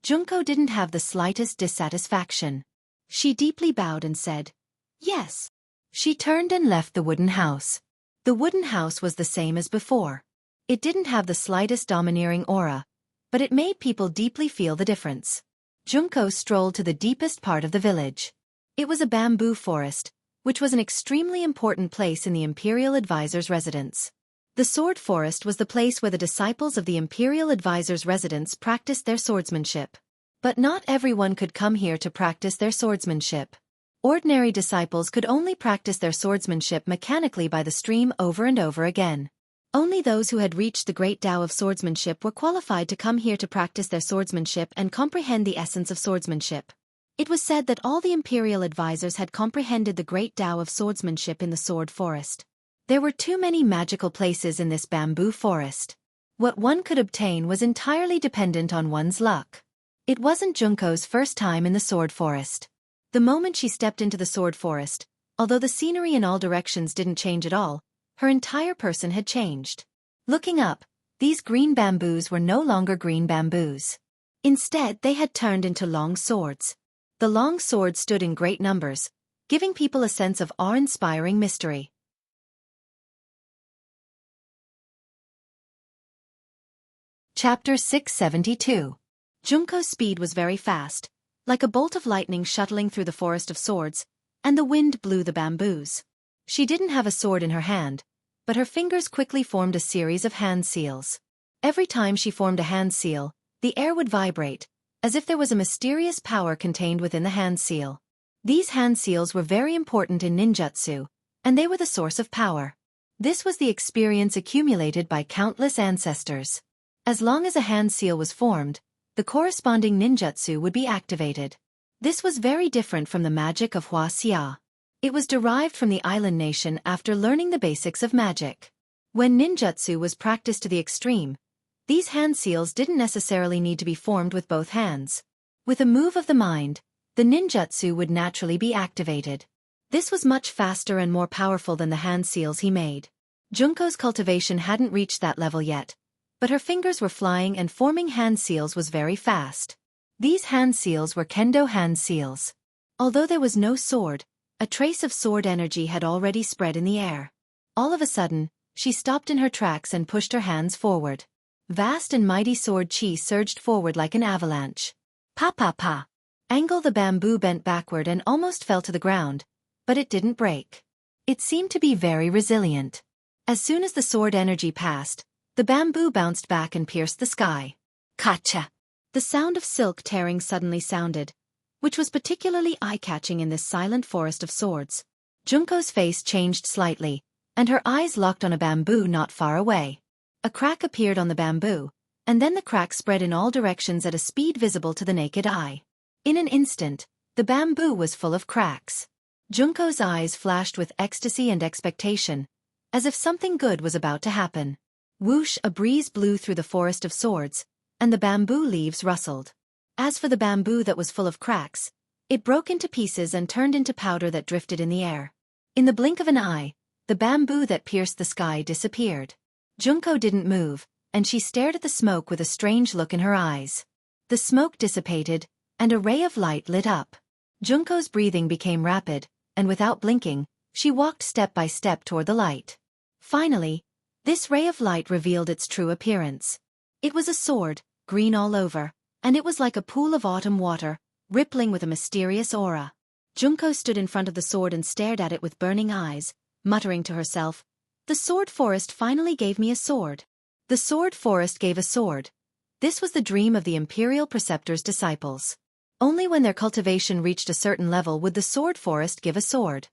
Junko didn't have the slightest dissatisfaction. She deeply bowed and said, yes. She turned and left the wooden house. The wooden house was the same as before. It didn't have the slightest domineering aura, but it made people deeply feel the difference. Junko strolled to the deepest part of the village. It was a bamboo forest, which was an extremely important place in the imperial advisor's residence. The sword forest was the place where the disciples of the imperial advisor's residence practiced their swordsmanship. But not everyone could come here to practice their swordsmanship. Ordinary disciples could only practice their swordsmanship mechanically by the stream over and over again. Only those who had reached the great Tao of swordsmanship were qualified to come here to practice their swordsmanship and comprehend the essence of swordsmanship. It was said that all the imperial advisors had comprehended the great Tao of swordsmanship in the sword forest. There were too many magical places in this bamboo forest. What one could obtain was entirely dependent on one's luck. It wasn't Junko's first time in the sword forest. The moment she stepped into the sword forest, although the scenery in all directions didn't change at all, her entire person had changed. Looking up, these green bamboos were no longer green bamboos. Instead, they had turned into long swords. The long swords stood in great numbers, giving people a sense of awe-inspiring mystery. Chapter 672. Junko's speed was very fast, like a bolt of lightning shuttling through the forest of swords, and the wind blew the bamboos. She didn't have a sword in her hand, but her fingers quickly formed a series of hand seals. Every time she formed a hand seal, the air would vibrate, as if there was a mysterious power contained within the hand seal. These hand seals were very important in ninjutsu, and they were the source of power. This was the experience accumulated by countless ancestors. As long as a hand seal was formed, the corresponding ninjutsu would be activated. This was very different from the magic of Wuxia. It was derived from the island nation after learning the basics of magic. When ninjutsu was practiced to the extreme, these hand seals didn't necessarily need to be formed with both hands. With a move of the mind, the ninjutsu would naturally be activated. This was much faster and more powerful than the hand seals he made. Junko's cultivation hadn't reached that level yet, but her fingers were flying and forming hand seals was very fast. These hand seals were kendo hand seals. Although there was no sword, a trace of sword energy had already spread in the air. All of a sudden, she stopped in her tracks and pushed her hands forward. Vast and mighty sword chi surged forward like an avalanche. Pa pa pa. Angle the bamboo bent backward and almost fell to the ground, but it didn't break. It seemed to be very resilient. As soon as the sword energy passed, the bamboo bounced back and pierced the sky. Kacha! The sound of silk tearing suddenly sounded, which was particularly eye-catching in this silent forest of swords. Junko's face changed slightly, and her eyes locked on a bamboo not far away. A crack appeared on the bamboo, and then the crack spread in all directions at a speed visible to the naked eye. In an instant, the bamboo was full of cracks. Junko's eyes flashed with ecstasy and expectation, as if something good was about to happen. Whoosh! A breeze blew through the forest of swords, and the bamboo leaves rustled. As for the bamboo that was full of cracks, it broke into pieces and turned into powder that drifted in the air. In the blink of an eye, the bamboo that pierced the sky disappeared. Junko didn't move, and she stared at the smoke with a strange look in her eyes. The smoke dissipated, and a ray of light lit up. Junko's breathing became rapid, and without blinking, she walked step by step toward the light. Finally, This ray of light revealed its true appearance. It was a sword, green all over, and it was like a pool of autumn water, rippling with a mysterious aura. Junko stood in front of the sword and stared at it with burning eyes, muttering to herself, "The sword forest finally gave me a sword." The sword forest gave a sword. This was the dream of the Imperial Preceptor's disciples. Only when their cultivation reached a certain level would the sword forest give a sword.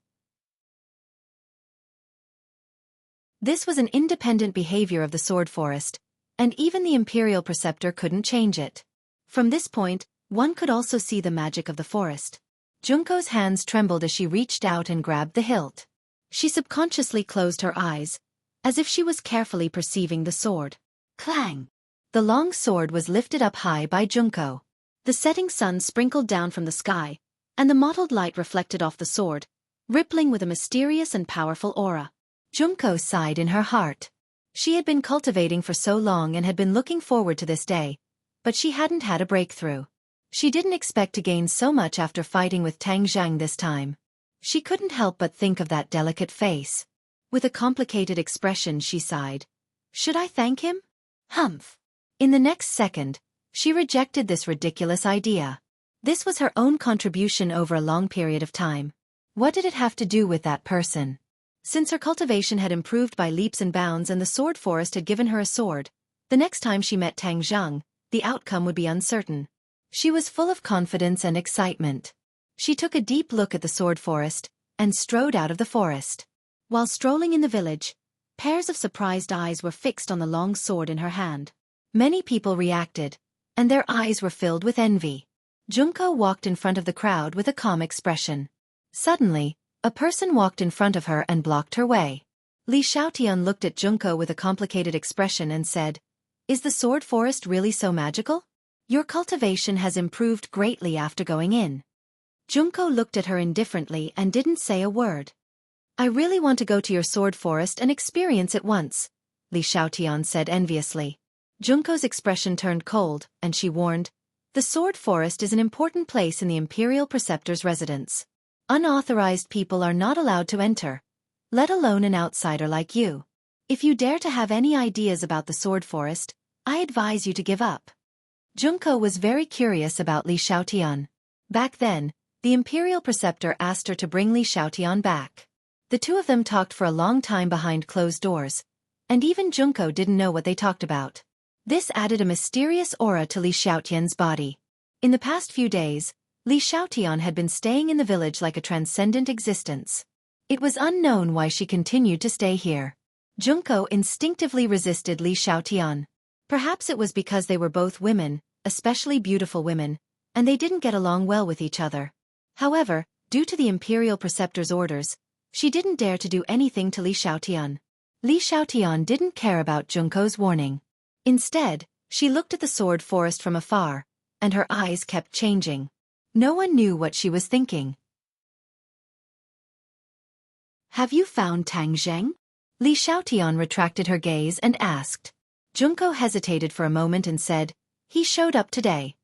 This was an independent behavior of the sword forest, and even the Imperial Preceptor couldn't change it. From this point, one could also see the magic of the forest. Junko's hands trembled as she reached out and grabbed the hilt. She subconsciously closed her eyes, as if she was carefully perceiving the sword. Clang! The long sword was lifted up high by Junko. The setting sun sprinkled down from the sky, and the mottled light reflected off the sword, rippling with a mysterious and powerful aura. Junko sighed in her heart. She had been cultivating for so long and had been looking forward to this day, but she hadn't had a breakthrough. She didn't expect to gain so much after fighting with Tang Zhang this time. She couldn't help but think of that delicate face. With a complicated expression she sighed. Should I thank him? Humph. In the next second, she rejected this ridiculous idea. This was her own contribution over a long period of time. What did it have to do with that person? Since her cultivation had improved by leaps and bounds and the sword forest had given her a sword, the next time she met Tang Zhang, the outcome would be uncertain. She was full of confidence and excitement. She took a deep look at the sword forest, and strode out of the forest. While strolling in the village, pairs of surprised eyes were fixed on the long sword in her hand. Many people reacted, and their eyes were filled with envy. Junko walked in front of the crowd with a calm expression. Suddenly, a person walked in front of her and blocked her way. Li Xiaotian looked at Junko with a complicated expression and said, "Is the sword forest really so magical? Your cultivation has improved greatly after going in." Junko looked at her indifferently and didn't say a word. "I really want to go to your sword forest and experience it once," Li Xiaotian said enviously. Junko's expression turned cold, and she warned, "The sword forest is an important place in the Imperial Preceptor's residence. Unauthorized people are not allowed to enter, let alone an outsider like you. If you dare to have any ideas about the sword forest, I advise you to give up." Junko was very curious about Li Xiaotian. Back then, the Imperial Preceptor asked her to bring Li Xiaotian back. The two of them talked for a long time behind closed doors, and even Junko didn't know what they talked about. This added a mysterious aura to Li Xiaotian's body. In the past few days, Li Xiaotian had been staying in the village like a transcendent existence. It was unknown why she continued to stay here. Junko instinctively resisted Li Xiaotian. Perhaps it was because they were both women, especially beautiful women, and they didn't get along well with each other. However, due to the Imperial Preceptor's orders, she didn't dare to do anything to Li Xiaotian. Li Xiaotian didn't care about Junko's warning. Instead, she looked at the sword forest from afar, and her eyes kept changing. No one knew what she was thinking. "Have you found Tang Zheng?" Li Xiaotian retracted her gaze and asked. Junko hesitated for a moment and said, "He showed up today."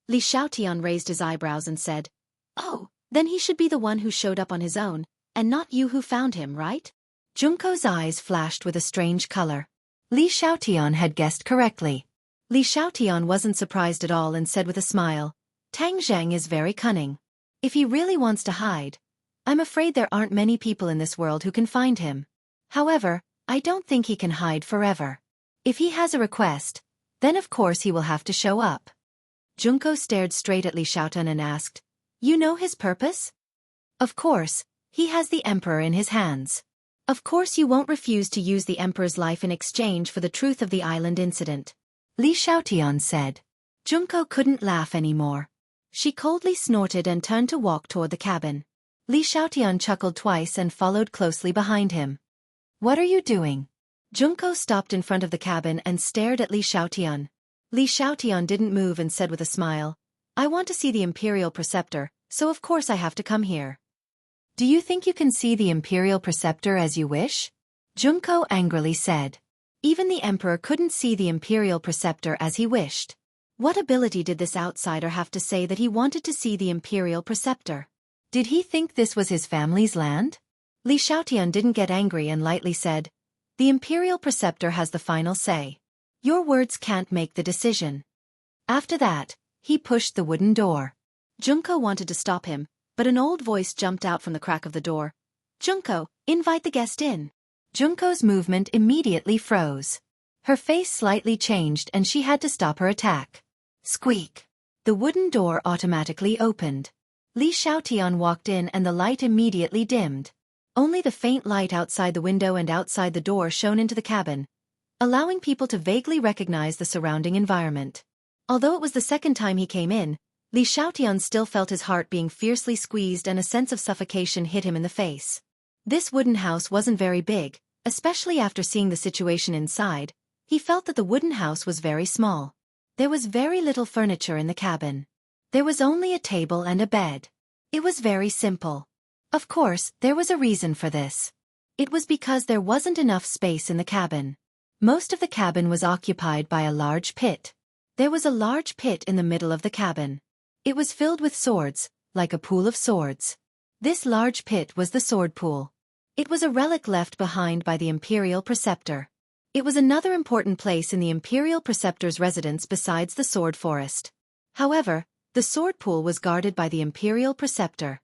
Li Xiaotian raised his eyebrows and said, "Oh, then he should be the one who showed up on his own, and not you who found him, right?" Junko's eyes flashed with a strange color. Li Xiaotian had guessed correctly. Li Xiaotian wasn't surprised at all and said with a smile, "Tang Zheng is very cunning. If he really wants to hide, I'm afraid there aren't many people in this world who can find him. However, I don't think he can hide forever. If he has a request, then of course he will have to show up." Junko stared straight at Li Xiaotian and asked, "You know his purpose?" "Of course, he has the emperor in his hands. Of course you won't refuse to use the emperor's life in exchange for the truth of the island incident," Li Xiaotian said. Junko couldn't laugh anymore. She coldly snorted and turned to walk toward the cabin. Li Xiaotian chuckled twice and followed closely behind him. "What are you doing?" Junko stopped in front of the cabin and stared at Li Xiaotian. Li Xiaotian didn't move and said with a smile, "I want to see the Imperial Preceptor, so of course I have to come here." "Do you think you can see the Imperial Preceptor as you wish?" Junko angrily said. Even the Emperor couldn't see the Imperial Preceptor as he wished. What ability did this outsider have to say that he wanted to see the Imperial Preceptor? Did he think this was his family's land? Li Xiaotian didn't get angry and lightly said, The Imperial Preceptor has the final say. Your words can't make the decision. After that, he pushed the wooden door. Junko wanted to stop him, but an old voice jumped out from the crack of the door. Junko, invite the guest in. Junko's movement immediately froze. Her face slightly changed and she had to stop her attack. Squeak! The wooden door automatically opened. Li Xiaotian walked in and the light immediately dimmed. Only the faint light outside the window and outside the door shone into the cabin, allowing people to vaguely recognize the surrounding environment. Although it was the second time he came in, Li Xiaotian still felt his heart being fiercely squeezed and a sense of suffocation hit him in the face. This wooden house wasn't very big, especially after seeing the situation inside. He felt that the wooden house was very small. There was very little furniture in the cabin. There was only a table and a bed. It was very simple. Of course, there was a reason for this. It was because there wasn't enough space in the cabin. Most of the cabin was occupied by a large pit. There was a large pit in the middle of the cabin. It was filled with swords, like a pool of swords. This large pit was the sword pool. It was a relic left behind by the Imperial Preceptor. It was another important place in the Imperial Preceptor's residence besides the sword forest. However, the sword pool was guarded by the Imperial Preceptor.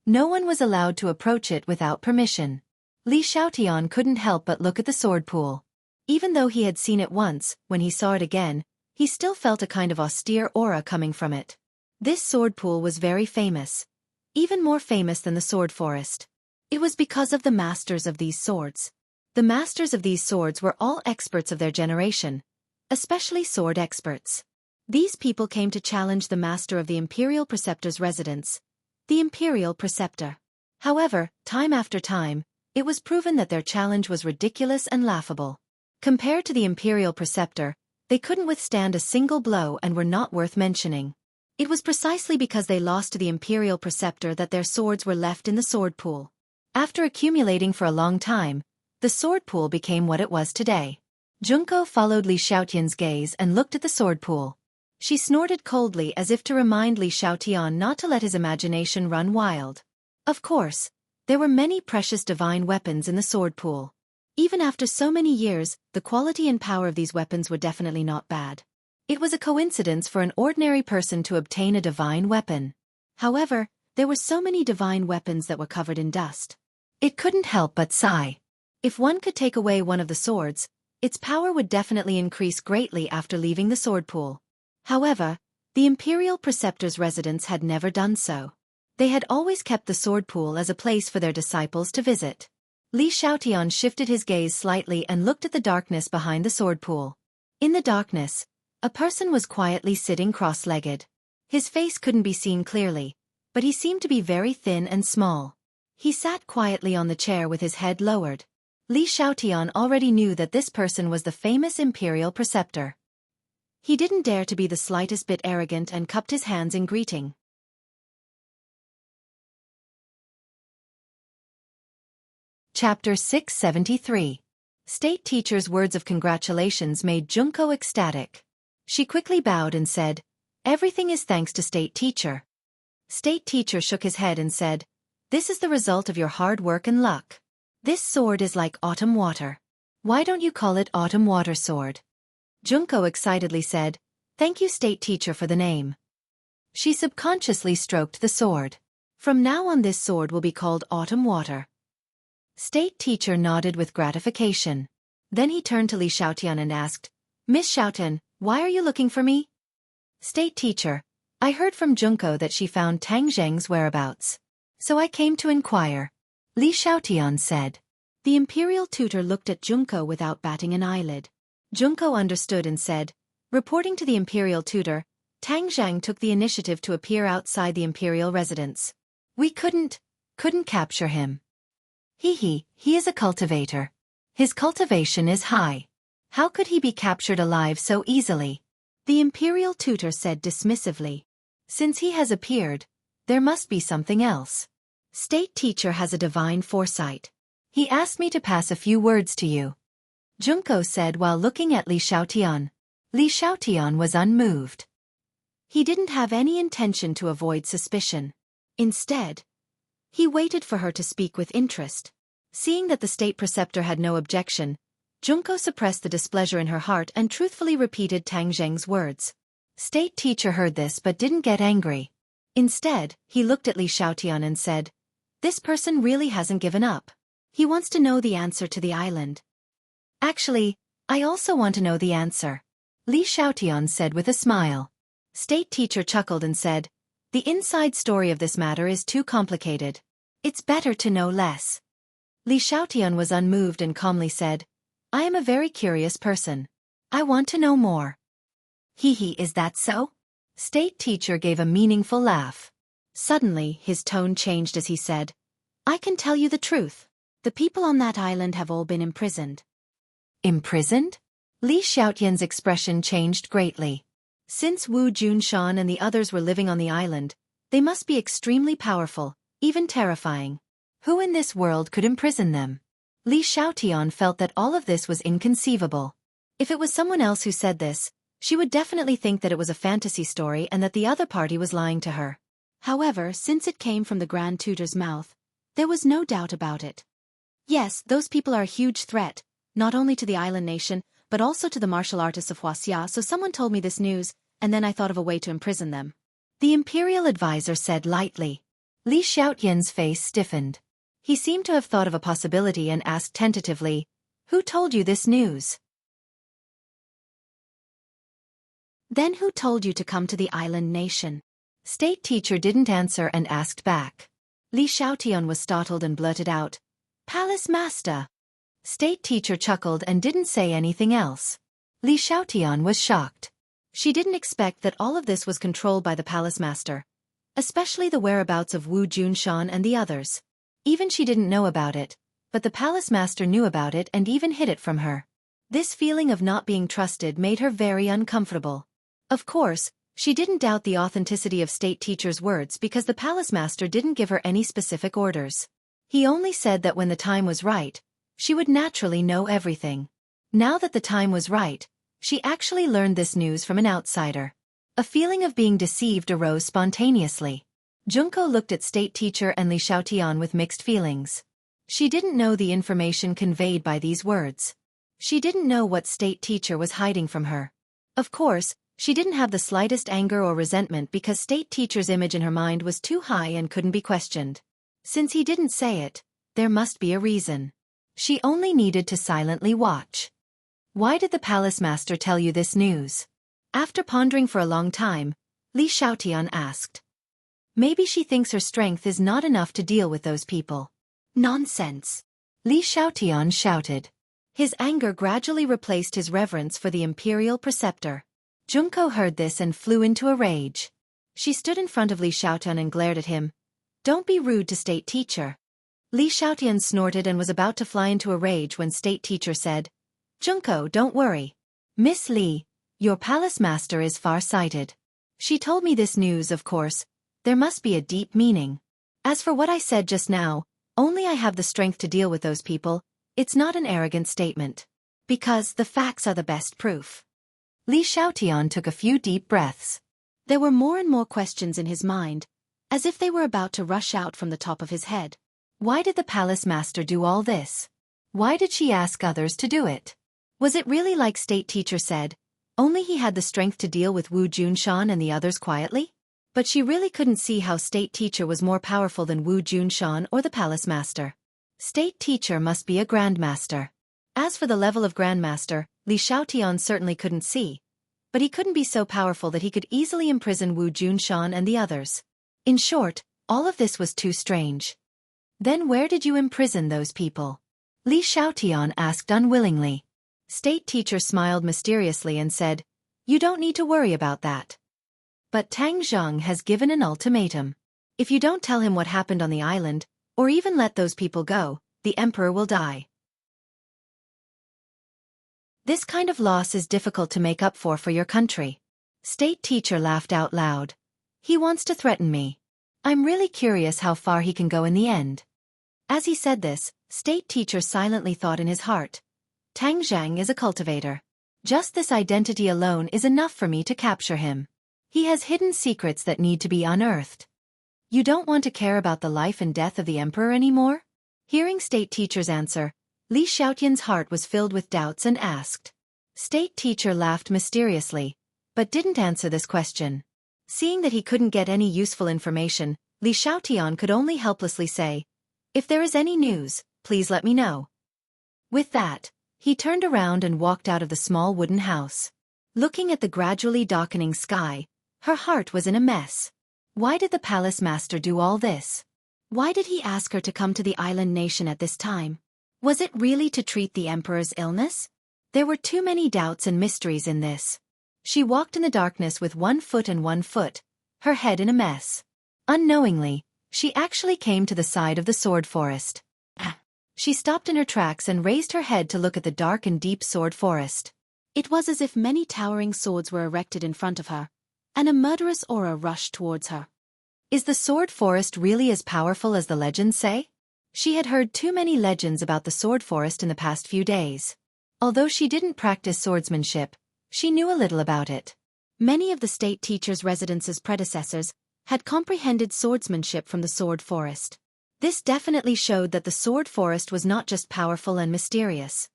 No one was allowed to approach it without permission. Li Xiaotian couldn't help but look at the sword pool. Even though he had seen it once, when he saw it again, he still felt a kind of austere aura coming from it. This sword pool was very famous. Even more famous than the sword forest. It was because of the masters of these swords. The masters of these swords were all experts of their generation, especially sword experts. These people came to challenge the master of the Imperial Preceptor's residence, the Imperial Preceptor. However, time after time, it was proven that their challenge was ridiculous and laughable. Compared to the Imperial Preceptor, they couldn't withstand a single blow and were not worth mentioning. It was precisely because they lost to the Imperial Preceptor that their swords were left in the sword pool. After accumulating for a long time, the sword pool became what it was today. Junko followed Li Xiaotian's gaze and looked at the sword pool. She snorted coldly as if to remind Li Xiaotian not to let his imagination run wild. Of course, there were many precious divine weapons in the sword pool. Even after so many years, the quality and power of these weapons were definitely not bad. It was a coincidence for an ordinary person to obtain a divine weapon. However, there were so many divine weapons that were covered in dust. It couldn't help but sigh. If one could take away one of the swords, its power would definitely increase greatly after leaving the sword pool. However, the Imperial Preceptor's residence had never done so. They had always kept the sword pool as a place for their disciples to visit. Li Xiaotian shifted his gaze slightly and looked at the darkness behind the sword pool. In the darkness, a person was quietly sitting cross-legged. His face couldn't be seen clearly, but he seemed to be very thin and small. He sat quietly on the chair with his head lowered. Li Xiaotian already knew that this person was the famous Imperial Preceptor. He didn't dare to be the slightest bit arrogant and cupped his hands in greeting. Chapter 673. State Teacher's words of congratulations made Junko ecstatic. She quickly bowed and said, "Everything is thanks to State Teacher." State Teacher shook his head and said, "This is the result of your hard work and luck. This sword is like autumn water. Why don't you call it Autumn Water Sword?" Junko excitedly said, "Thank you State Teacher for the name." She subconsciously stroked the sword. "From now on this sword will be called Autumn Water." State Teacher nodded with gratification. Then he turned to Li Xiaotian and asked, "Miss Xiaotian, why are you looking for me?" "State Teacher, I heard from Junko that she found Tang Zheng's whereabouts. So I came to inquire," Li Xiaotian said. The Imperial Tutor looked at Junko without batting an eyelid. Junko understood and said, "Reporting to the Imperial Tutor, Tang Zheng took the initiative to appear outside the Imperial residence. We couldn't capture him. He is a cultivator. His cultivation is high. How could he be captured alive so easily?" The Imperial Tutor said dismissively. "Since he has appeared, there must be something else. State Teacher has a divine foresight. He asked me to pass a few words to you," Junko said while looking at Li Xiaotian. Li Xiaotian was unmoved. He didn't have any intention to avoid suspicion. Instead, he waited for her to speak with interest. Seeing that the state preceptor had no objection, Junko suppressed the displeasure in her heart and truthfully repeated Tang Zheng's words. State teacher heard this but didn't get angry. Instead, he looked at Li Xiaotian and said, "This person really hasn't given up. He wants to know the answer to the island." "Actually, I also want to know the answer," Li Xiaotian said with a smile. State teacher chuckled and said, "The inside story of this matter is too complicated. It's better to know less." Li Xiaotian was unmoved and calmly said, "I am a very curious person. I want to know more." "Hee, is that so?" State teacher gave a meaningful laugh. Suddenly, his tone changed as he said, "I can tell you the truth. The people on that island have all been imprisoned." "Imprisoned?" Li Xiaotian's expression changed greatly. Since Wu Junshan and the others were living on the island, they must be extremely powerful, even terrifying. Who in this world could imprison them? Li Xiaotian felt that all of this was inconceivable. If it was someone else who said this, she would definitely think that it was a fantasy story and that the other party was lying to her. However, since it came from the Grand Tutor's mouth, there was no doubt about it. Yes, those people are a huge threat, not only to the island nation, but also to the martial artists of Wuxia, so someone told me this news, and then I thought of a way to imprison them. The imperial advisor said lightly. Li Xiaotian's face stiffened. He seemed to have thought of a possibility and asked tentatively, "Who told you this news?" "Then who told you to come to the island nation?" State teacher didn't answer and asked back. Li Xiaotian was startled and blurted out, "Palace master." State teacher chuckled and didn't say anything else. Li Xiaotian was shocked. She didn't expect that all of this was controlled by the palace master, especially the whereabouts of Wu Junshan and the others. Even she didn't know about it, but the palace master knew about it and even hid it from her. This feeling of not being trusted made her very uncomfortable. Of course, she didn't doubt the authenticity of state teacher's words because the palace master didn't give her any specific orders. He only said that when the time was right, she would naturally know everything. Now that the time was right, she actually learned this news from an outsider. A feeling of being deceived arose spontaneously. Junko looked at state teacher and Li Xiaotian with mixed feelings. She didn't know the information conveyed by these words. She didn't know what state teacher was hiding from her. Of course, she didn't have the slightest anger or resentment because state teacher's image in her mind was too high and couldn't be questioned. Since he didn't say it, there must be a reason. She only needed to silently watch. "Why did the palace master tell you this news?" After pondering for a long time, Li Xiaotian asked. "Maybe she thinks her strength is not enough to deal with those people." "Nonsense!" Li Xiaotian shouted. His anger gradually replaced his reverence for the imperial preceptor. Junko heard this and flew into a rage. She stood in front of Li Xiaotian and glared at him. "Don't be rude to state teacher." Li Xiaotian snorted and was about to fly into a rage when state teacher said, "Junko, don't worry. Miss Li, your palace master is far-sighted. She told me this news, of course. There must be a deep meaning. As for what I said just now, only I have the strength to deal with those people. It's not an arrogant statement. Because the facts are the best proof." Li Xiaotian took a few deep breaths. There were more and more questions in his mind, as if they were about to rush out from the top of his head. Why did the palace master do all this? Why did she ask others to do it? Was it really like state teacher said, only he had the strength to deal with Wu Junshan and the others quietly? But she really couldn't see how state teacher was more powerful than Wu Junshan or the palace master. State teacher must be a grandmaster. As for the level of grandmaster, Li Xiaotian certainly couldn't see. But he couldn't be so powerful that he could easily imprison Wu Junshan and the others. In short, all of this was too strange. "Then where did you imprison those people?" Li Xiaotian asked unwillingly. State teacher smiled mysteriously and said, "You don't need to worry about that. But Tang Zheng has given an ultimatum. If you don't tell him what happened on the island, or even let those people go, the emperor will die. This kind of loss is difficult to make up for your country." State teacher laughed out loud. "He wants to threaten me. I'm really curious how far he can go in the end." As he said this, state teacher silently thought in his heart, "Tang Zheng is a cultivator. Just this identity alone is enough for me to capture him. He has hidden secrets that need to be unearthed." "You don't want to care about the life and death of the emperor anymore?" Hearing State Teacher's answer, Li Xiaotian's heart was filled with doubts and asked. State Teacher laughed mysteriously, but didn't answer this question. Seeing that he couldn't get any useful information, Li Xiaotian could only helplessly say, "If there is any news, please let me know." With that, he turned around and walked out of the small wooden house. Looking at the gradually darkening sky, her heart was in a mess. Why did the palace master do all this? Why did he ask her to come to the island nation at this time? Was it really to treat the emperor's illness? There were too many doubts and mysteries in this. She walked in the darkness with 1 foot and 1 foot, her head in a mess. Unknowingly, she actually came to the side of the sword forest. She stopped in her tracks and raised her head to look at the dark and deep sword forest. It was as if many towering swords were erected in front of her, and a murderous aura rushed towards her. Is the sword forest really as powerful as the legends say? She had heard too many legends about the sword forest in the past few days. Although she didn't practice swordsmanship, she knew a little about it. Many of the State Teacher's residence's predecessors had comprehended swordsmanship from the sword forest. This definitely showed that the sword forest was not just powerful and mysterious.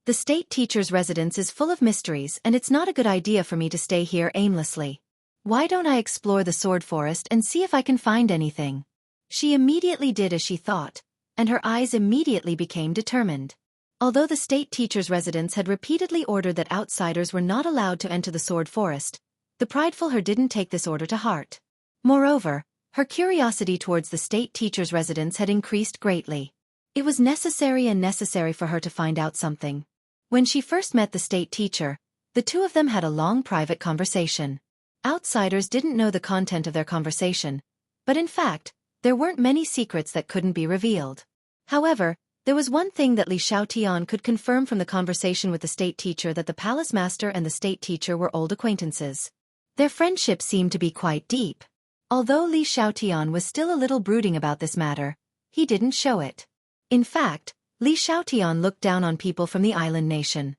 The State Teacher's residence is full of mysteries, and it's not a good idea for me to stay here aimlessly. Why don't I explore the sword forest and see if I can find anything? She immediately did as she thought, and her eyes immediately became determined. Although the State Teacher's residence had repeatedly ordered that outsiders were not allowed to enter the sword forest, the prideful her didn't take this order to heart. Moreover, her curiosity towards the State Teacher's residence had increased greatly. It was necessary for her to find out something. When she first met the State Teacher, the two of them had a long private conversation. Outsiders didn't know the content of their conversation, but in fact, there weren't many secrets that couldn't be revealed. However, there was one thing that Li Xiaotian could confirm from the conversation with the State Teacher, that the palace master and the State Teacher were old acquaintances. Their friendship seemed to be quite deep. Although Li Xiaotian was still a little brooding about this matter, he didn't show it. In fact, Li Xiaotian looked down on people from the island nation.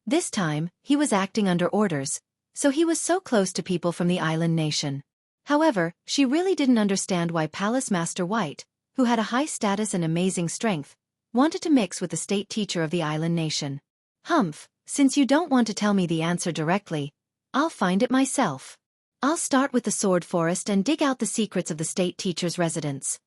This time, he was acting under orders, so he was so close to people from the island nation. However, she really didn't understand why Palace Master White, who had a high status and amazing strength, wanted to mix with the State Teacher of the island nation. Humph, since you don't want to tell me the answer directly, I'll find it myself. I'll start with the sword forest and dig out the secrets of the State Teacher's residence.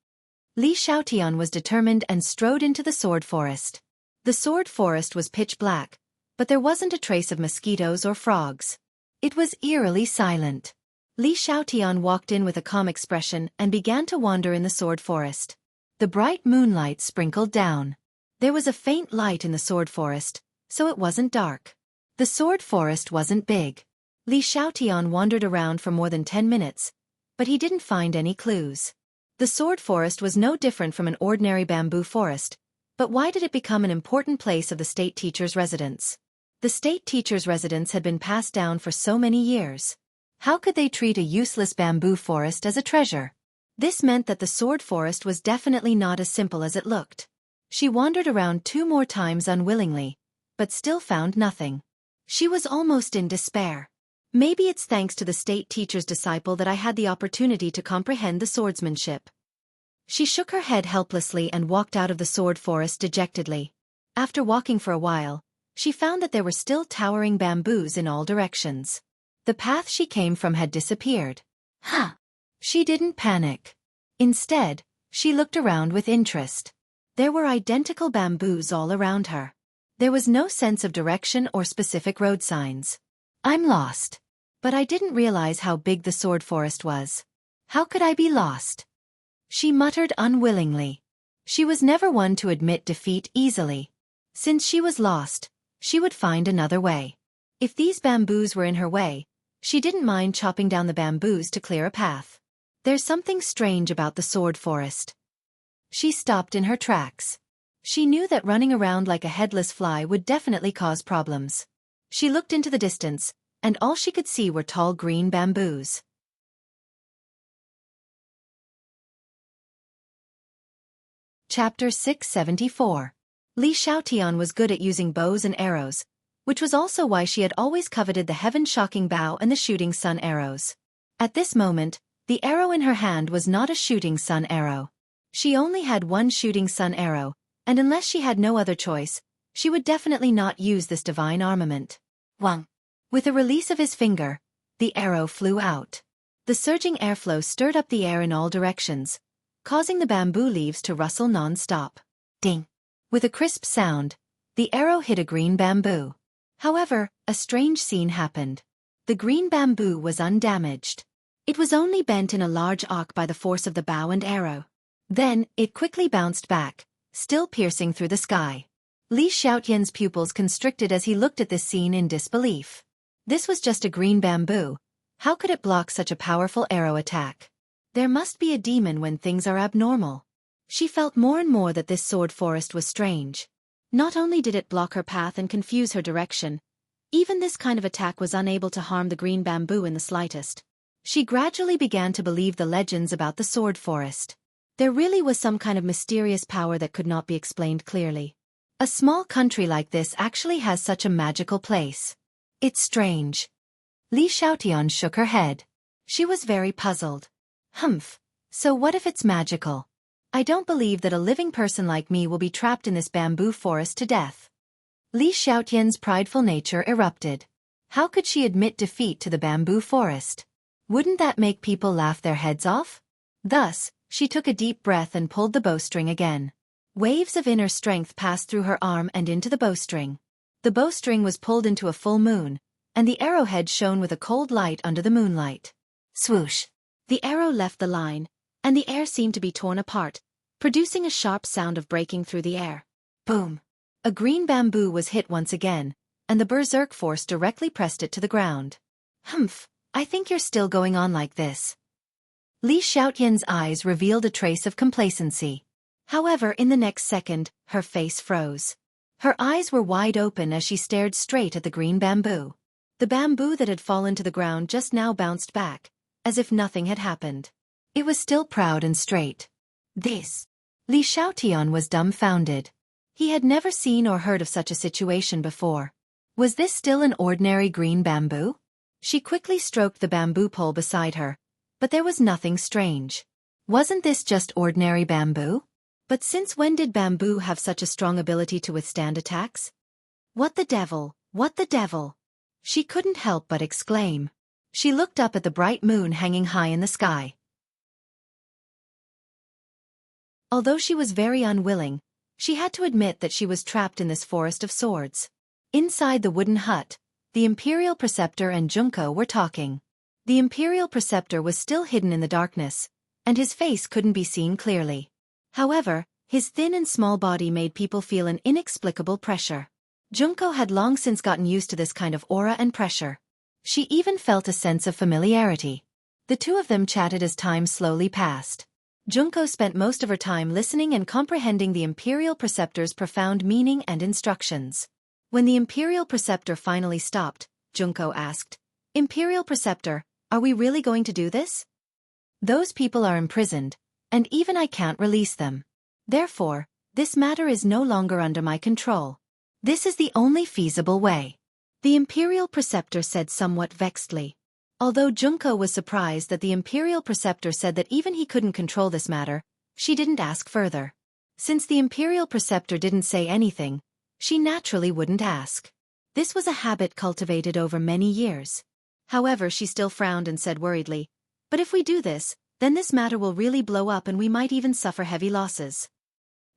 Li Xiaotian was determined and strode into the sword forest. The sword forest was pitch black, but there wasn't a trace of mosquitoes or frogs. It was eerily silent. Li Xiaotian walked in with a calm expression and began to wander in the sword forest. The bright moonlight sprinkled down. There was a faint light in the sword forest, so it wasn't dark. The sword forest wasn't big. Li Xiaotian wandered around for more than 10 minutes, but he didn't find any clues. The sword forest was no different from an ordinary bamboo forest, but why did it become an important place of the State Teacher's residence? The State Teacher's residence had been passed down for so many years. How could they treat a useless bamboo forest as a treasure? This meant that the sword forest was definitely not as simple as it looked. She wandered around 2 more times unwillingly, but still found nothing. She was almost in despair. Maybe it's thanks to the State Teacher's disciple that I had the opportunity to comprehend the swordsmanship. She shook her head helplessly and walked out of the sword forest dejectedly. After walking for a while, she found that there were still towering bamboos in all directions. The path she came from had disappeared. She didn't panic. Instead, she looked around with interest. There were identical bamboos all around her. There was no sense of direction or specific road signs. I'm lost. But I didn't realize how big the sword forest was. How could I be lost? She muttered unwillingly. She was never one to admit defeat easily. Since she was lost, she would find another way. If these bamboos were in her way, she didn't mind chopping down the bamboos to clear a path. There's something strange about the sword forest. She stopped in her tracks. She knew that running around like a headless fly would definitely cause problems. She looked into the distance, and all she could see were tall green bamboos. Chapter 674. Li Xiaotian was good at using bows and arrows, which was also why she had always coveted the heaven-shocking bow and the shooting sun arrows. At this moment, The arrow in her hand was not a shooting sun arrow. She only had one shooting sun arrow, and unless she had no other choice, she would definitely not use this divine armament. Wang. With a release of his finger, the arrow flew out. The surging airflow stirred up the air in all directions, causing the bamboo leaves to rustle non-stop. Ding! With a crisp sound, the arrow hit a green bamboo. However, a strange scene happened. The green bamboo was undamaged. It was only bent in a large arc by the force of the bow and arrow. Then, it quickly bounced back, still piercing through the sky. Li Xiaotian's pupils constricted as he looked at this scene in disbelief. This was just a green bamboo. How could it block such a powerful arrow attack? There must be a demon when things are abnormal. She felt more and more that this sword forest was strange. Not only did it block her path and confuse her direction, even this kind of attack was unable to harm the green bamboo in the slightest. She gradually began to believe the legends about the sword forest. There really was some kind of mysterious power that could not be explained clearly. A small country like this actually has such a magical place. It's strange. Li Xiaotian shook her head. She was very puzzled. Humph. So what if it's magical? I don't believe that a living person like me will be trapped in this bamboo forest to death. Li Xiaotian's prideful nature erupted. How could she admit defeat to the bamboo forest? Wouldn't that make people laugh their heads off? Thus, she took a deep breath and pulled the bowstring again. Waves of inner strength passed through her arm and into the bowstring. The bowstring was pulled into a full moon, and the arrowhead shone with a cold light under the moonlight. Swoosh! The arrow left the line, and the air seemed to be torn apart, producing a sharp sound of breaking through the air. Boom! A green bamboo was hit once again, and the berserk force directly pressed it to the ground. Humph! I think you're still going on like this. Li Xiaotian's eyes revealed a trace of complacency. However, in the next second, her face froze. Her eyes were wide open as she stared straight at the green bamboo. The bamboo that had fallen to the ground just now bounced back, as if nothing had happened. It was still proud and straight. This. Li Xiaotian was dumbfounded. He had never seen or heard of such a situation before. Was this still an ordinary green bamboo? She quickly stroked the bamboo pole beside her, but there was nothing strange. Wasn't this just ordinary bamboo? But since when did bamboo have such a strong ability to withstand attacks? What the devil? What the devil? She couldn't help but exclaim. She looked up at the bright moon hanging high in the sky. Although she was very unwilling, she had to admit that she was trapped in this forest of swords. Inside the wooden hut, the Imperial Preceptor and Junko were talking. The Imperial Preceptor was still hidden in the darkness, and his face couldn't be seen clearly. However, his thin and small body made people feel an inexplicable pressure. Junko had long since gotten used to this kind of aura and pressure. She even felt a sense of familiarity. The two of them chatted as time slowly passed. Junko spent most of her time listening and comprehending the Imperial Preceptor's profound meaning and instructions. When the Imperial Preceptor finally stopped, Junko asked, "Imperial Preceptor, are we really going to do this? Those people are imprisoned, and even I can't release them. Therefore, this matter is no longer under my control. This is the only feasible way," the Imperial Preceptor said somewhat vexedly. Although Junko was surprised that the Imperial Preceptor said that even he couldn't control this matter, she didn't ask further. Since the Imperial Preceptor didn't say anything, she naturally wouldn't ask. This was a habit cultivated over many years. However, she still frowned and said worriedly, "But if we do this, then this matter will really blow up and we might even suffer heavy losses."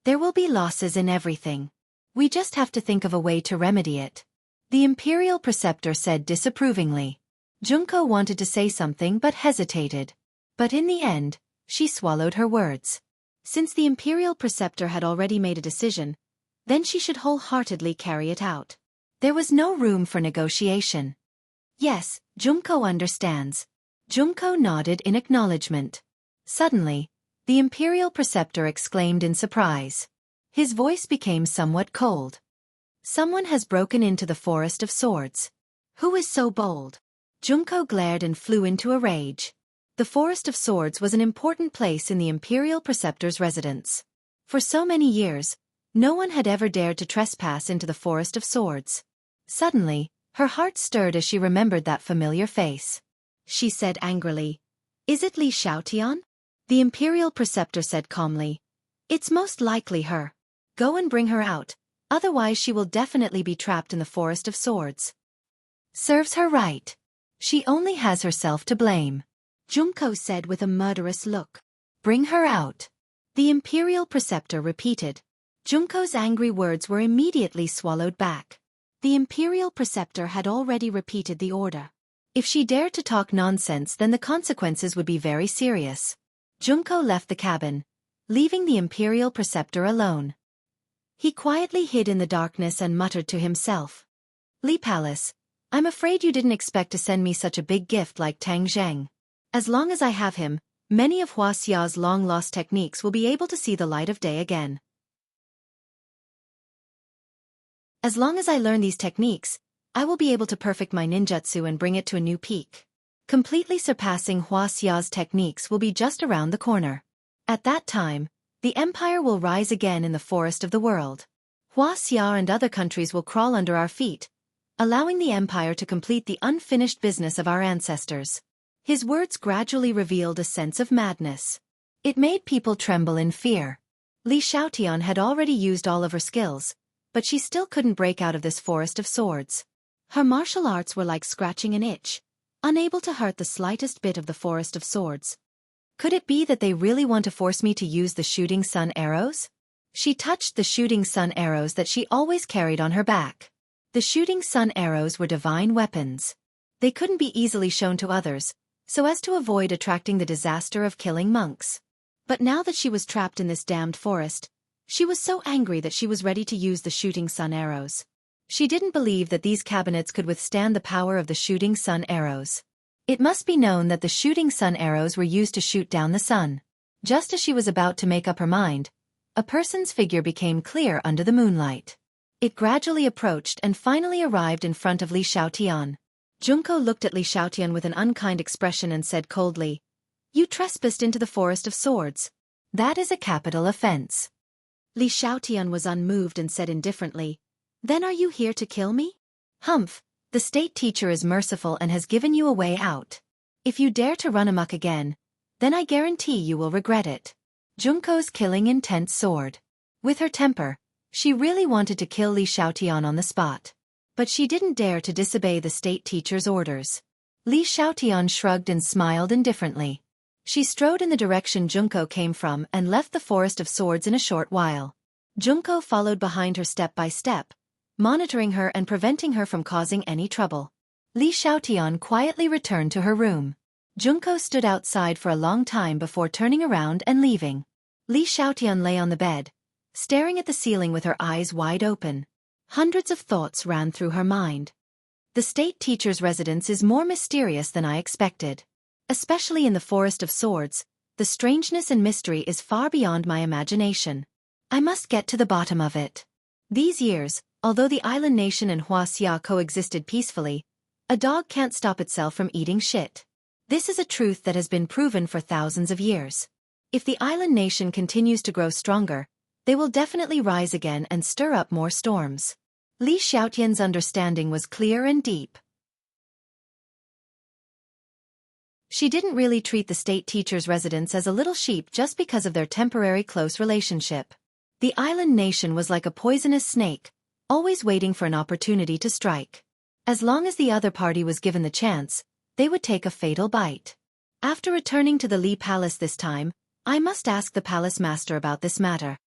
"There will be losses in everything. We just have to think of a way to remedy it," the Imperial Preceptor said disapprovingly. Junko wanted to say something but hesitated. But in the end, she swallowed her words. Since the Imperial Preceptor had already made a decision, then she should wholeheartedly carry it out. There was no room for negotiation. "Yes, Junko understands." Junko nodded in acknowledgement. Suddenly, the Imperial Preceptor exclaimed in surprise. His voice became somewhat cold. "Someone has broken into the Forest of Swords. Who is so bold?" Junko glared and flew into a rage. The Forest of Swords was an important place in the Imperial Preceptor's residence. For so many years, no one had ever dared to trespass into the Forest of Swords. Suddenly, her heart stirred as she remembered that familiar face. She said angrily, Is it Li Xiaotian? The Imperial Preceptor said calmly. It's most likely her. Go and bring her out, otherwise she will definitely be trapped in the Forest of Swords. Serves her right. She only has herself to blame, Junko said with a murderous look. Bring her out. The Imperial Preceptor repeated. Junko's angry words were immediately swallowed back. The Imperial Preceptor had already repeated the order. If she dared to talk nonsense, then the consequences would be very serious. Junko left the cabin, leaving the Imperial Preceptor alone. He quietly hid in the darkness and muttered to himself. Li Palace, I'm afraid you didn't expect to send me such a big gift like Tang Zheng. As long as I have him, many of Wuxia's long-lost techniques will be able to see the light of day again. As long as I learn these techniques, I will be able to perfect my ninjutsu and bring it to a new peak. Completely surpassing Wuxia's techniques will be just around the corner. At that time, the empire will rise again in the forest of the world. Wuxia and other countries will crawl under our feet, allowing the empire to complete the unfinished business of our ancestors. His words gradually revealed a sense of madness. It made people tremble in fear. Li Xiaotian had already used all of her skills, but she still couldn't break out of this forest of swords. Her martial arts were like scratching an itch, unable to hurt the slightest bit of the forest of swords. Could it be that they really want to force me to use the shooting sun arrows? She touched the shooting sun arrows that she always carried on her back. The shooting sun arrows were divine weapons. They couldn't be easily shown to others, so as to avoid attracting the disaster of killing monks. But now that she was trapped in this damned forest, she was so angry that she was ready to use the shooting sun arrows. She didn't believe that these cabinets could withstand the power of the shooting sun arrows. It must be known that the shooting sun arrows were used to shoot down the sun. Just as she was about to make up her mind, a person's figure became clear under the moonlight. It gradually approached and finally arrived in front of Li Xiaotian. Junko looked at Li Xiaotian with an unkind expression and said coldly, "You trespassed into the Forest of Swords. That is a capital offense." Li Xiaotian was unmoved and said indifferently, "Then are you here to kill me?" "Humph, the state teacher is merciful and has given you a way out. If you dare to run amok again, then I guarantee you will regret it." Junko's killing intent soared. With her temper, she really wanted to kill Li Xiaotian on the spot. But she didn't dare to disobey the state teacher's orders. Li Xiaotian shrugged and smiled indifferently. She strode in the direction Junko came from and left the Forest of Swords in a short while. Junko followed behind her step by step, monitoring her and preventing her from causing any trouble. Li Xiaotian quietly returned to her room. Junko stood outside for a long time before turning around and leaving. Li Xiaotian lay on the bed, staring at the ceiling with her eyes wide open. Hundreds of thoughts ran through her mind. The state teacher's residence is more mysterious than I expected. Especially in the Forest of Swords, the strangeness and mystery is far beyond my imagination. I must get to the bottom of it. These years, although the island nation and Wuxia coexisted peacefully, a dog can't stop itself from eating shit. This is a truth that has been proven for thousands of years. If the island nation continues to grow stronger, they will definitely rise again and stir up more storms. Li Xiaotian's understanding was clear and deep. She didn't really treat the state teacher's residence as a little sheep just because of their temporary close relationship. The island nation was like a poisonous snake, always waiting for an opportunity to strike. As long as the other party was given the chance, they would take a fatal bite. After returning to the Li Palace this time, I must ask the palace master about this matter.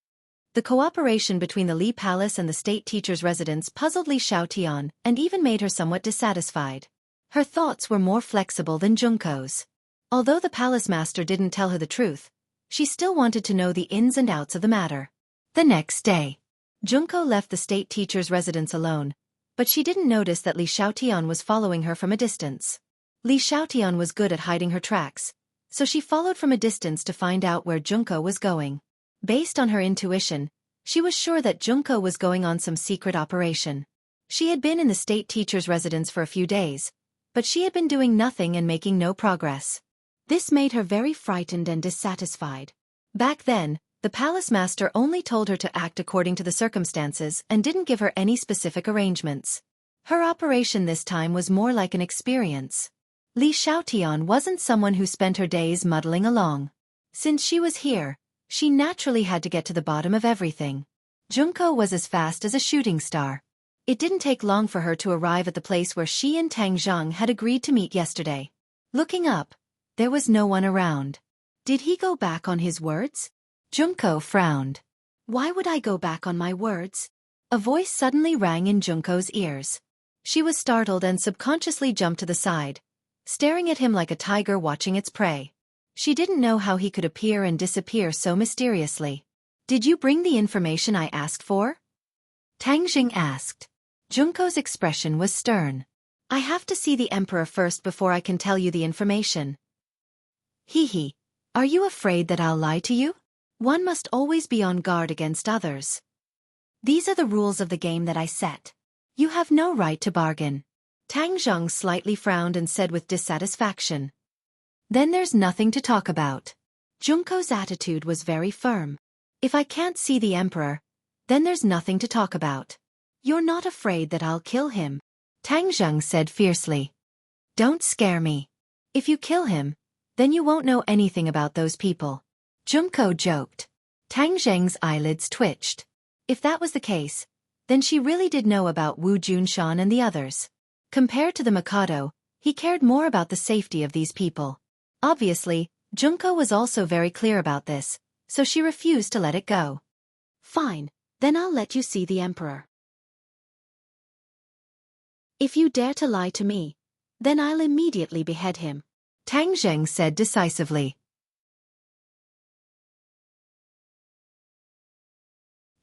The cooperation between the Li Palace and the state teacher's residence puzzled Li Xiaotian and even made her somewhat dissatisfied. Her thoughts were more flexible than Junko's. Although the palace master didn't tell her the truth, she still wanted to know the ins and outs of the matter. The next day, Junko left the state teacher's residence alone, but she didn't notice that Li Xiaotian was following her from a distance. Li Xiaotian was good at hiding her tracks, so she followed from a distance to find out where Junko was going. Based on her intuition, she was sure that Junko was going on some secret operation. She had been in the state teacher's residence for a few days, but she had been doing nothing and making no progress. This made her very frightened and dissatisfied. Back then, the palace master only told her to act according to the circumstances and didn't give her any specific arrangements. Her operation this time was more like an experience. Li Xiaotian wasn't someone who spent her days muddling along. Since she was here, she naturally had to get to the bottom of everything. Junko was as fast as a shooting star. It didn't take long for her to arrive at the place where she and Tang Zhang had agreed to meet yesterday. Looking up, there was no one around. Did he go back on his words? Junko frowned. Why would I go back on my words? A voice suddenly rang in Junko's ears. She was startled and subconsciously jumped to the side, staring at him like a tiger watching its prey. She didn't know how he could appear and disappear so mysteriously. Did you bring the information I asked for? Tang Jing asked. Junko's expression was stern. I have to see the emperor first before I can tell you the information. Hee. Are you afraid that I'll lie to you? One must always be on guard against others. These are the rules of the game that I set. You have no right to bargain. Tang Zhang slightly frowned and said with dissatisfaction. Then there's nothing to talk about. Junko's attitude was very firm. If I can't see the emperor, then there's nothing to talk about. You're not afraid that I'll kill him? Tang Zhang said fiercely. Don't scare me. If you kill him, then you won't know anything about those people. Junko joked. Tang Zheng's eyelids twitched. If that was the case, then she really did know about Wu Junshan and the others. Compared to the Mikado, he cared more about the safety of these people. Obviously, Junko was also very clear about this, so she refused to let it go. Fine, then I'll let you see the emperor. If you dare to lie to me, then I'll immediately behead him, Tang Zheng said decisively.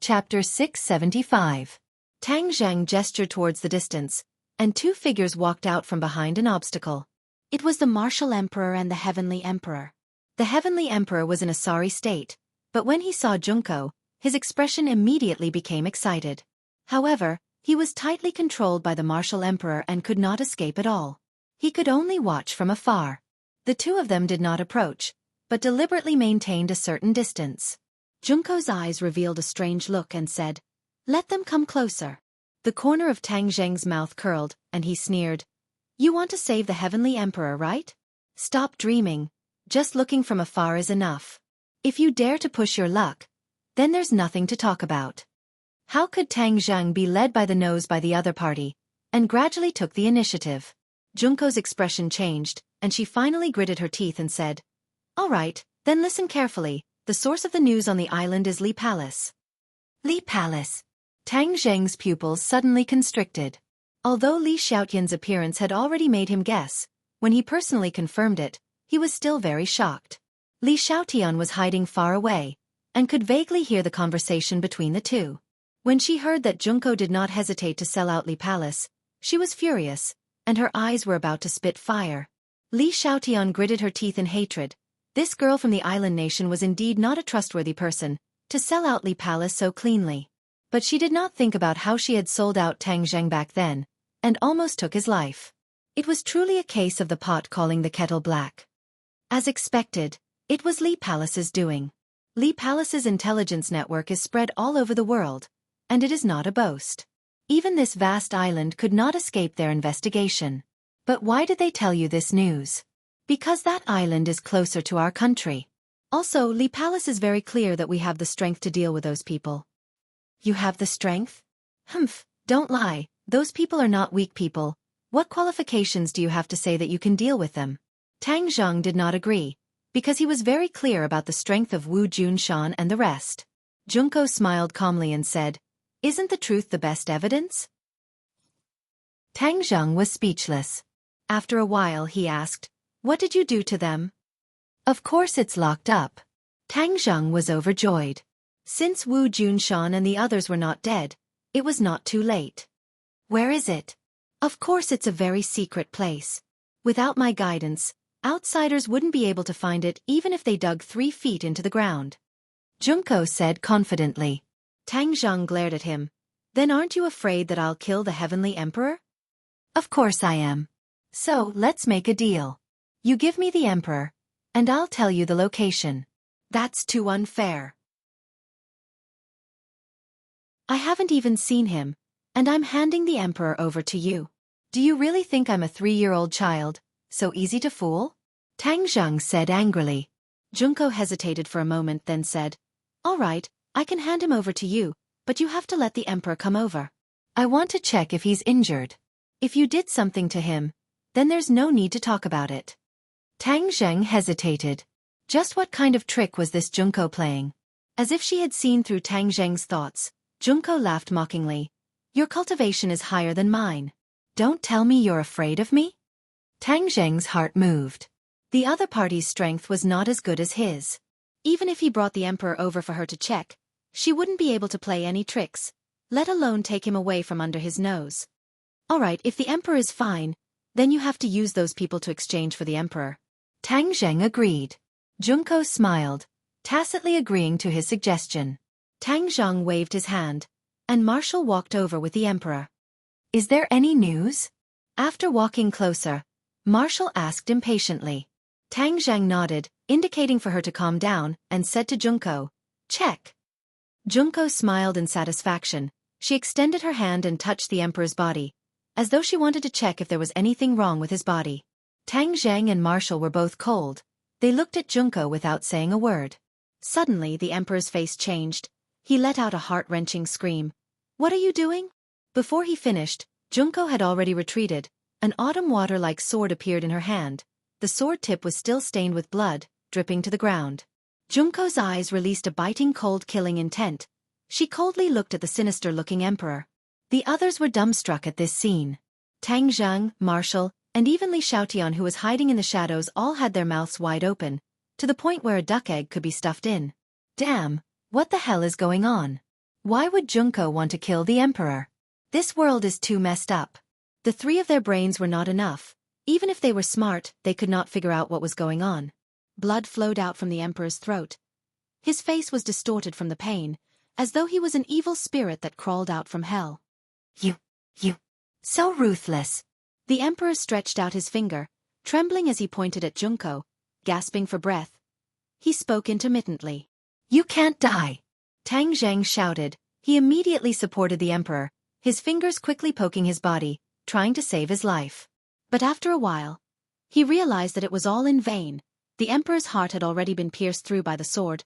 Chapter 675. Tang Zheng gestured towards the distance, and two figures walked out from behind an obstacle. It was the martial emperor and the heavenly emperor. The heavenly emperor was in a sorry state, but when he saw Junko, his expression immediately became excited. However, he was tightly controlled by the martial emperor and could not escape at all. He could only watch from afar. The two of them did not approach, but deliberately maintained a certain distance. Junko's eyes revealed a strange look and said, Let them come closer. The corner of Tang Zheng's mouth curled, and he sneered. You want to save the heavenly emperor, right? Stop dreaming. Just looking from afar is enough. If you dare to push your luck, then there's nothing to talk about. How could Tang Zheng be led by the nose by the other party, and gradually took the initiative? Junko's expression changed, and she finally gritted her teeth and said, All right, then listen carefully. The source of the news on the island is Li Palace. Li Palace. Tang Zheng's pupils suddenly constricted. Although Li Xiaotian's appearance had already made him guess, when he personally confirmed it, he was still very shocked. Li Xiaotian was hiding far away, and could vaguely hear the conversation between the two. When she heard that Junko did not hesitate to sell out Li Palace, she was furious, and her eyes were about to spit fire. Li Xiaotian gritted her teeth in hatred. This girl from the island nation was indeed not a trustworthy person, to sell out Li Palace so cleanly. But she did not think about how she had sold out Tang Zheng back then, and almost took his life. It was truly a case of the pot calling the kettle black. As expected, it was Li Palace's doing. Li Palace's intelligence network is spread all over the world, and it is not a boast. Even this vast island could not escape their investigation. But why did they tell you this news? Because that island is closer to our country. Also, Li Palace is very clear that we have the strength to deal with those people. You have the strength? Humph, don't lie, those people are not weak people. What qualifications do you have to say that you can deal with them? Tang Zheng did not agree, because he was very clear about the strength of Wu Junshan and the rest. Junko smiled calmly and said, Isn't the truth the best evidence? Tang Zheng was speechless. After a while he asked, What did you do to them? Of course it's locked up. Tang Zheng was overjoyed. Since Wu Junshan and the others were not dead, it was not too late. Where is it? Of course it's a very secret place. Without my guidance, outsiders wouldn't be able to find it even if they dug 3 feet into the ground. Junko said confidently. Tang Zheng glared at him. Then aren't you afraid that I'll kill the heavenly emperor? Of course I am. So, let's make a deal. You give me the emperor, and I'll tell you the location. That's too unfair. I haven't even seen him, and I'm handing the emperor over to you. Do you really think I'm a 3-year-old child, So easy to fool? Tang Zheng said angrily. Junko hesitated for a moment, then said, "All right, I can hand him over to you, but you have to let the emperor come over. I want to check if he's injured. If you did something to him, then there's no need to talk about it." Tang Zheng hesitated. Just what kind of trick was this Junko playing? As if she had seen through Tang Zheng's thoughts, Junko laughed mockingly. "Your cultivation is higher than mine. Don't tell me you're afraid of me?" Tang Zheng's heart moved. The other party's strength was not as good as his. Even if he brought the emperor over for her to check, she wouldn't be able to play any tricks, let alone take him away from under his nose. "All right, if the emperor is fine, then you have to use those people to exchange for the emperor." Tang Zheng agreed. Junko smiled, tacitly agreeing to his suggestion. Tang Zheng waved his hand, and Marshal walked over with the emperor. "Is there any news?" After walking closer, Marshal asked impatiently. Tang Zheng nodded, indicating for her to calm down, and said to Junko, "Check." Junko smiled in satisfaction. She extended her hand and touched the emperor's body, as though she wanted to check if there was anything wrong with his body. Tang Zheng and Marshal were both cold. They looked at Junko without saying a word. Suddenly the emperor's face changed. He let out a heart-wrenching scream. "What are you doing?" Before he finished, Junko had already retreated. An autumn water-like sword appeared in her hand. The sword tip was still stained with blood, dripping to the ground. Junko's eyes released a biting cold killing intent. She coldly looked at the sinister-looking emperor. The others were dumbstruck at this scene. Tang Zheng, Marshal, and even Li Xiaotian, who was hiding in the shadows, all had their mouths wide open, to the point where a duck egg could be stuffed in. Damn, what the hell is going on? Why would Junko want to kill the emperor? This world is too messed up. The three of their brains were not enough. Even if they were smart, they could not figure out what was going on. Blood flowed out from the emperor's throat. His face was distorted from the pain, as though he was an evil spirit that crawled out from hell. You. So ruthless. The emperor stretched out his finger, trembling as he pointed at Junko, gasping for breath. He spoke intermittently. "You can't die." Tang Zheng shouted. He immediately supported the emperor, his fingers quickly poking his body, trying to save his life. But after a while, he realized that it was all in vain. The emperor's heart had already been pierced through by the sword.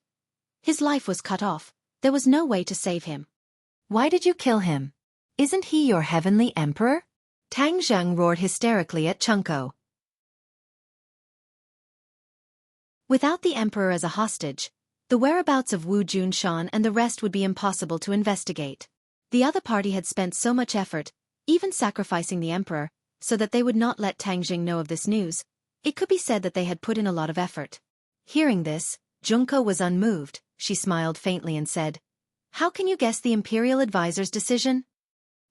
His life was cut off. There was no way to save him. "Why did you kill him? Isn't he your heavenly emperor?" Tang Zheng roared hysterically at Junko. Without the emperor as a hostage, the whereabouts of Wu Junshan and the rest would be impossible to investigate. The other party had spent so much effort, even sacrificing the emperor, so that they would not let Tang Jing know of this news. It could be said that they had put in a lot of effort. Hearing this, Junko was unmoved. She smiled faintly and said, "How can you guess the imperial advisor's decision?"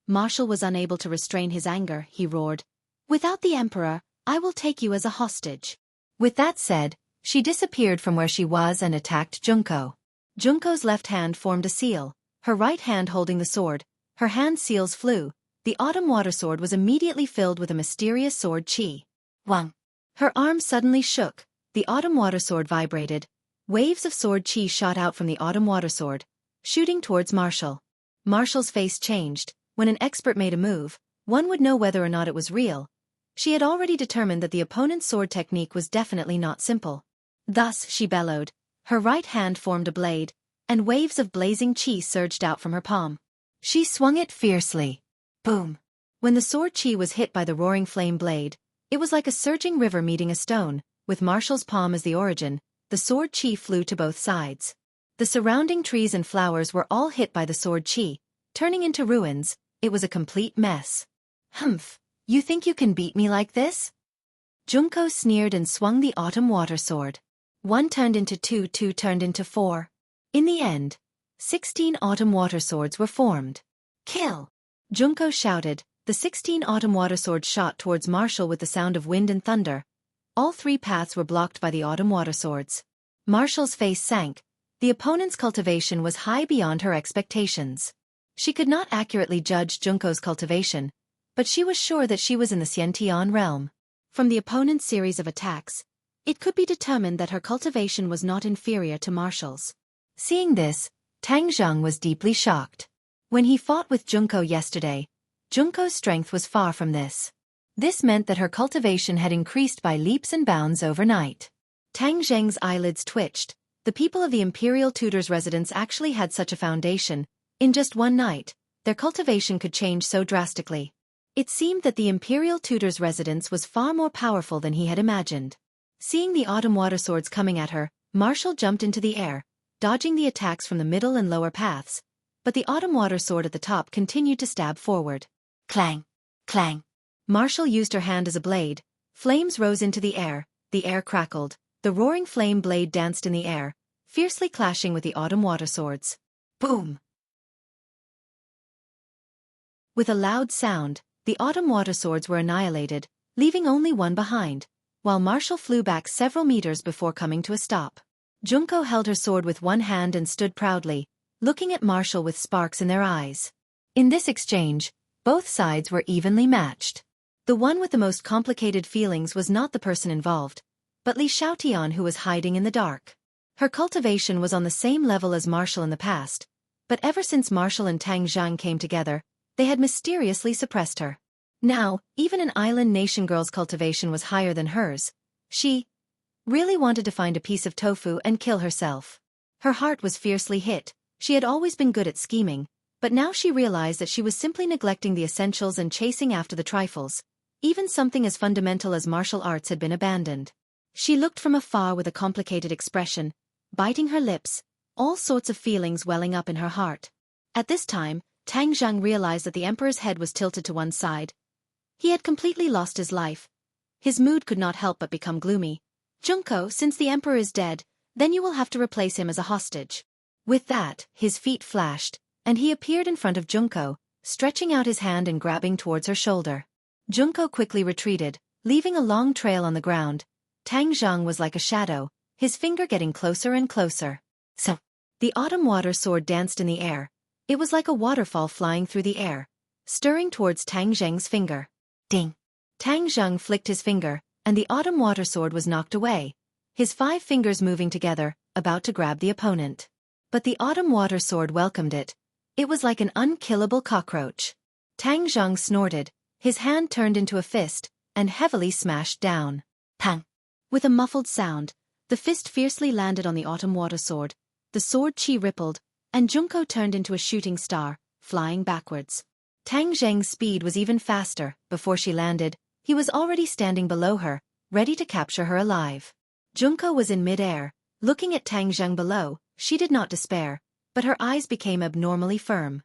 Marshal was unable to restrain his anger. He roared, "Without the emperor, I will take you as a hostage." With that said, she disappeared from where she was and attacked Junko. Junko's left hand formed a seal, her right hand holding the sword. Her hand seals flew. The autumn water sword was immediately filled with a mysterious sword chi. Wang. Her arm suddenly shook. The autumn water sword vibrated. Waves of sword chi shot out from the autumn water sword, shooting towards Marshal. Marshal's face changed. When an expert made a move, one would know whether or not it was real. She had already determined that the opponent's sword technique was definitely not simple. Thus, she bellowed. Her right hand formed a blade, and waves of blazing chi surged out from her palm. She swung it fiercely. Boom. When the sword chi was hit by the roaring flame blade, it was like a surging river meeting a stone. With Marshal's palm as the origin, the sword chi flew to both sides. The surrounding trees and flowers were all hit by the sword chi, turning into ruins. It was a complete mess. Humph, you think you can beat me like this? Junko sneered and swung the autumn water sword. 1 turned into 2, 2 turned into 4. In the end, 16 autumn water swords were formed. Kill! Junko shouted. The 16 autumn water swords shot towards Marshal with the sound of wind and thunder. All 3 paths were blocked by the autumn water swords. Marshal's face sank. The opponent's cultivation was high beyond her expectations. She could not accurately judge Junko's cultivation, but she was sure that she was in the Xiantian realm. From the opponent's series of attacks, it could be determined that her cultivation was not inferior to Marshal's. Seeing this, Tang Zheng was deeply shocked. When he fought with Junko yesterday, Junko's strength was far from this. This meant that her cultivation had increased by leaps and bounds overnight. Tang Zheng's eyelids twitched. The people of the imperial tutor's residence actually had such a foundation. In just one night, their cultivation could change so drastically. It seemed that the imperial tutor's residence was far more powerful than he had imagined. Seeing the autumn water swords coming at her, Marshall jumped into the air, dodging the attacks from the middle and lower paths. But the autumn water sword at the top continued to stab forward. Clang! Clang! Marshall used her hand as a blade. Flames rose into the air crackled. The roaring flame blade danced in the air, fiercely clashing with the autumn water swords. Boom! With a loud sound, the autumn water swords were annihilated, leaving only one behind, while Marshall flew back several meters before coming to a stop. Junko held her sword with one hand and stood proudly, looking at Marshall with sparks in their eyes. In this exchange, both sides were evenly matched. The one with the most complicated feelings was not the person involved, but Li Xiaotian, who was hiding in the dark. Her cultivation was on the same level as Marshall in the past, but ever since Marshall and Tang Zhang came together, they had mysteriously suppressed her. Now, even an island nation girl's cultivation was higher than hers. She really wanted to find a piece of tofu and kill herself. Her heart was fiercely hit. She had always been good at scheming, but now she realized that she was simply neglecting the essentials and chasing after the trifles. Even something as fundamental as martial arts had been abandoned. She looked from afar with a complicated expression, biting her lips, all sorts of feelings welling up in her heart. At this time, Tang Zhang realized that the emperor's head was tilted to one side. He had completely lost his life. His mood could not help but become gloomy. Junko, since the emperor is dead, then you will have to replace him as a hostage. With that, his feet flashed, and he appeared in front of Junko, stretching out his hand and grabbing towards her shoulder. Junko quickly retreated, leaving a long trail on the ground. Tang Zhang was like a shadow, his finger getting closer and closer. So, the autumn water sword danced in the air. It was like a waterfall flying through the air, stirring towards Tang Zhang's finger. Ding! Tang Zhang flicked his finger, and the autumn water sword was knocked away, his 5 fingers moving together, about to grab the opponent. But the autumn water sword welcomed it. It was like an unkillable cockroach. Tang Zhang snorted, his hand turned into a fist, and heavily smashed down. Pang! With a muffled sound, the fist fiercely landed on the autumn water sword. The sword chi rippled, and Junko turned into a shooting star, flying backwards. Tang Zheng's speed was even faster. Before she landed, he was already standing below her, ready to capture her alive. Junko was in mid-air, looking at Tang Zheng below. She did not despair, but her eyes became abnormally firm.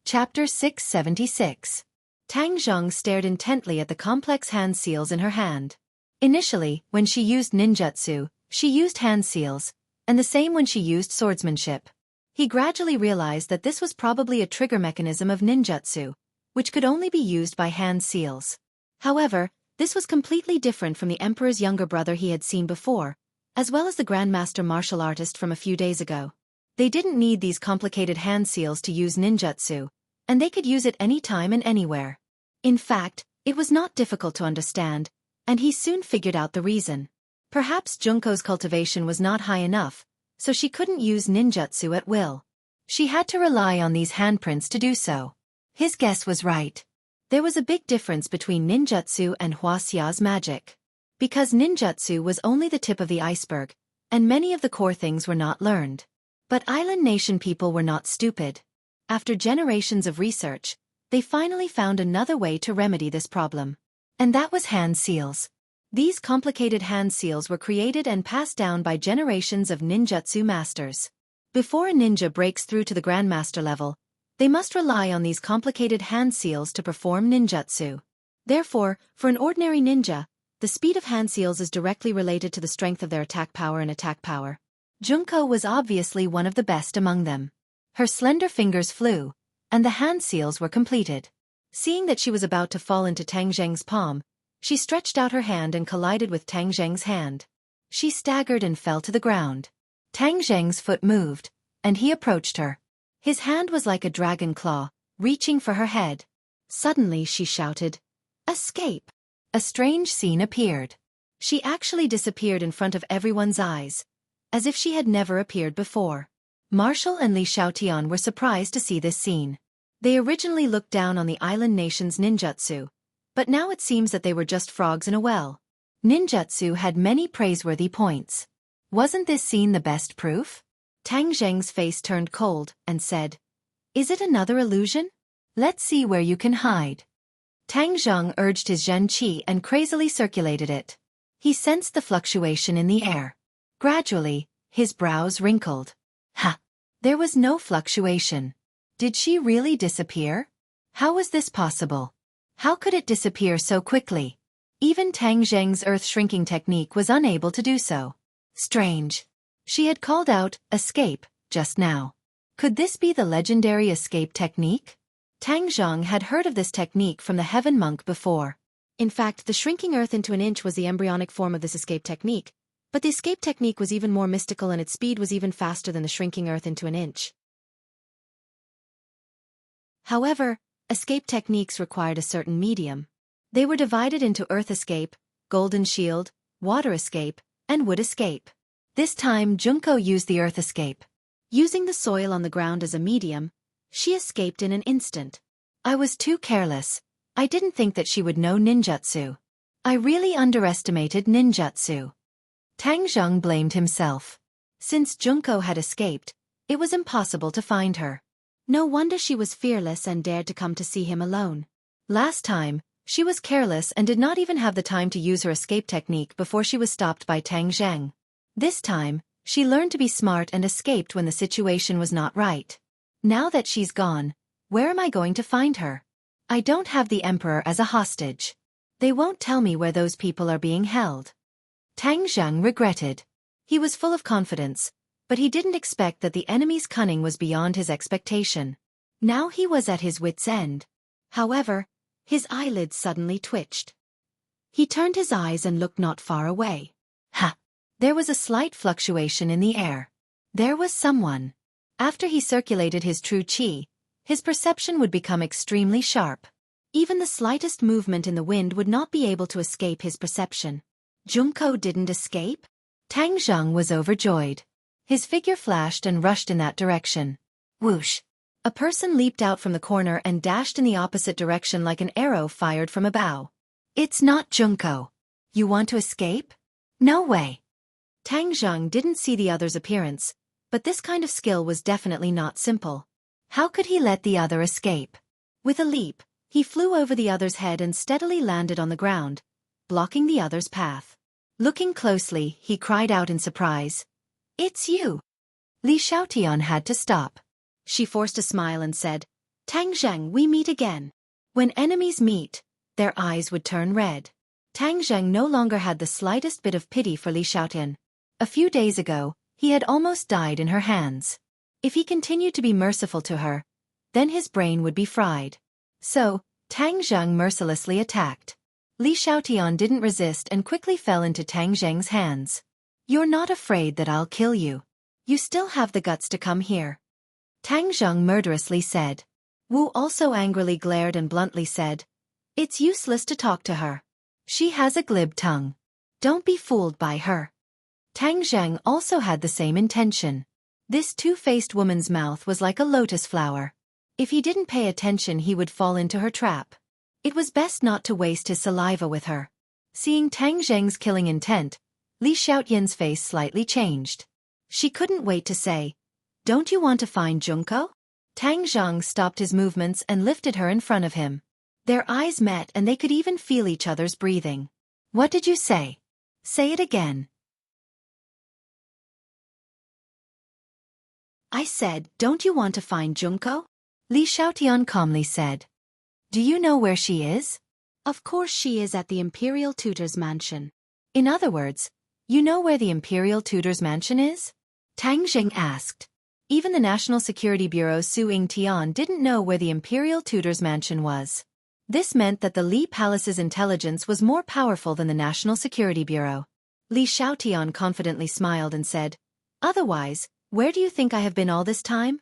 Chapter 676. Tang Zheng stared intently at the complex hand seals in her hand. Initially, when she used ninjutsu, she used hand seals, and the same when she used swordsmanship. He gradually realized that this was probably a trigger mechanism of ninjutsu, which could only be used by hand seals. However, this was completely different from the emperor's younger brother he had seen before, as well as the grandmaster martial artist from a few days ago. They didn't need these complicated hand seals to use ninjutsu, and they could use it anytime and anywhere. In fact, it was not difficult to understand, and he soon figured out the reason. Perhaps Junko's cultivation was not high enough, so she couldn't use ninjutsu at will. She had to rely on these handprints to do so. His guess was right. There was a big difference between ninjutsu and Wuxia's magic. Because ninjutsu was only the tip of the iceberg, and many of the core things were not learned. But island nation people were not stupid. After generations of research, they finally found another way to remedy this problem. And that was hand seals. These complicated hand seals were created and passed down by generations of ninjutsu masters. Before a ninja breaks through to the grandmaster level, they must rely on these complicated hand seals to perform ninjutsu. Therefore, for an ordinary ninja, the speed of hand seals is directly related to the strength of their attack power and attack power. Junko was obviously one of the best among them. Her slender fingers flew, and the hand seals were completed. Seeing that she was about to fall into Tang Zheng's palm, she stretched out her hand and collided with Tang Zheng's hand. She staggered and fell to the ground. Tang Zheng's foot moved, and he approached her. His hand was like a dragon claw, reaching for her head. Suddenly she shouted, "Escape!" A strange scene appeared. She actually disappeared in front of everyone's eyes, as if she had never appeared before. Marshall and Li Xiaotian were surprised to see this scene. They originally looked down on the island nation's ninjutsu, but now it seems that they were just frogs in a well. Ninjutsu had many praiseworthy points. Wasn't this scene the best proof? Tang Zheng's face turned cold and said, "Is it another illusion? Let's see where you can hide." Tang Zheng urged his Zhen Qi and crazily circulated it. He sensed the fluctuation in the air. Gradually, his brows wrinkled. Ha! There was no fluctuation. Did she really disappear? How was this possible? How could it disappear so quickly? Even Tang Zheng's earth-shrinking technique was unable to do so. Strange. She had called out, "Escape," just now. Could this be the legendary escape technique? Tang Zheng had heard of this technique from the Heaven Monk before. In fact, the shrinking earth into an inch was the embryonic form of this escape technique, but the escape technique was even more mystical and its speed was even faster than the shrinking earth into an inch. However, escape techniques required a certain medium. They were divided into earth escape, golden shield, water escape, and wood escape. This time Junko used the earth escape. Using the soil on the ground as a medium, she escaped in an instant. I was too careless. I didn't think that she would know ninjutsu. I really underestimated ninjutsu. Tang Zheng blamed himself. Since Junko had escaped, it was impossible to find her. No wonder she was fearless and dared to come to see him alone. Last time, she was careless and did not even have the time to use her escape technique before she was stopped by Tang Zheng. This time, she learned to be smart and escaped when the situation was not right. Now that she's gone, where am I going to find her? I don't have the emperor as a hostage. They won't tell me where those people are being held. Tang Zheng regretted. He was full of confidence, but he didn't expect that the enemy's cunning was beyond his expectation. Now he was at his wit's end. However, his eyelids suddenly twitched. He turned his eyes and looked not far away. Ha! There was a slight fluctuation in the air. There was someone. After he circulated his true qi, his perception would become extremely sharp. Even the slightest movement in the wind would not be able to escape his perception. Junko didn't escape? Tang Zheng was overjoyed. His figure flashed and rushed in that direction. Whoosh! A person leaped out from the corner and dashed in the opposite direction like an arrow fired from a bow. It's not Junko. You want to escape? No way. Tang Zheng didn't see the other's appearance, but this kind of skill was definitely not simple. How could he let the other escape? With a leap, he flew over the other's head and steadily landed on the ground, blocking the other's path. Looking closely, he cried out in surprise, "It's you!" Li Xiaotian had to stop. She forced a smile and said, "Tang Zheng, we meet again." When enemies meet, their eyes would turn red. Tang Zheng no longer had the slightest bit of pity for Li Xiaotian. A few days ago, he had almost died in her hands. If he continued to be merciful to her, then his brain would be fried. So, Tang Zheng mercilessly attacked. Li Xiaotian didn't resist and quickly fell into Tang Zheng's hands. "You're not afraid that I'll kill you. You still have the guts to come here," Tang Zheng murderously said. Wu also angrily glared and bluntly said, "It's useless to talk to her. She has a glib tongue. Don't be fooled by her." Tang Zheng also had the same intention. This two-faced woman's mouth was like a lotus flower. If he didn't pay attention, he would fall into her trap. It was best not to waste his saliva with her. Seeing Tang Zheng's killing intent, Li Xiaotian's face slightly changed. She couldn't wait to say, "Don't you want to find Junko?" Tang Zheng stopped his movements and lifted her in front of him. Their eyes met and they could even feel each other's breathing. "What did you say? Say it again." "I said, don't you want to find Junko?" Li Xiaotian calmly said. "Do you know where she is?" "Of course she is at the Imperial Tutor's mansion." "In other words, you know where the Imperial Tutor's mansion is?" Tang Zheng asked. Even the National Security Bureau's Su Ying-tian didn't know where the Imperial Tutor's mansion was. This meant that the Li Palace's intelligence was more powerful than the National Security Bureau. Li Xiaotian confidently smiled and said, "Otherwise, where do you think I have been all this time?"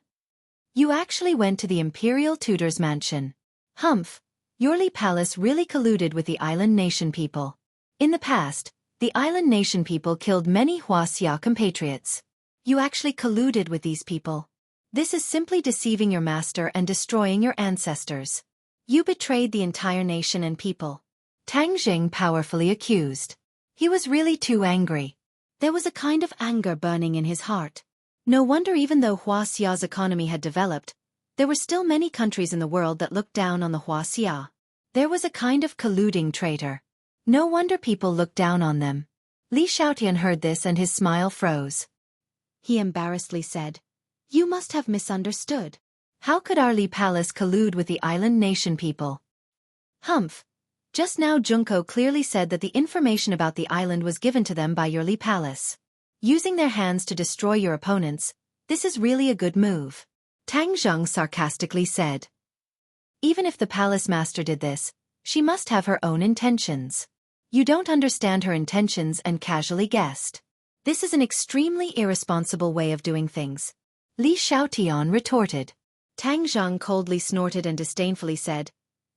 "You actually went to the Imperial Tutor's mansion. Humph, your Li Palace really colluded with the island nation people. In the past, the island nation people killed many Wuxia compatriots. You actually colluded with these people. This is simply deceiving your master and destroying your ancestors. You betrayed the entire nation and people. Tang Jing powerfully accused. He was really too angry. There was a kind of anger burning in his heart. No wonder even though Wuxia's economy had developed, there were still many countries in the world that looked down on the Wuxia. There was a kind of colluding traitor. No wonder people looked down on them. Li Xiaotian heard this and his smile froze. He embarrassedly said, "You must have misunderstood. How could our Li Palace collude with the island nation people?" Humph. Just now Junko clearly said that the information about the island was given to them by your Li Palace. Using their hands to destroy your opponents, this is really a good move. Tang Zheng sarcastically said. Even if the palace master did this, she must have her own intentions. You don't understand her intentions and casually guessed. This is an extremely irresponsible way of doing things. Li Xiaotian retorted. Tang Zheng coldly snorted and disdainfully said,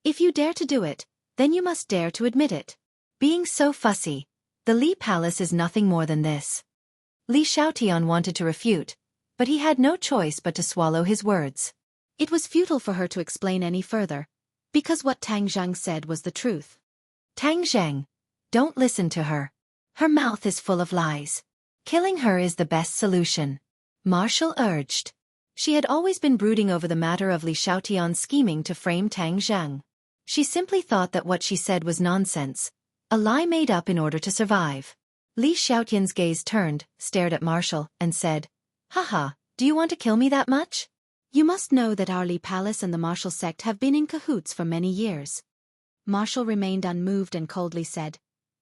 "If you dare to do it, then you must dare to admit it. Being so fussy, the Li Palace is nothing more than this." Li Xiaotian wanted to refute, but he had no choice but to swallow his words. It was futile for her to explain any further, because what Tang Zheng said was the truth. Tang Zheng, don't listen to her. Her mouth is full of lies. Killing her is the best solution. Marshall urged. She had always been brooding over the matter of Li Xiaotian's scheming to frame Tang Zheng. She simply thought that what she said was nonsense, a lie made up in order to survive. Li Xiaotian's gaze turned, stared at Marshall, and said, "Haha, do you want to kill me that much? You must know that our Li Palace and the Marshall sect have been in cahoots for many years." Marshall remained unmoved and coldly said,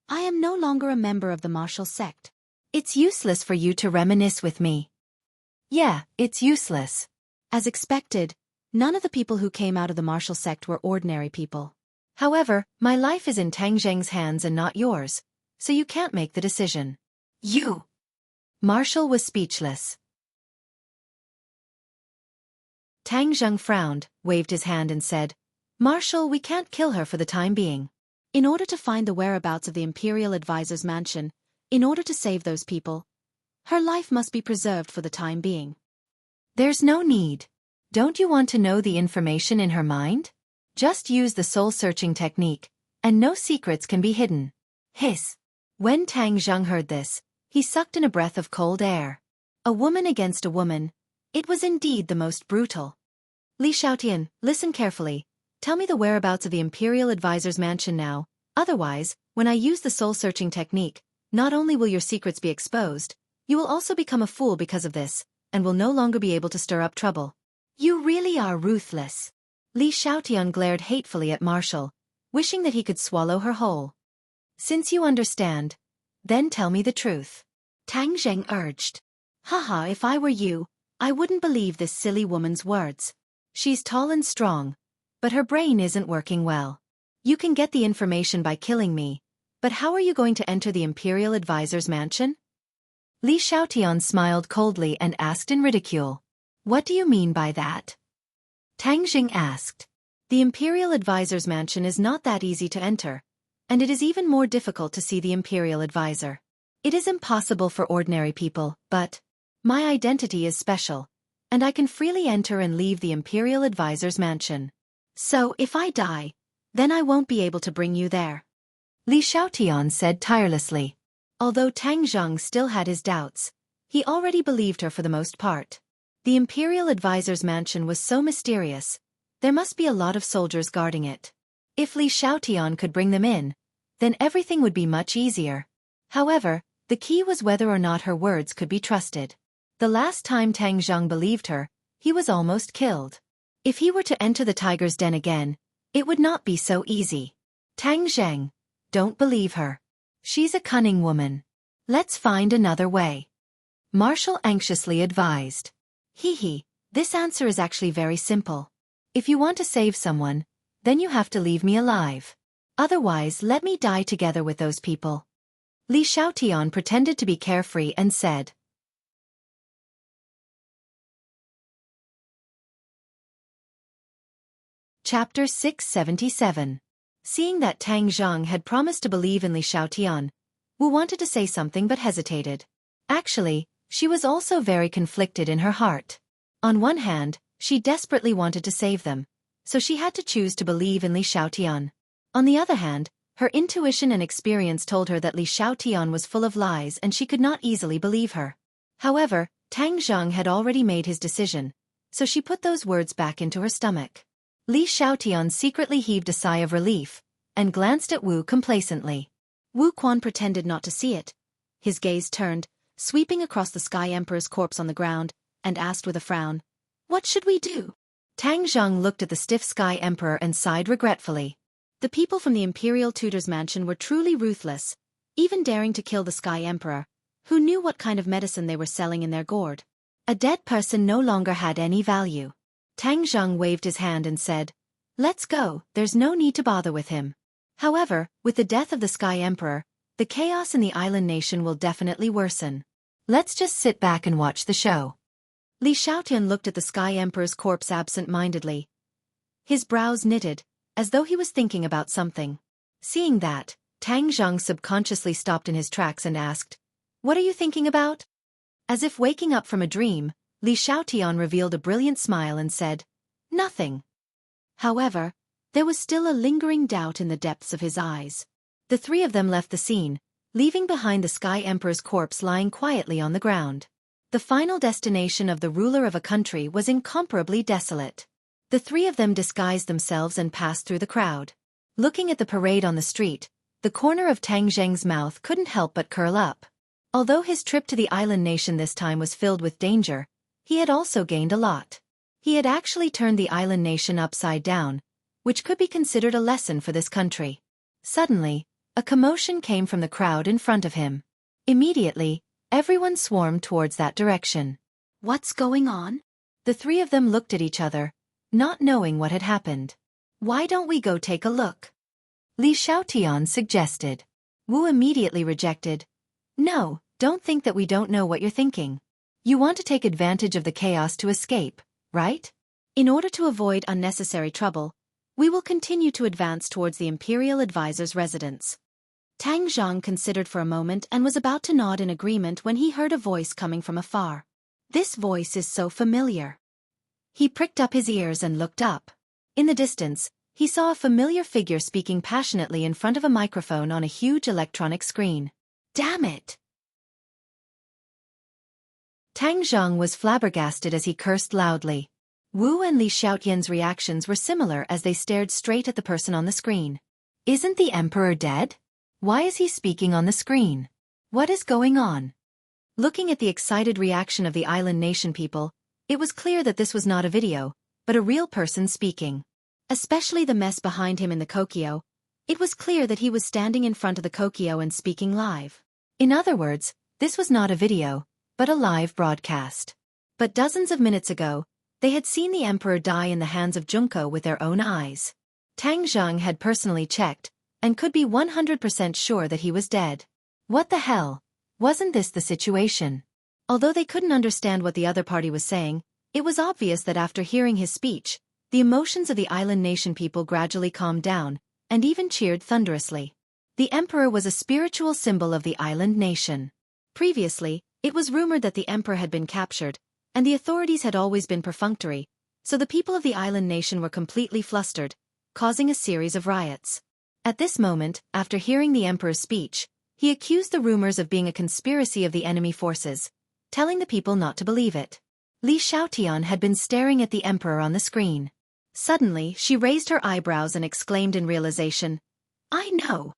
"I am no longer a member of the Marshall sect. It's useless for you to reminisce with me." Yeah, it's useless. As expected, none of the people who came out of the Marshall sect were ordinary people. However, my life is in Tang Zheng's hands and not yours, so you can't make the decision. You! Marshall was speechless. Tang Zheng frowned, waved his hand and said, "Marshall, we can't kill her for the time being. In order to find the whereabouts of the Imperial Advisor's mansion, in order to save those people, her life must be preserved for the time being." There's no need. Don't you want to know the information in her mind? Just use the soul-searching technique, and no secrets can be hidden. Hiss. When Tang Zheng heard this, he sucked in a breath of cold air. A woman against a woman. It was indeed the most brutal. Li Xiaotian, listen carefully. Tell me the whereabouts of the Imperial Advisor's mansion now. Otherwise, when I use the soul-searching technique, not only will your secrets be exposed, you will also become a fool because of this, and will no longer be able to stir up trouble. You really are ruthless. Li Xiaotian glared hatefully at Marshall, wishing that he could swallow her whole. Since you understand, then tell me the truth. Tang Zheng urged. Haha, if I were you, I wouldn't believe this silly woman's words. She's tall and strong, but her brain isn't working well. You can get the information by killing me, but how are you going to enter the Imperial Advisor's mansion? Li Xiaotian smiled coldly and asked in ridicule. What do you mean by that? Tang Jing asked. The Imperial Advisor's mansion is not that easy to enter, and it is even more difficult to see the Imperial Advisor. It is impossible for ordinary people, but my identity is special, and I can freely enter and leave the Imperial Advisor's mansion. So if I die, then I won't be able to bring you there. Li Xiaotian said tirelessly. Although Tang Zheng still had his doubts, he already believed her for the most part. The Imperial Advisor's mansion was so mysterious, there must be a lot of soldiers guarding it. If Li Xiaotian could bring them in, then everything would be much easier. However, the key was whether or not her words could be trusted. The last time Tang Zheng believed her, he was almost killed. If he were to enter the tiger's den again, it would not be so easy. Tang Zheng, don't believe her. She's a cunning woman. Let's find another way. Marshall anxiously advised. This answer is actually very simple. If you want to save someone, then you have to leave me alive. Otherwise, let me die together with those people. Li Xiaotian pretended to be carefree and said. Chapter 677. Seeing that Tang Zheng had promised to believe in Li Xiaotian, Wu wanted to say something but hesitated. Actually, She was also very conflicted in her heart. On one hand, she desperately wanted to save them, so she had to choose to believe in Li Xiaotian. On the other hand, her intuition and experience told her that Li Xiaotian was full of lies and she could not easily believe her. However, Tang Zheng had already made his decision, so she put those words back into her stomach. Li Xiaotian secretly heaved a sigh of relief and glanced at Wu complacently. Wu Quan pretended not to see it. His gaze turned, sweeping across the Sky Emperor's corpse on the ground, and asked with a frown, "What should we do?" Tang Zheng looked at the stiff Sky Emperor and sighed regretfully. The people from the Imperial Tutor's mansion were truly ruthless, even daring to kill the Sky Emperor, who knew what kind of medicine they were selling in their gourd. A dead person no longer had any value. Tang Zheng waved his hand and said, "Let's go, there's no need to bother with him." However, with the death of the Sky Emperor, the chaos in the island nation will definitely worsen. Let's just sit back and watch the show. Li Xiaotian looked at the Sky Emperor's corpse absent-mindedly. His brows knitted, as though he was thinking about something. Seeing that, Tang Zheng subconsciously stopped in his tracks and asked, "What are you thinking about?" As if waking up from a dream, Li Xiaotian revealed a brilliant smile and said, "Nothing." However, there was still a lingering doubt in the depths of his eyes. The three of them left the scene, leaving behind the Sky Emperor's corpse lying quietly on the ground. The final destination of the ruler of a country was incomparably desolate. The three of them disguised themselves and passed through the crowd. Looking at the parade on the street, the corner of Tang Zheng's mouth couldn't help but curl up. Although his trip to the island nation this time was filled with danger, he had also gained a lot. He had actually turned the island nation upside down, which could be considered a lesson for this country. Suddenly, a commotion came from the crowd in front of him. Immediately, everyone swarmed towards that direction. "What's going on?" The three of them looked at each other, not knowing what had happened. "Why don't we go take a look?" Li Xiaotian suggested. Wu immediately rejected. "No, don't think that we don't know what you're thinking. You want to take advantage of the chaos to escape, right? In order to avoid unnecessary trouble, we will continue to advance towards the Imperial Advisor's residence." Tang Zheng considered for a moment and was about to nod in agreement when he heard a voice coming from afar. This voice is so familiar. He pricked up his ears and looked up. In the distance, he saw a familiar figure speaking passionately in front of a microphone on a huge electronic screen. "Damn it!" Tang Zheng was flabbergasted as he cursed loudly. Wu and Li Xiaotian's reactions were similar as they stared straight at the person on the screen. Isn't the Emperor dead? Why is he speaking on the screen? What is going on? Looking at the excited reaction of the island nation people, it was clear that this was not a video, but a real person speaking. Especially the mess behind him in the Kokyo, it was clear that he was standing in front of the Kokyo and speaking live. In other words, this was not a video, but a live broadcast. But dozens of minutes ago, they had seen the Emperor die in the hands of Junko with their own eyes. Tang Zheng had personally checked, and could be 100% sure that he was dead. What the hell? Wasn't this the situation? Although they couldn't understand what the other party was saying, it was obvious that after hearing his speech, the emotions of the island nation people gradually calmed down, and even cheered thunderously. The Emperor was a spiritual symbol of the island nation. Previously, it was rumored that the Emperor had been captured, and the authorities had always been perfunctory, so the people of the island nation were completely flustered, causing a series of riots. At this moment, after hearing the Emperor's speech, he accused the rumors of being a conspiracy of the enemy forces, telling the people not to believe it. Li Xiaotian had been staring at the Emperor on the screen. Suddenly, she raised her eyebrows and exclaimed in realization, "I know."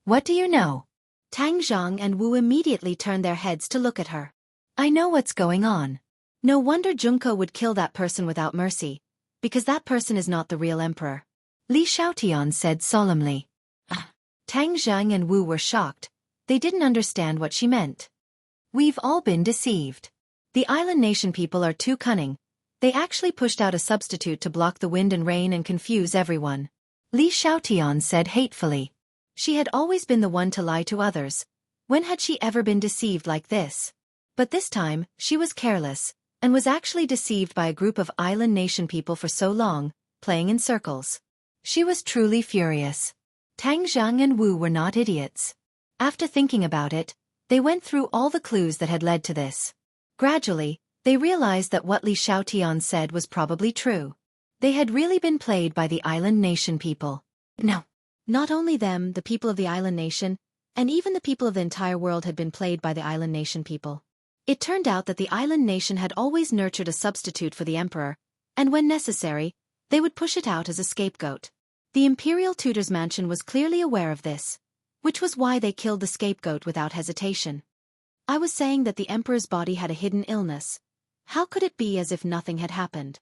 "What do you know?" Tang Zheng and Wu immediately turned their heads to look at her. "I know what's going on. No wonder Junko would kill that person without mercy, because that person is not the real Emperor," Li Xiaotian said solemnly. Tang Zheng and Wu were shocked. They didn't understand what she meant. "We've all been deceived. The island nation people are too cunning. They actually pushed out a substitute to block the wind and rain and confuse everyone," Li Xiaotian said hatefully. She had always been the one to lie to others. When had she ever been deceived like this? But this time, she was careless, and was actually deceived by a group of island nation people for so long, playing in circles. She was truly furious. Tang Zheng and Wu were not idiots. After thinking about it, they went through all the clues that had led to this. Gradually, they realized that what Li Xiaotian said was probably true. They had really been played by the island nation people. No. Not only them, the people of the island nation, and even the people of the entire world had been played by the island nation people. It turned out that the island nation had always nurtured a substitute for the emperor, and when necessary, they would push it out as a scapegoat. The imperial tutor's mansion was clearly aware of this, which was why they killed the scapegoat without hesitation. I was saying that the emperor's body had a hidden illness. How could it be as if nothing had happened?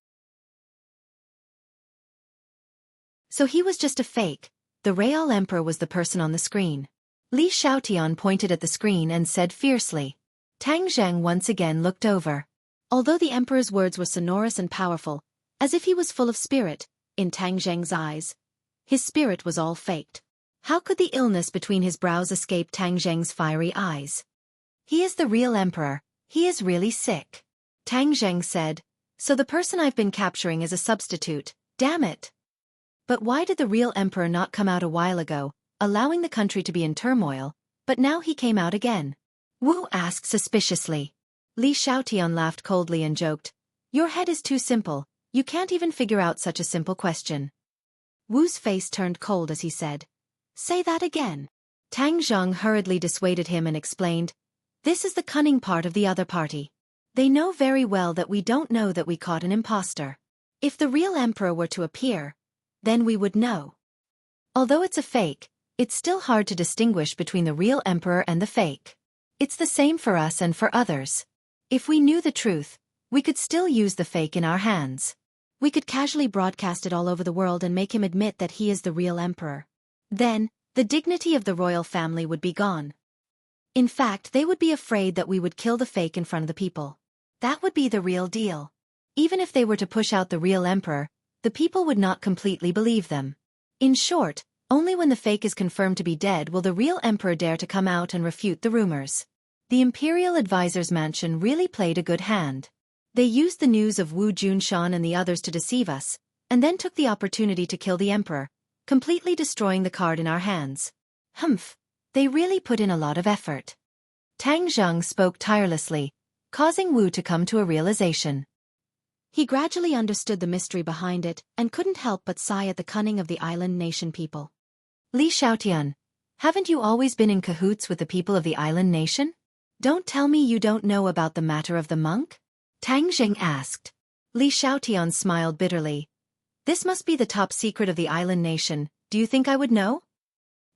So he was just a fake. The real emperor was the person on the screen. Li Xiaotian pointed at the screen and said fiercely. Tang Zheng once again looked over. Although the emperor's words were sonorous and powerful, as if he was full of spirit, in Tang Zheng's eyes, his spirit was all faked. How could the illness between his brows escape Tang Zheng's fiery eyes? He is the real emperor. He is really sick. Tang Zheng said. So the person I've been capturing is a substitute. Damn it. But why did the real emperor not come out a while ago, allowing the country to be in turmoil, but now he came out again? Wu asked suspiciously. Li Xiaotian laughed coldly and joked. Your head is too simple, you can't even figure out such a simple question. Wu's face turned cold as he said. Say that again. Tang Zheng hurriedly dissuaded him and explained. This is the cunning part of the other party. They know very well that we don't know that we caught an impostor. If the real emperor were to appear, then we would know. Although it's a fake, it's still hard to distinguish between the real emperor and the fake. It's the same for us and for others. If we knew the truth, we could still use the fake in our hands. We could casually broadcast it all over the world and make him admit that he is the real emperor. Then, the dignity of the royal family would be gone. In fact, they would be afraid that we would kill the fake in front of the people. That would be the real deal. Even if they were to push out the real emperor, the people would not completely believe them. In short, only when the fake is confirmed to be dead will the real emperor dare to come out and refute the rumors. The imperial advisor's mansion really played a good hand. They used the news of Wu Junshan and the others to deceive us, and then took the opportunity to kill the emperor, completely destroying the card in our hands. Humph, they really put in a lot of effort. Tang Zheng spoke tirelessly, causing Wu to come to a realization. He gradually understood the mystery behind it and couldn't help but sigh at the cunning of the island nation people. Li Xiaotian, haven't you always been in cahoots with the people of the island nation? Don't tell me you don't know about the matter of the monk? Tang Zheng asked. Li Xiaotian smiled bitterly. This must be the top secret of the island nation, do you think I would know?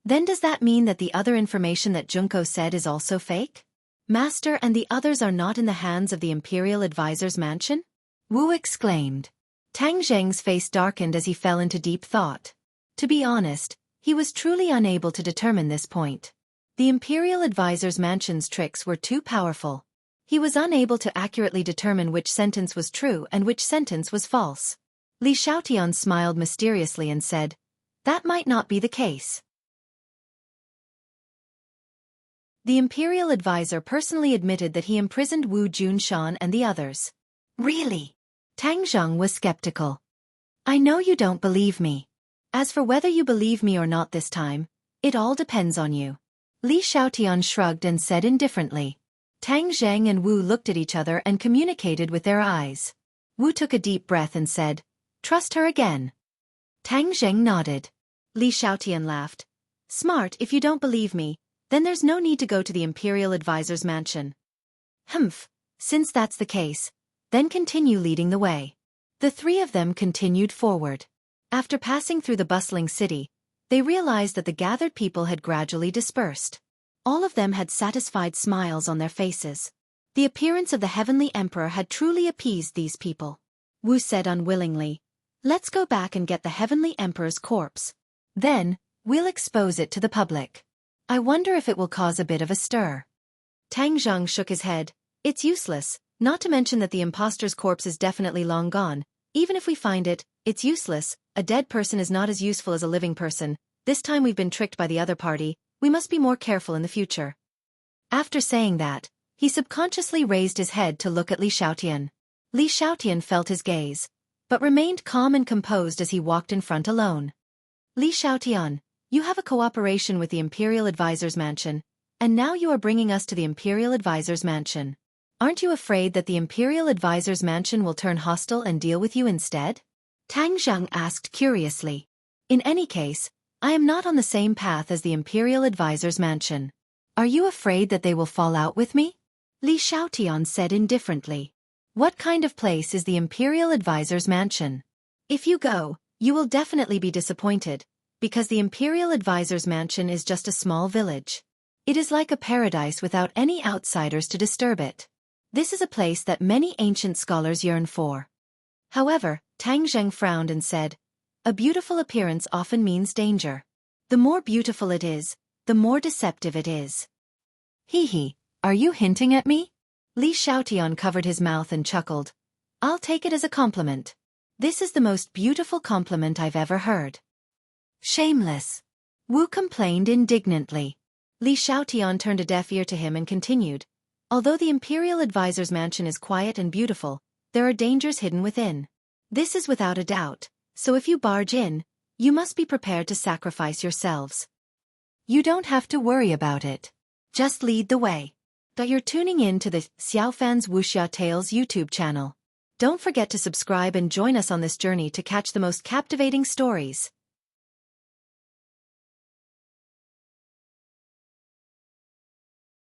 Then does that mean that the other information that Junko said is also fake? Master and the others are not in the hands of the imperial advisor's mansion? Wu exclaimed. Tang Zheng's face darkened as he fell into deep thought. To be honest, he was truly unable to determine this point. The imperial advisor's mansion's tricks were too powerful. He was unable to accurately determine which sentence was true and which sentence was false. Li Xiaotian smiled mysteriously and said, that might not be the case. The imperial advisor personally admitted that he imprisoned Wu Junshan and the others. Really? Tang Zheng was skeptical. I know you don't believe me. As for whether you believe me or not this time, it all depends on you. Li Xiaotian shrugged and said indifferently. Tang Zheng and Wu looked at each other and communicated with their eyes. Wu took a deep breath and said, trust her again. Tang Zheng nodded. Li Xiaotian laughed. Smart, if you don't believe me, then there's no need to go to the imperial advisor's mansion. Humph, since that's the case, then continue leading the way. The three of them continued forward. After passing through the bustling city, they realized that the gathered people had gradually dispersed. All of them had satisfied smiles on their faces. The appearance of the heavenly emperor had truly appeased these people. Wu said unwillingly, let's go back and get the heavenly emperor's corpse. Then, we'll expose it to the public. I wonder if it will cause a bit of a stir. Tang Zheng shook his head. It's useless, not to mention that the impostor's corpse is definitely long gone. Even if we find it, it's useless. A dead person is not as useful as a living person. This time we've been tricked by the other party. We must be more careful in the future. After saying that, he subconsciously raised his head to look at Li Xiaotian. Li Xiaotian felt his gaze, but remained calm and composed as he walked in front alone. Li Xiaotian, you have a cooperation with the Imperial Advisor's Mansion, and now you are bringing us to the Imperial Advisor's Mansion. Aren't you afraid that the Imperial Advisor's mansion will turn hostile and deal with you instead? Tang Zheng asked curiously. In any case, I am not on the same path as the Imperial Advisor's mansion. Are you afraid that they will fall out with me? Li Xiaotian said indifferently. What kind of place is the Imperial Advisor's mansion? If you go, you will definitely be disappointed, because the Imperial Advisor's mansion is just a small village. It is like a paradise without any outsiders to disturb it. This is a place that many ancient scholars yearn for. However, Tang Zheng frowned and said, a beautiful appearance often means danger. The more beautiful it is, the more deceptive it is. Hee, are you hinting at me? Li Xiaotian covered his mouth and chuckled. I'll take it as a compliment. This is the most beautiful compliment I've ever heard. Shameless. Wu complained indignantly. Li Xiaotian turned a deaf ear to him and continued. Although the Imperial Advisor's mansion is quiet and beautiful, there are dangers hidden within. This is without a doubt, so if you barge in, you must be prepared to sacrifice yourselves. You don't have to worry about it. Just lead the way. But you're tuning in to the Xiaofan's Wuxia Tales YouTube channel. Don't forget to subscribe and join us on this journey to catch the most captivating stories.